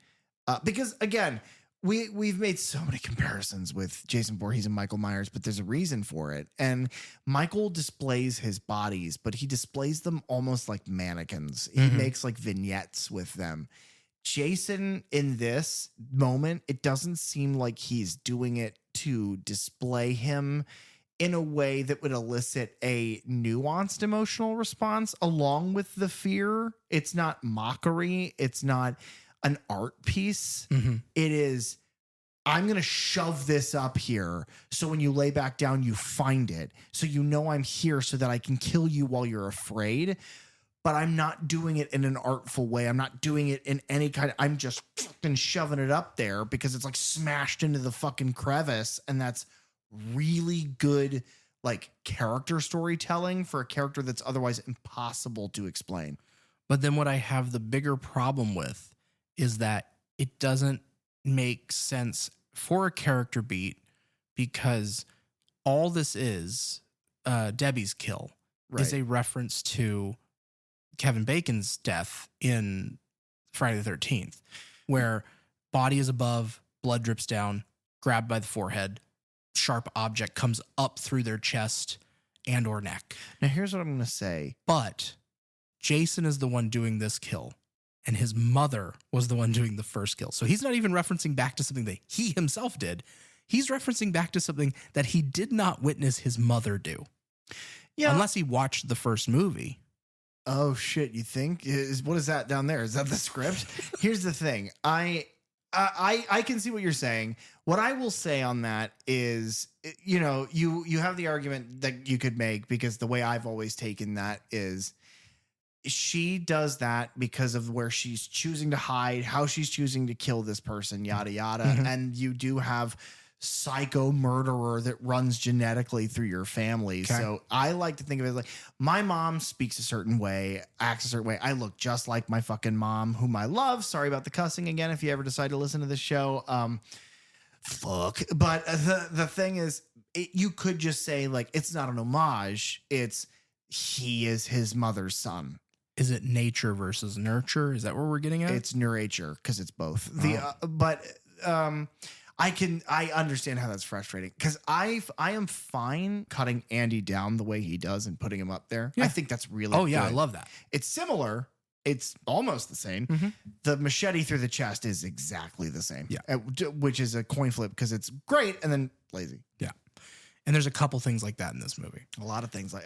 because again, we've made so many comparisons with Jason Voorhees and Michael Myers, but there's a reason for it. And Michael displays his bodies, but he displays them almost like mannequins. He makes like vignettes with them. Jason, in this moment, it doesn't seem like he's doing it to display him in a way that would elicit a nuanced emotional response along with the fear. It's not mockery. It's not an art piece. Mm-hmm. It is, I'm going to shove this up here so when you lay back down, you find it. So you know I'm here so that I can kill you while you're afraid. But I'm not doing it in an artful way. I'm not doing it in any kind of, I'm just fucking shoving it up there because it's like smashed into the fucking crevice. And that's really good, like character storytelling for a character that's otherwise impossible to explain. But then what I have the bigger problem with is that it doesn't make sense for a character beat, because all this is Debbie's kill is a reference to Kevin Bacon's death in Friday the 13th, where body is above, blood drips down, grabbed by the forehead, sharp object comes up through their chest and or neck. Now here's what I'm going to say. But Jason is the one doing this kill, and his mother was the one doing the first kill. So he's not even referencing back to something that he himself did. He's referencing back to something that he did not witness his mother do. Yeah. Unless he watched the first movie. Oh shit, you think? What is that down there? Is that the script? Here's the thing. I can see what you're saying. What I will say on that is, you know, you have the argument that you could make, because the way I've always taken that is she does that because of where she's choosing to hide, how she's choosing to kill this person, yada, yada. Mm-hmm. And you do have psycho murderer that runs genetically through your family. Okay. So I like to think of it like my mom speaks a certain way, acts a certain way. I look just like my fucking mom, whom I love. Sorry about the cussing again. If you ever decide to listen to this show, fuck. But the thing is, you could just say like, it's not an homage. It's he is his mother's son. Is it nature versus nurture? Is that where we're getting at? It's nurture, because it's both. I understand how that's frustrating, because I am fine cutting Andy down the way he does and putting him up there. Yeah. I think that's really yeah, good. I love that. It's similar. It's almost the same. Mm-hmm. The machete through the chest is exactly the same. Yeah. Which is a coin flip, because it's great and then lazy. Yeah. And there's a couple things like that in this movie. A lot of things like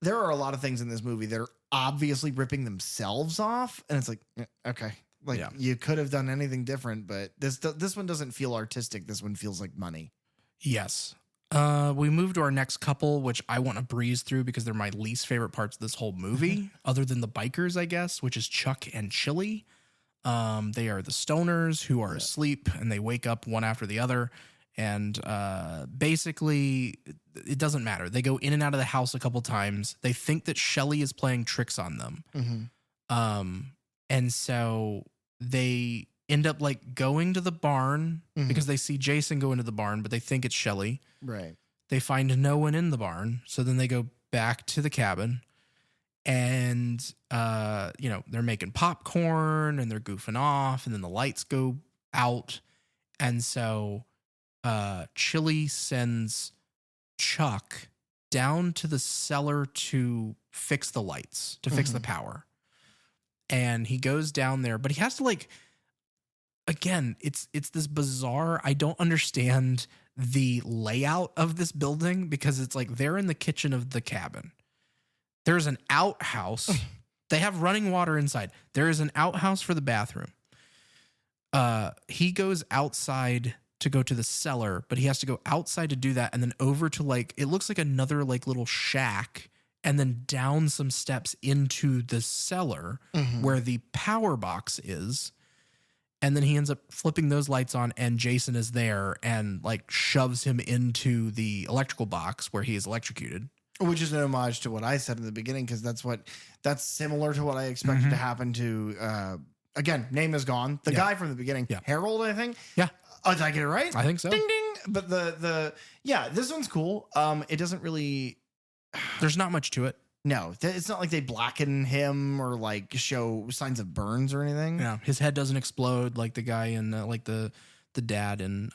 there are a lot of things in this movie that are obviously ripping themselves off, and it's like, okay, like you could have done anything different, but this one doesn't feel artistic. This one feels like money. Yes. We move to our next couple, which I want to breeze through because they're my least favorite parts of this whole movie, other than the bikers, I guess, which is Chuck and Shelly. They are the stoners who are asleep, and they wake up one after the other. And basically, it doesn't matter. They go in and out of the house a couple times. They think that Shelly is playing tricks on them. Mm-hmm. And so they end up like going to the barn because they see Jason go into the barn, but they think it's Shelly. Right. They find no one in the barn. So then they go back to the cabin. And, they're making popcorn and they're goofing off, and then the lights go out. And so Chili sends Chuck down to the cellar to fix the lights, to fix the power. And he goes down there, but he has to again, it's this bizarre, I don't understand the layout of this building, because it's like they're in the kitchen of the cabin. There's an outhouse. They have running water inside. There is an outhouse for the bathroom. He goes outside to go to the cellar, but he has to go outside to do that, and then over to it looks like another little shack, and then down some steps into the cellar where the power box is. And then he ends up flipping those lights on, and Jason is there and shoves him into the electrical box where he is electrocuted. Which is an homage to what I said in the beginning, because that's similar to what I expected to happen to, again, name is gone. The guy from the beginning, Harold, I think. Yeah. Oh, did I get it right? I think so. Ding, ding. But this one's cool. It doesn't really... There's not much to it. No, it's not like they blacken him or show signs of burns or anything. Yeah, his head doesn't explode like the guy in the dad in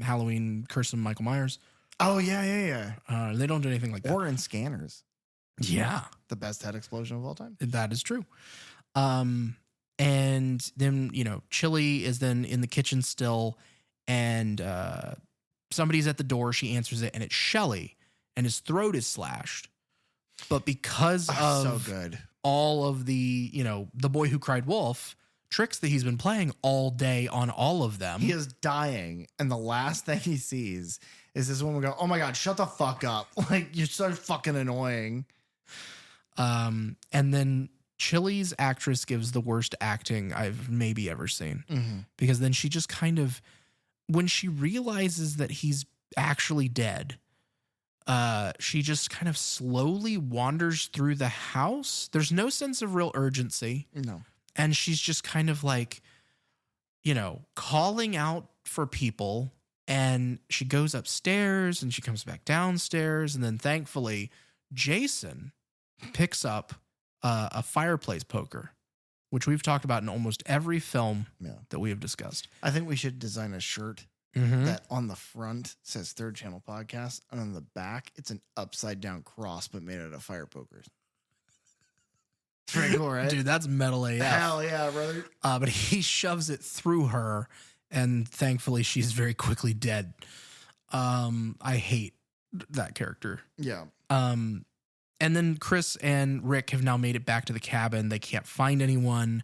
Halloween Curse of Michael Myers. Oh yeah. They don't do anything like that. Or in Scanners. Yeah, the best head explosion of all time. That is true. And then Chili is then in the kitchen still, and somebody's at the door. She answers it, and it's Shelly, and his throat is slashed. But because of all of the, the Boy Who Cried Wolf tricks that he's been playing all day on all of them. He is dying. And the last thing he sees is this woman go, oh my God, shut the fuck up. You're so fucking annoying. And then Chili's actress gives the worst acting I've maybe ever seen. Because then she just kind of, when she realizes that he's actually dead, she just kind of slowly wanders through the house. There's no sense of real urgency. No. And she's just kind of calling out for people. And she goes upstairs and she comes back downstairs. And then thankfully, Jason picks up a fireplace poker, which we've talked about in almost every film that we have discussed. I think we should design a shirt that on the front says Third Channel Podcast, and on the back it's an upside down cross but made out of fire pokers. It's pretty cool, right? Dude, that's metal AF. Hell yeah, brother. But he shoves it through her, and thankfully she's very quickly dead. I hate that character. Yeah. And then Chris and Rick have now made it back to the cabin. They can't find anyone,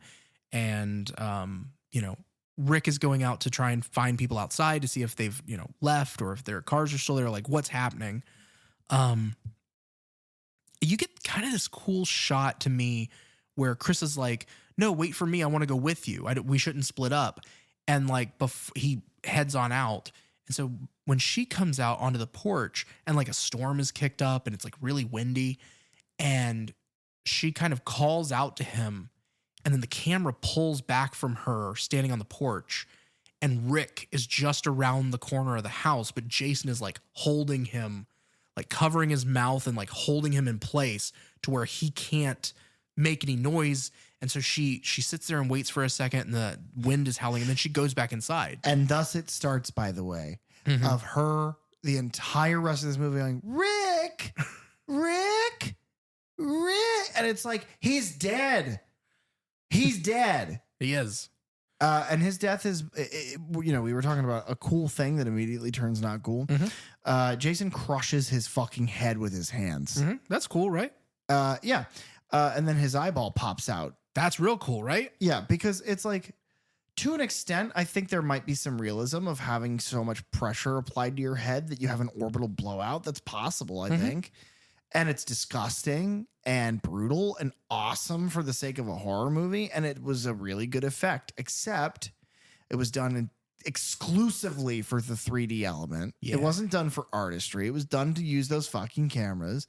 and Rick is going out to try and find people outside to see if they've, left or if their cars are still there. What's happening? You get kind of this cool shot to me where Chris is like, no, wait for me. I want to go with you. We shouldn't split up. And he heads on out. And so when she comes out onto the porch and a storm is kicked up and it's really windy, and she kind of calls out to him, and then the camera pulls back from her standing on the porch, and Rick is just around the corner of the house, but Jason is holding him, covering his mouth and holding him in place to where he can't make any noise. And so she sits there and waits for a second, and the wind is howling, and then she goes back inside. And thus it starts, by the way, of her the entire rest of this movie going, Rick, and it's he's dead. He's dead. He is. And his death is, we were talking about a cool thing that immediately turns not cool. Jason crushes his fucking head with his hands. That's cool, right? Yeah. And then his eyeball pops out. That's real cool, right? Yeah, because it's to an extent, I think there might be some realism of having so much pressure applied to your head that you have an orbital blowout. That's possible, I think. And it's disgusting and brutal and awesome for the sake of a horror movie. And it was a really good effect, except it was done exclusively for the 3D element. Yeah. It wasn't done for artistry. It was done to use those fucking cameras.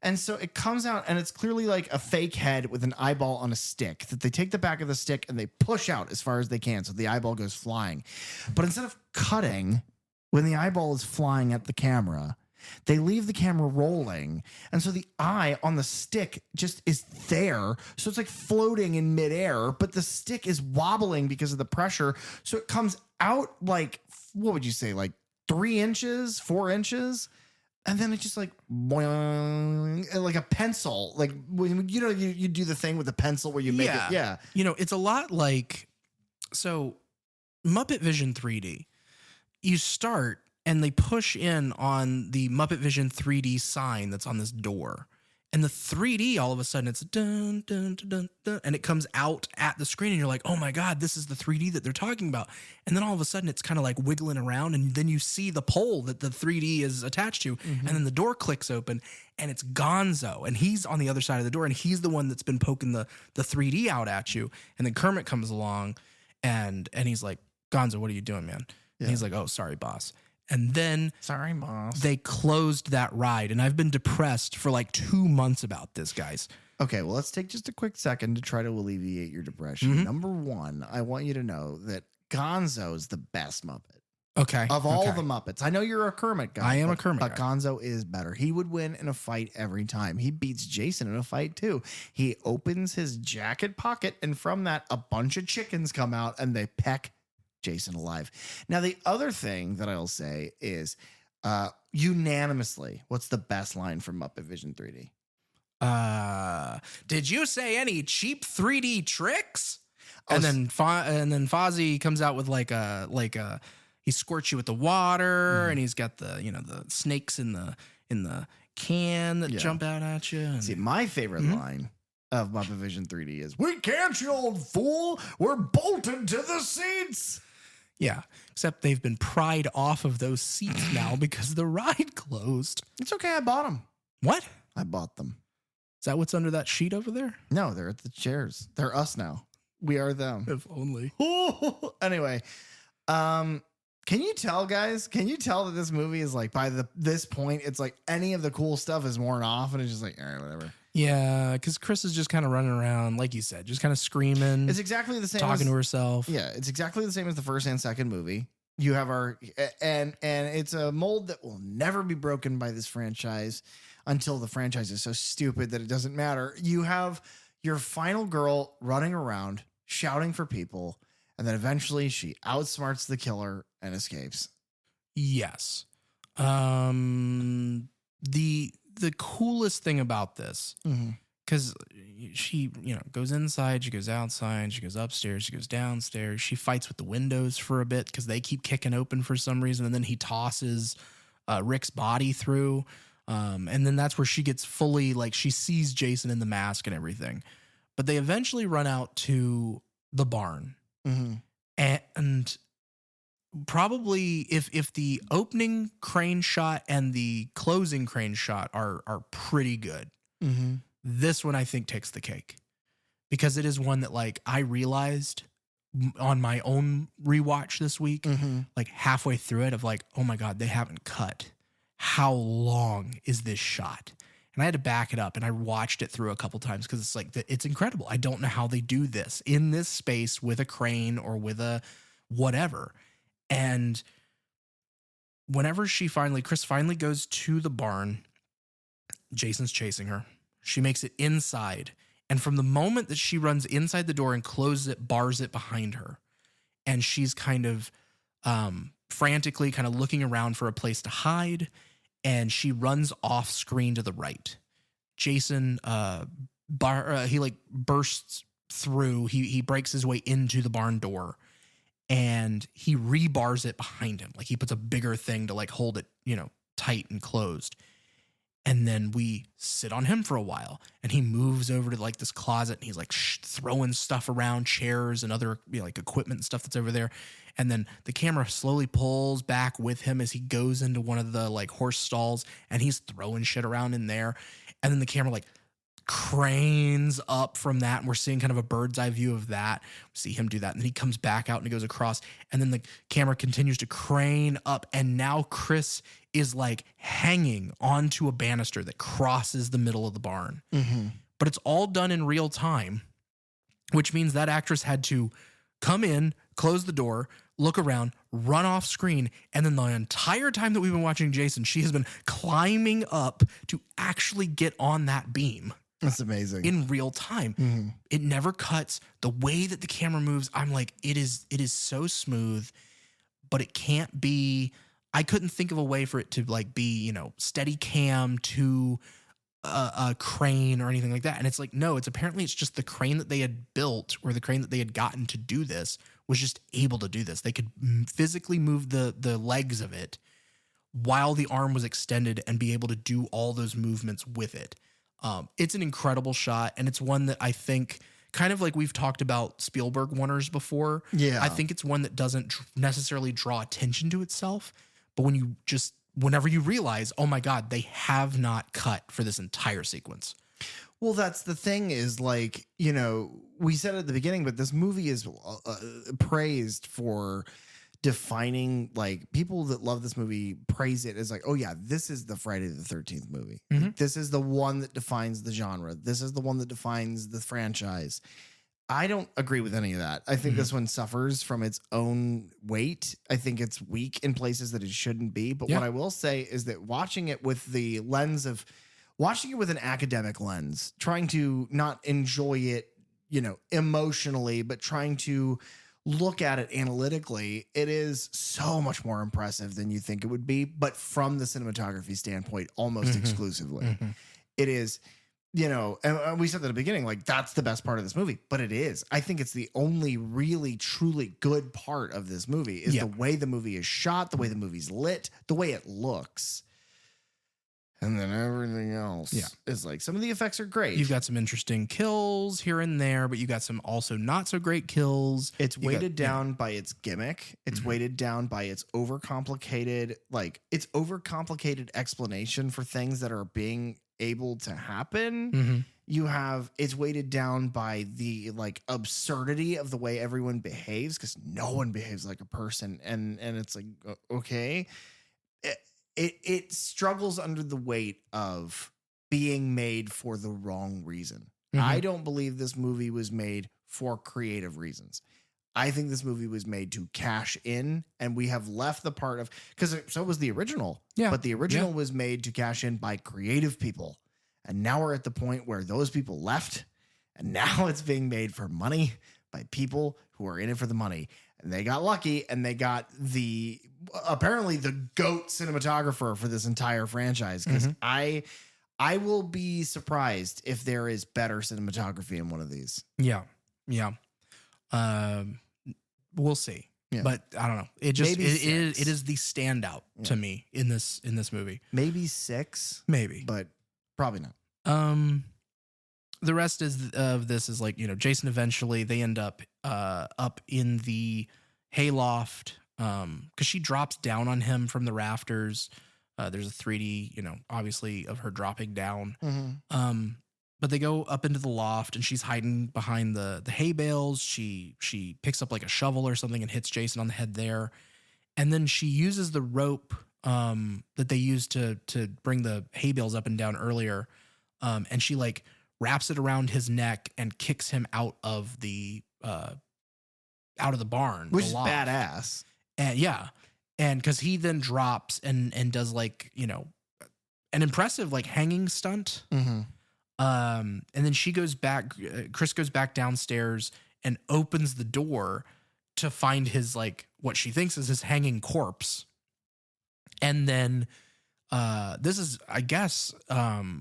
And so it comes out and it's clearly a fake head with an eyeball on a stick that they take the back of the stick and they push out as far as they can. So the eyeball goes flying. But instead of cutting when the eyeball is flying at the camera, They leave the camera rolling. And so the eye on the stick just is there. So it's like floating in midair, but the stick is wobbling because of the pressure. So it comes out like, what would you say, like 3 inches, 4 inches? And then it's just like, boing, like a pencil. Like, when you do the thing with the pencil where you make it. Yeah. You know, it's a lot like, so Muppet Vision 3D, you start and they push in on the Muppet Vision 3D sign that's on this door. And the 3D, all of a sudden, it's dun, dun, dun, dun, dun, and it comes out at the screen, and you're like, oh my God, this is the 3D that they're talking about. And then all of a sudden, it's kind of like wiggling around, and then you see the pole that the 3D is attached to, and then the door clicks open, and it's Gonzo, and he's on the other side of the door, and he's the one that's been poking the 3D out at you. And then Kermit comes along, and he's like, Gonzo, what are you doing, man? And he's like, oh, sorry, boss. And then Sorry, boss. they closed that ride. And I've been depressed for like 2 months about this, guys. Okay, well, let's take just a quick second to try to alleviate your depression. Number one, I want you to know that Gonzo's the best Muppet. Okay. Of all the Muppets. I know you're a Kermit guy. I am a Kermit But guy. Gonzo is better. He would win in a fight every time. He beats Jason in a fight too. He opens his jacket pocket, and from that, a bunch of chickens come out and they peck Jason alive. Now, the other thing that I'll say is unanimously, what's the best line from Muppet Vision 3D? Did you say any cheap 3D tricks? Oh, And then Fozzie comes out with like a he squirts you with the water, and he's got the the snakes in the can that jump out at you. And See, my favorite line of Muppet Vision 3D is, "We can't, you old fool. We're bolted to the seats." yeah, except they've been pried off of those seats now because the ride closed. It's okay. I bought them. What? I bought them. Is that what's under that sheet over there? No, they're at the chairs. They're us now. We are them. If only. Anyway, can you tell, guys? Can you tell that this movie is like, by this point, it's like any of the cool stuff is worn off, and it's just like, all right, whatever. Yeah, because Chris is just kind of running around, like you said, just kind of screaming. It's exactly the same. Talking to herself. Yeah, it's exactly the same as the first and second movie. You have and it's a mold that will never be broken by this franchise until the franchise is so stupid that it doesn't matter. You have your final girl running around shouting for people, and then eventually she outsmarts the killer and escapes. Yes. The coolest thing about this, because she, goes inside, she goes outside, she goes upstairs, she goes downstairs. She fights with the windows for a bit because they keep kicking open for some reason. And then he tosses Rick's body through. And then that's where she gets fully, like, she sees Jason in the mask and everything. But they eventually run out to the barn. And probably if the opening crane shot and the closing crane shot are pretty good, this one I think takes the cake, because it is one that, like, I realized on my own rewatch this week, like halfway through it, of like, oh my God, they haven't cut. How long is this shot? And I had to back it up, and I watched it through a couple times because it's like, it's incredible. I don't know how they do this in this space with a crane or with a whatever. And whenever Chris finally goes to the barn, Jason's chasing her. She makes it inside. And from the moment that she runs inside the door and closes it, bars it behind her, and she's kind of frantically kind of looking around for a place to hide, and she runs off screen to the right. Jason, he like bursts through. He breaks his way into the barn door, and he rebars it behind him. Like, he puts a bigger thing to like hold it, tight and closed. And then we sit on him for a while, and he moves over to like this closet, and he's like throwing stuff around, chairs and other like equipment and stuff that's over there. And then the camera slowly pulls back with him as he goes into one of the like horse stalls, and he's throwing shit around in there. And then the camera like cranes up from that, and we're seeing kind of a bird's eye view of that. We see him do that, and then he comes back out and he goes across, and then the camera continues to crane up, and now Chris is like hanging onto a banister that crosses the middle of the barn. But it's all done in real time, which means that actress had to come in, close the door, look around, run off screen, and then the entire time that we've been watching Jason, she has been climbing up to actually get on that beam. That's amazing. In real time. It never cuts. The way that the camera moves, I'm like, it is so smooth, but it can't be. I couldn't think of a way for it to like be, you know, steady cam to a crane or anything like that. And it's like, no, it's just the crane that they had built, or the crane that they had gotten to do this, was just able to do this. They could physically move the legs of it while the arm was extended and be able to do all those movements with it. It's an incredible shot, and it's one that I think, kind of like we've talked about Spielberg oneers before. Yeah. I think it's one that doesn't necessarily draw attention to itself, but whenever you realize, oh my God, they have not cut for this entire sequence. Well, that's the thing, is like, you know, we said at the beginning, but this movie is praised for defining, like, people that love this movie praise it as like, oh yeah, this is the Friday the 13th movie. This is the one that defines the genre. This is the one that defines the franchise. I don't agree with any of that. I think this one suffers from its own weight. I think it's weak in places that it shouldn't be. But what I will say is that watching it with the lens of watching it with an academic lens, trying to not enjoy it, you know, emotionally, but trying to look at it analytically, it is so much more impressive than you think it would be. But from the cinematography standpoint, almost exclusively, it is. You know, and we said at the beginning, like, that's the best part of this movie, but it is. I think it's the only really, truly good part of this movie is the way the movie is shot, the way the movie's lit, the way it looks. And then everything else is like, some of the effects are great. You've got some interesting kills here and there, but you got some also not so great kills. It's weighted down by its gimmick. It's weighted down by its overcomplicated explanation for things that are being able to happen. It's weighted down by the like absurdity of the way everyone behaves, because no one behaves like a person, and it's like, okay, it struggles under the weight of being made for the wrong reason. I don't believe this movie was made for creative reasons. I think this movie was made to cash in, and we have left the part of, because so was the original. Yeah. But the original was made to cash in by creative people. And now we're at the point where those people left, and now it's being made for money by people who are in it for the money. And they got lucky, and they got apparently the GOAT cinematographer for this entire franchise. Because I will be surprised if there is better cinematography in one of these. Yeah. We'll see. Yeah. But I don't know. It just it is the standout to me in this movie. Maybe 6. Maybe. But probably not. The rest of this is like, you know, Jason eventually they end up in the hayloft because she drops down on him from the rafters. There's a 3D, you know, obviously of her dropping down. But they go up into the loft, and she's hiding behind the hay bales. She picks up like a shovel or something and hits Jason on the head there. And then she uses the rope that they used to bring the hay bales up and down earlier. And she like wraps it around his neck and kicks him out of the barn. Which is badass. And because he then drops and does like, you know, an impressive like hanging stunt. And then she goes back, Chris goes back downstairs and opens the door to find his, like, what she thinks is his hanging corpse. And then this is, I guess,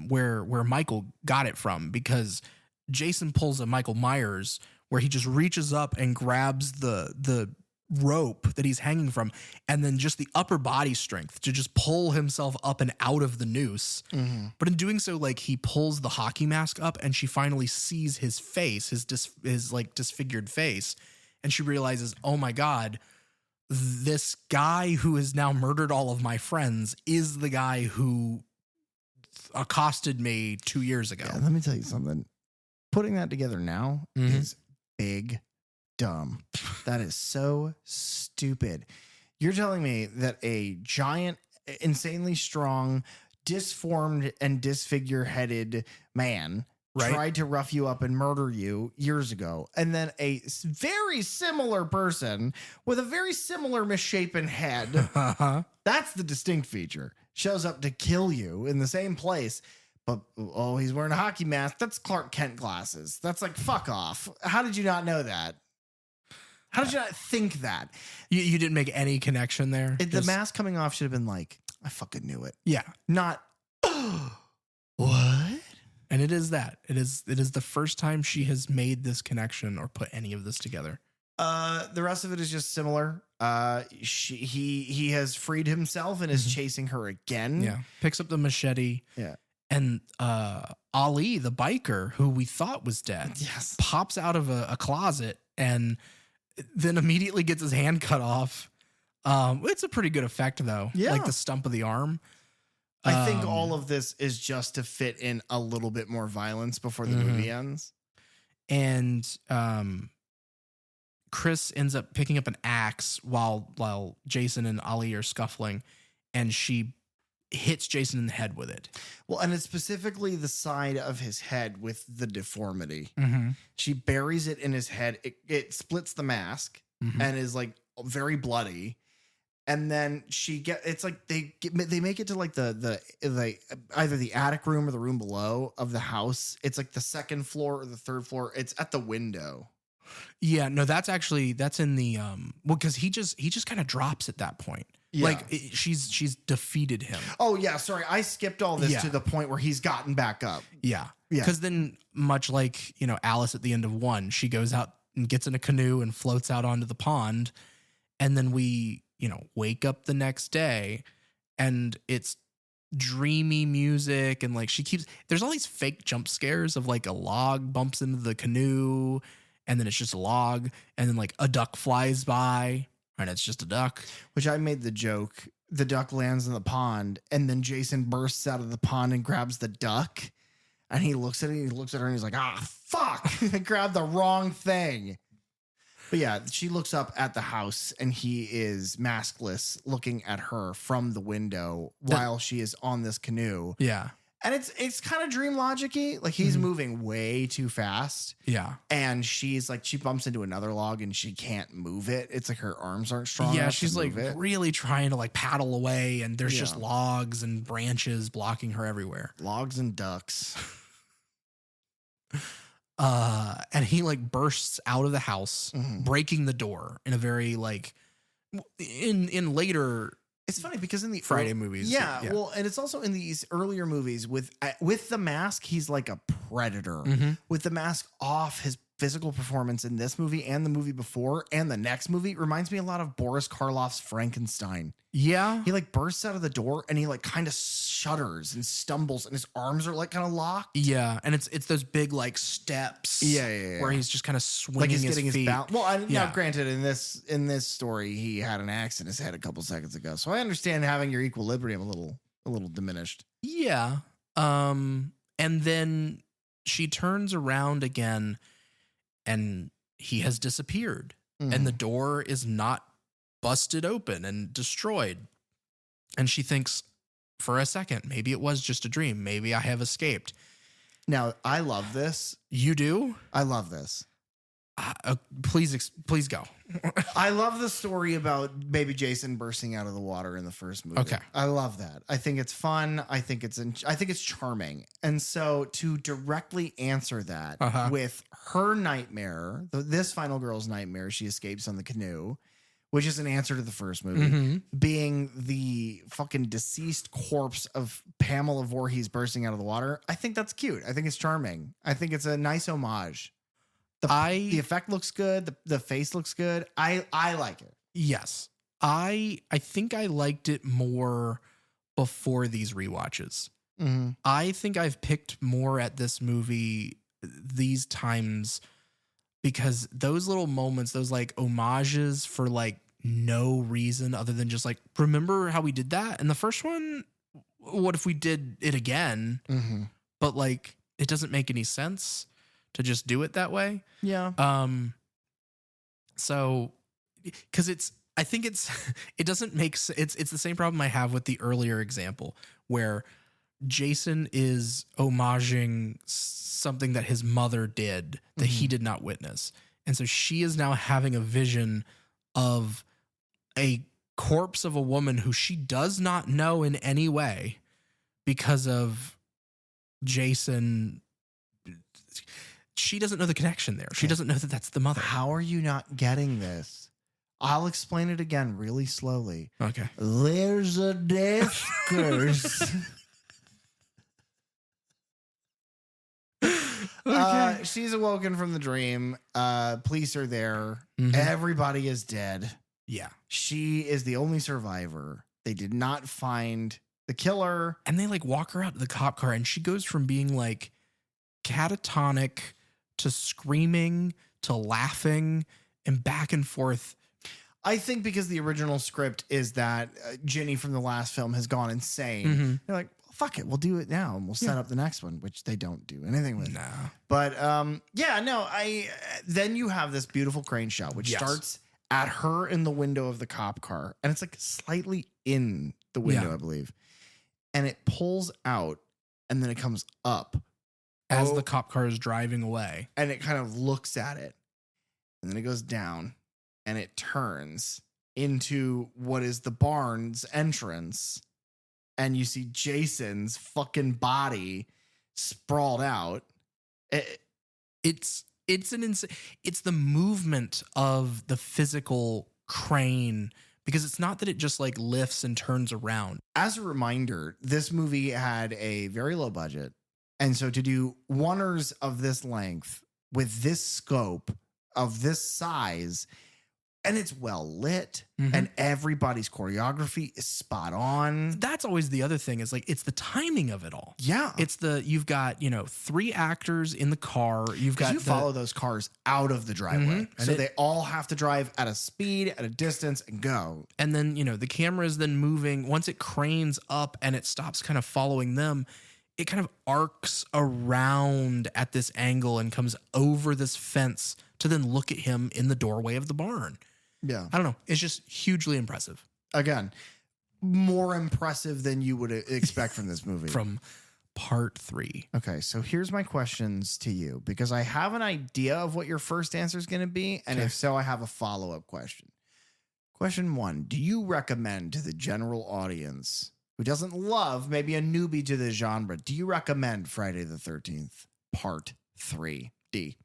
where Michael got it from, because Jason pulls a Michael Myers where he just reaches up and grabs the rope that he's hanging from, and then just the upper body strength to just pull himself up and out of the noose. But in doing so, like, he pulls the hockey mask up, and she finally sees his face, his like disfigured face, and she realizes, oh my God, this guy who has now murdered all of my friends is the guy who accosted me 2 years ago. Yeah, let me tell you something. Putting that together now is big dumb. That is so stupid. You're telling me that a giant, insanely strong, disformed and disfigure-headed man Right. tried to rough you up and murder you years ago. And then a very similar person with a very similar misshapen head, Uh-huh. that's the distinct feature, shows up to kill you in the same place. But, oh, he's wearing a hockey mask. That's Clark Kent glasses. That's like, fuck off. How did you not know that? How did you not think that? You didn't make any connection there? The mask coming off should have been like, I fucking knew it. Yeah. Not, what? And it is that. It is the first time she has made this connection or put any of this together. The rest of it is just similar. He has freed himself and is chasing her again. Yeah. Picks up the machete. Yeah. And Ali, the biker, who we thought was dead, Yes. pops out of a closet and then immediately gets his hand cut off. It's a pretty good effect, though. Yeah. Like the stump of the arm. I think all of this is just to fit in a little bit more violence before the movie ends. And Chris ends up picking up an axe while Jason and Ali are scuffling, and she hits Jason in the head with it. Well, and it's specifically the side of his head with the deformity. Mm-hmm. She buries it in his head. It splits the mask and is like very bloody. And then it's like they make it to like the either the attic room or the room below of the house. It's like the second floor or the third floor. It's at the window. Yeah, no, that's in the well, because he just kind of drops at that point. Yeah. Like she's defeated him. Oh yeah, sorry, I skipped all this Yeah. to the point where he's gotten back up. Yeah. Yeah. Because then, much like, Alice at the end of 1, she goes out and gets in a canoe and floats out onto the pond. And then we, wake up the next day and it's dreamy music. And like there's all these fake jump scares of like a log bumps into the canoe and then it's just a log. And then like a duck flies by and it's just a duck. Which I made the joke. The duck lands in the pond and then Jason bursts out of the pond and grabs the duck. And he looks at it, he looks at her and he's like, fuck, I grabbed the wrong thing. But yeah, she looks up at the house and he is maskless looking at her from the window while she is on this canoe. Yeah. And it's kind of dream logic-y. Like he's moving way too fast. Yeah. And she's like, she bumps into another log and she can't move it. It's like her arms aren't strong Yeah, enough she's to like move it. really trying to like paddle away and there's Yeah. just logs and branches blocking her everywhere. Logs and ducks. And he like bursts out of the house, breaking the door in a very like in later It's funny because in the Friday movies. yeah, well, and it's also in these earlier movies with the mask, he's like a predator. With the mask off, his physical performance in this movie and the movie before and the next movie reminds me a lot of Boris Karloff's Frankenstein. Yeah. He like bursts out of the door and he like kind of shudders and stumbles and his arms are like kind of locked. Yeah. And it's those big like steps. Yeah. Where he's just kind of swinging Like he's his getting feet. his balance. Well, Yeah. now granted, in this story, he had an axe in his head a couple seconds ago, so I understand having your equilibrium a little diminished. Yeah. And then she turns around again and he has disappeared and the door is not busted open and destroyed. And she thinks for a second, maybe it was just a dream. Maybe I have escaped. Now, I love this. You do? I love this. Please go. I love the story about baby Jason bursting out of the water in the first movie. Okay. I love that. I think it's fun. I think it's charming. And so to directly answer that with her nightmare, this final girl's nightmare, she escapes on the canoe, which is an answer to the first movie, being the fucking deceased corpse of Pamela Voorhees bursting out of the water. I think that's cute. I think it's charming. I think it's a nice homage. The effect looks good. The face looks good. I like it. Yes. I think I liked it more before these rewatches. I think I've picked more at this movie these times because those little moments, those like homages for like no reason other than just like, remember how we did that in the first one? What if we did it again? But like, it doesn't make any sense to just do it that way. Yeah. So, because it doesn't make sense. It's the same problem I have with the earlier example where Jason is homaging something that his mother did that he did not witness. And so she is now having a vision of a corpse of a woman who she does not know in any way because of Jason. She doesn't know the connection there. She doesn't know that that's the mother. How are you not getting this? I'll explain it again really slowly. Okay. There's a death curse. She's awoken from the dream. Police are there. Everybody is dead. Yeah. She is the only survivor. They did not find the killer. And they like walk her out to the cop car, and she goes from being like catatonic to screaming to laughing and back and forth. I think because the original script is that Ginny from the last film has gone insane. They're like, well, fuck it, we'll do it now and we'll set up the next one, which they don't do anything with. No. But then you have this beautiful crane shot, which starts at her in the window of the cop car. And it's like slightly in the window, I believe. And it pulls out and then it comes up. As the cop car is driving away. And it kind of looks at it. And then it goes down. And it turns into what is the barn's entrance. And you see Jason's fucking body sprawled out. It's the movement of the physical crane, because it's not that it just like lifts and turns around. As a reminder, this movie had a very low budget. And so to do oneers of this length with this scope of this size, and it's well lit, and everybody's choreography is spot on. That's always the other thing, is like, it's the timing of it all. Yeah. You've got, 3 actors in the car. You follow those cars out of the driveway. So they all have to drive at a speed, at a distance, and go. And then, the camera is then moving. Once it cranes up and it stops kind of following them, it kind of arcs around at this angle and comes over this fence to then look at him in the doorway of the barn. Yeah. I don't know. It's just hugely impressive. Again, more impressive than you would expect from this movie. From part 3. Okay, so here's my questions to you, because I have an idea of what your first answer is going to be. And if so, I have a follow-up question. Question 1, do you recommend to the general audience who doesn't love, maybe a newbie to the genre, do you recommend Friday the 13th part 3D?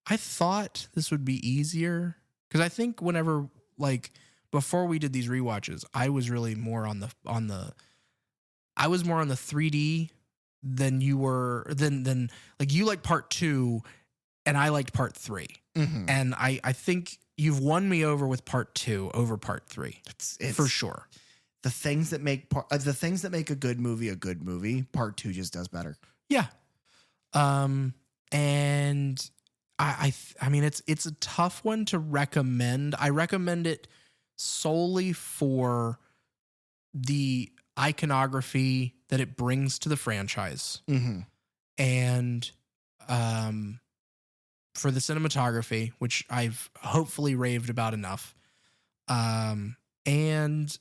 I thought this would be easier, because I think whenever, like, before we did these rewatches, I was really more on the 3D than you were, than like, you like part 2 and I liked part 3. And I think you've won me over with part 2 over part 3. It's for sure. The things that make a good movie, part 2 just does better. Yeah. And I mean, it's a tough one to recommend. I recommend it solely for the iconography that it brings to the franchise. And for the cinematography, which I've hopefully raved about enough. And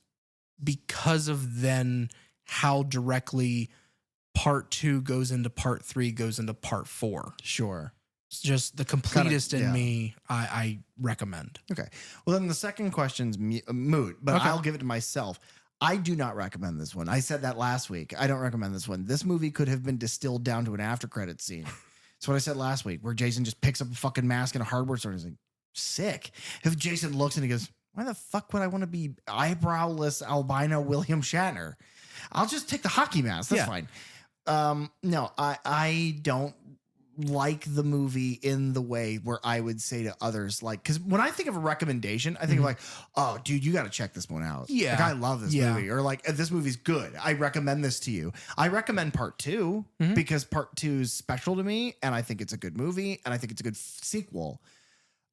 because of then how directly part 2 goes into part 3, goes into part 4. Sure. It's just the completest in me, I recommend. Okay. Well, then the second question's moot, but I'll give it to myself. I do not recommend this one. I said that last week. I don't recommend this one. This movie could have been distilled down to an after credit scene. That's what I said last week, where Jason just picks up a fucking mask and a hardware store and is like, sick. If Jason looks and he goes, why the fuck would I want to be eyebrowless albino William Shatner? I'll just take the hockey mask. That's fine. No, I don't like the movie in the way where I would say to others, like, because when I think of a recommendation, I think of like, oh, dude, you got to check this one out. Yeah. Like, I love this movie. Or like, this movie's good. I recommend this to you. I recommend part 2 because part 2 is special to me. And I think it's a good movie. And I think it's a good sequel.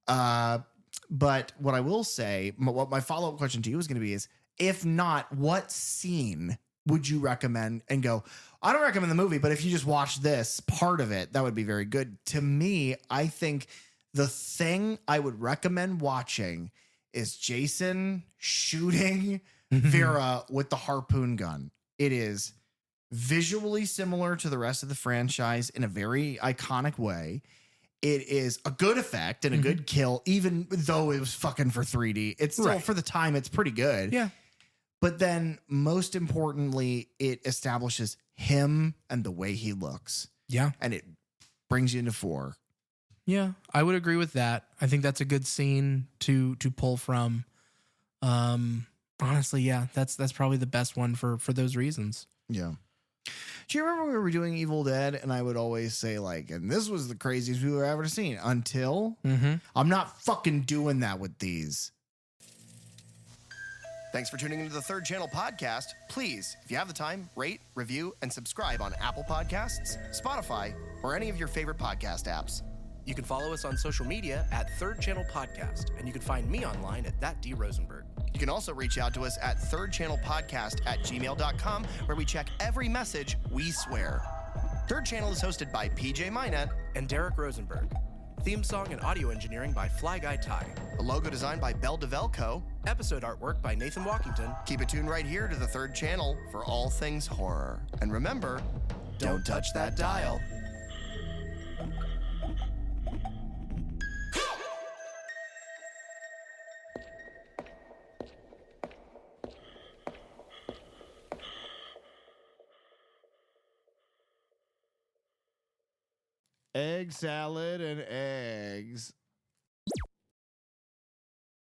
But what I will say, what my follow-up question to you is going to be is, if not, what scene would you recommend and go, I don't recommend the movie, but if you just watch this part of it, that would be very good. To me, I think the thing I would recommend watching is Jason shooting Vera with the harpoon gun. It is visually similar to the rest of the franchise in a very iconic way. It is a good effect and a good kill, even though it was fucking for 3D. It's still, for the time, it's pretty good. Yeah. But then, most importantly, it establishes him and the way he looks. Yeah. And it brings you into 4. Yeah, I would agree with that. I think that's a good scene to pull from. Honestly, yeah, that's probably the best one for those reasons. Yeah. Do you remember when we were doing Evil Dead and I would always say like, and this was the craziest we were ever seen until I'm not fucking doing that with these. Thanks for tuning into the Third Channel podcast. Please, if you have the time, rate, review, and subscribe on Apple Podcasts, Spotify, or any of your favorite podcast apps. You can follow us on social media at Third Channel Podcast, and you can find me online at thatdrosenberg. You can also reach out to us at thirdchannelpodcast@gmail.com, where we check every message we swear. Third Channel is hosted by PJ Minette And Derek Rosenberg. Theme song and audio engineering by Fly Guy Ty. the logo designed by Bell DeVelco. Episode artwork by Nathan Walkington. Keep it tuned right here to the Third Channel for all things horror. And remember, don't touch that dial. Egg salad and eggs.